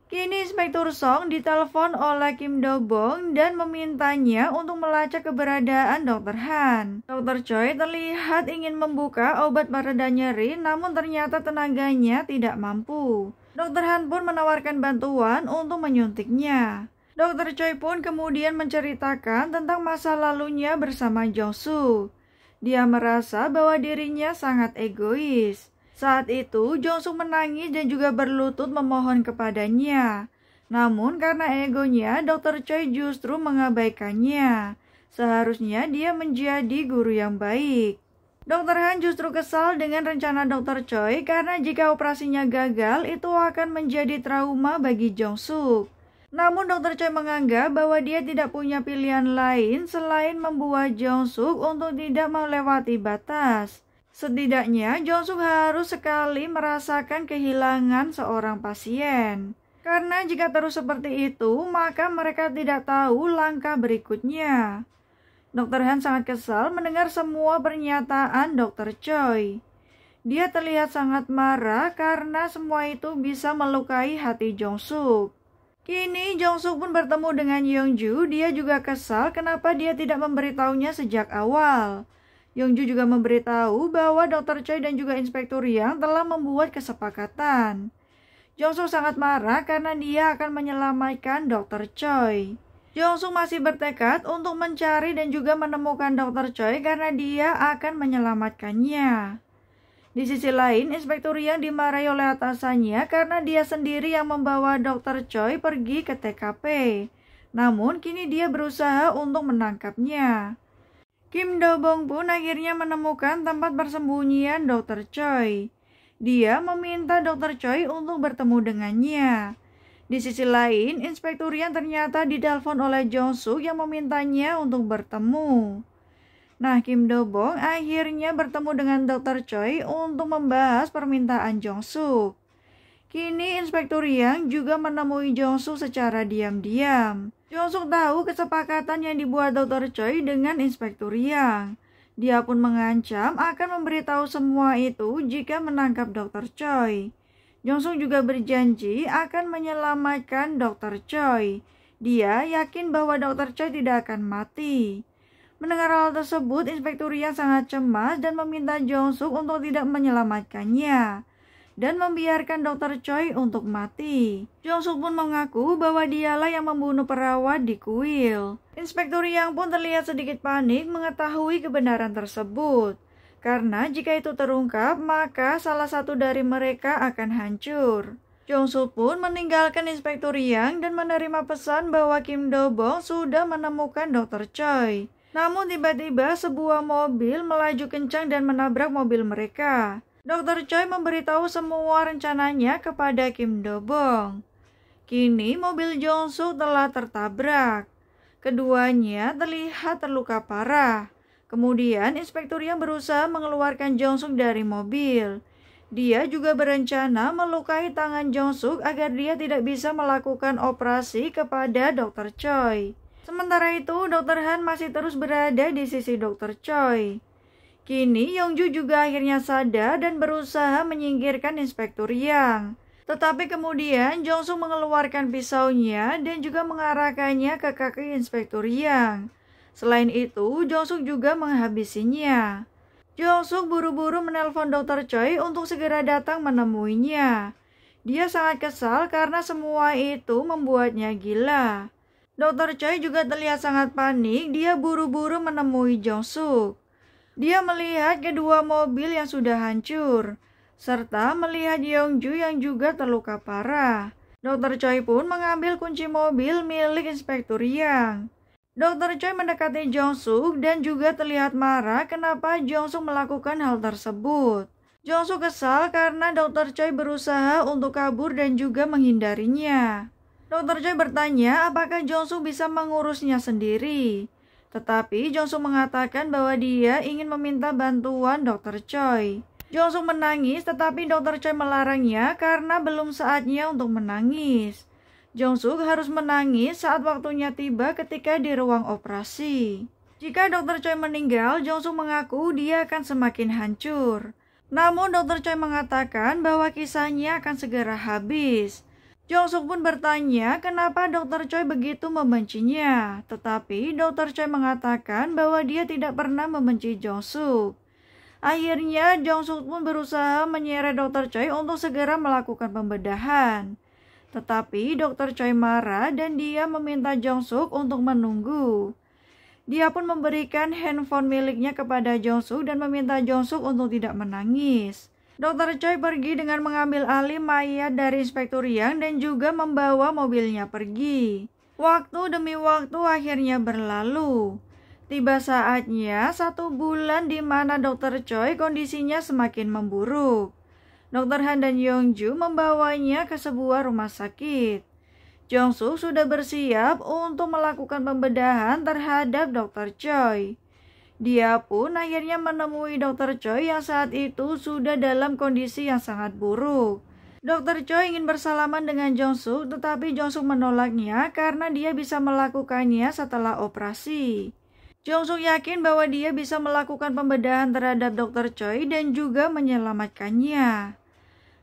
Kini Inspektur Song ditelepon oleh Kim Do-bong dan memintanya untuk melacak keberadaan Dr. Han. Dr. Choi terlihat ingin membuka obat pereda nyeri, namun ternyata tenaganya tidak mampu. Dr. Han pun menawarkan bantuan untuk menyuntiknya. Dr. Choi pun kemudian menceritakan tentang masa lalunya bersama Jong-suk. Dia merasa bahwa dirinya sangat egois. Saat itu, Jong-suk menangis dan juga berlutut memohon kepadanya. Namun karena egonya, Dr. Choi justru mengabaikannya. Seharusnya dia menjadi guru yang baik. Dr. Han justru kesal dengan rencana Dr. Choi karena jika operasinya gagal, itu akan menjadi trauma bagi Jong-suk. Namun Dr. Choi menganggap bahwa dia tidak punya pilihan lain selain membuat Jong-suk untuk tidak melewati batas. Setidaknya Jong-suk harus sekali merasakan kehilangan seorang pasien. Karena jika terus seperti itu, maka mereka tidak tahu langkah berikutnya. Dr. Han sangat kesal mendengar semua pernyataan Dr. Choi. Dia terlihat sangat marah karena semua itu bisa melukai hati Jong-suk. Kini Jong-suk pun bertemu dengan Yongju. Dia juga kesal kenapa dia tidak memberitahunya sejak awal. Yongju juga memberitahu bahwa Dr. Choi dan juga Inspektur Yang telah membuat kesepakatan. Jong-suk sangat marah karena dia akan menyelamatkan Dr. Choi. Jong-suk masih bertekad untuk mencari dan juga menemukan Dr. Choi karena dia akan menyelamatkannya. Di sisi lain, Inspektur Yang dimarahi oleh atasannya karena dia sendiri yang membawa Dr. Choi pergi ke TKP. Namun kini dia berusaha untuk menangkapnya. Kim Do-bong pun akhirnya menemukan tempat persembunyian Dr. Choi. Dia meminta Dr. Choi untuk bertemu dengannya. Di sisi lain, Inspektur Yang ternyata ditelepon oleh Jong-suk yang memintanya untuk bertemu. Nah, Kim Do-bong akhirnya bertemu dengan Dr. Choi untuk membahas permintaan Jong-suk. Kini Inspektur Yang juga menemui Jong-suk secara diam-diam. Jong-suk tahu kesepakatan yang dibuat Dr. Choi dengan Inspektur Yang. Dia pun mengancam akan memberitahu semua itu jika menangkap Dr. Choi. Jong-suk juga berjanji akan menyelamatkan Dr. Choi. Dia yakin bahwa Dr. Choi tidak akan mati. Mendengar hal tersebut, Inspektur Yang sangat cemas dan meminta Jong-suk untuk tidak menyelamatkannya dan membiarkan Dr. Choi untuk mati. Jong-suk pun mengaku bahwa dialah yang membunuh perawat di kuil. Inspektur Yang pun terlihat sedikit panik mengetahui kebenaran tersebut. Karena jika itu terungkap, maka salah satu dari mereka akan hancur. Jong-suk pun meninggalkan Inspektur Yang dan menerima pesan bahwa Kim Do-bong sudah menemukan Dr. Choi. Namun tiba-tiba sebuah mobil melaju kencang dan menabrak mobil mereka. Dr. Choi memberitahu semua rencananya kepada Kim Do-bong. Kini mobil Jong-suk telah tertabrak. Keduanya terlihat terluka parah. Kemudian Inspektur Yang berusaha mengeluarkan Jong-suk dari mobil. Dia juga berencana melukai tangan Jong-suk agar dia tidak bisa melakukan operasi kepada Dr. Choi. Sementara itu, Dr. Han masih terus berada di sisi Dr. Choi. Kini Yongju juga akhirnya sadar dan berusaha menyingkirkan Inspektur Yang. Tetapi kemudian Jong-suk mengeluarkan pisaunya dan juga mengarahkannya ke kaki Inspektur Yang. Selain itu, Jong-suk juga menghabisinya. Jong-suk buru-buru menelpon Dr. Choi untuk segera datang menemuinya. Dia sangat kesal karena semua itu membuatnya gila. Dr. Choi juga terlihat sangat panik. Dia buru-buru menemui Jong-suk. Dia melihat kedua mobil yang sudah hancur, serta melihat Yongju yang juga terluka parah. Dr. Choi pun mengambil kunci mobil milik Inspektur Yang. Dokter Choi mendekati Jong Suk dan juga terlihat marah kenapa Jong Suk melakukan hal tersebut. Jong Suk kesal karena Dokter Choi berusaha untuk kabur dan juga menghindarinya. Dokter Choi bertanya apakah Jong Suk bisa mengurusnya sendiri. Tetapi Jong Suk mengatakan bahwa dia ingin meminta bantuan Dokter Choi. Jong Suk menangis tetapi Dokter Choi melarangnya karena belum saatnya untuk menangis. Jong Suk harus menangis saat waktunya tiba ketika di ruang operasi. Jika Dokter Choi meninggal, Jong Suk mengaku dia akan semakin hancur. Namun Dokter Choi mengatakan bahwa kisahnya akan segera habis. Jong Suk pun bertanya kenapa Dokter Choi begitu membencinya. Tetapi Dokter Choi mengatakan bahwa dia tidak pernah membenci Jong Suk. Akhirnya Jong Suk pun berusaha menyeret Dokter Choi untuk segera melakukan pembedahan. Tetapi Dokter Choi marah dan dia meminta Jong Suk untuk menunggu. Dia pun memberikan handphone miliknya kepada Jong Suk dan meminta Jong Suk untuk tidak menangis. Dokter Choi pergi dengan mengambil alih mayat dari Inspektur Yang dan juga membawa mobilnya pergi. Waktu demi waktu akhirnya berlalu. Tiba saatnya 1 bulan di mana Dokter Choi kondisinya semakin memburuk. Dr. Han dan Yongju membawanya ke sebuah rumah sakit. Jong Suk sudah bersiap untuk melakukan pembedahan terhadap Dr. Choi. Dia pun akhirnya menemui Dr. Choi yang saat itu sudah dalam kondisi yang sangat buruk. Dr. Choi ingin bersalaman dengan Jong Suk, tetapi Jong Suk menolaknya karena dia bisa melakukannya setelah operasi. Jong Suk yakin bahwa dia bisa melakukan pembedahan terhadap Dr. Choi dan juga menyelamatkannya.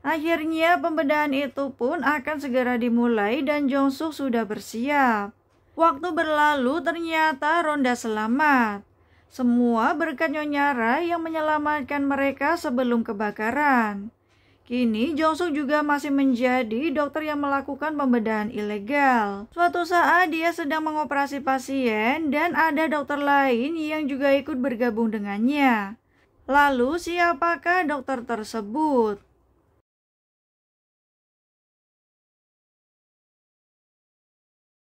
Akhirnya pembedahan itu pun akan segera dimulai dan Jong Suk sudah bersiap. Waktu berlalu ternyata ronda selamat. Semua berkat Nyonya Rai yang menyelamatkan mereka sebelum kebakaran. Kini Jong Suk juga masih menjadi dokter yang melakukan pembedahan ilegal. Suatu saat dia sedang mengoperasi pasien dan ada dokter lain yang juga ikut bergabung dengannya. Lalu siapakah dokter tersebut?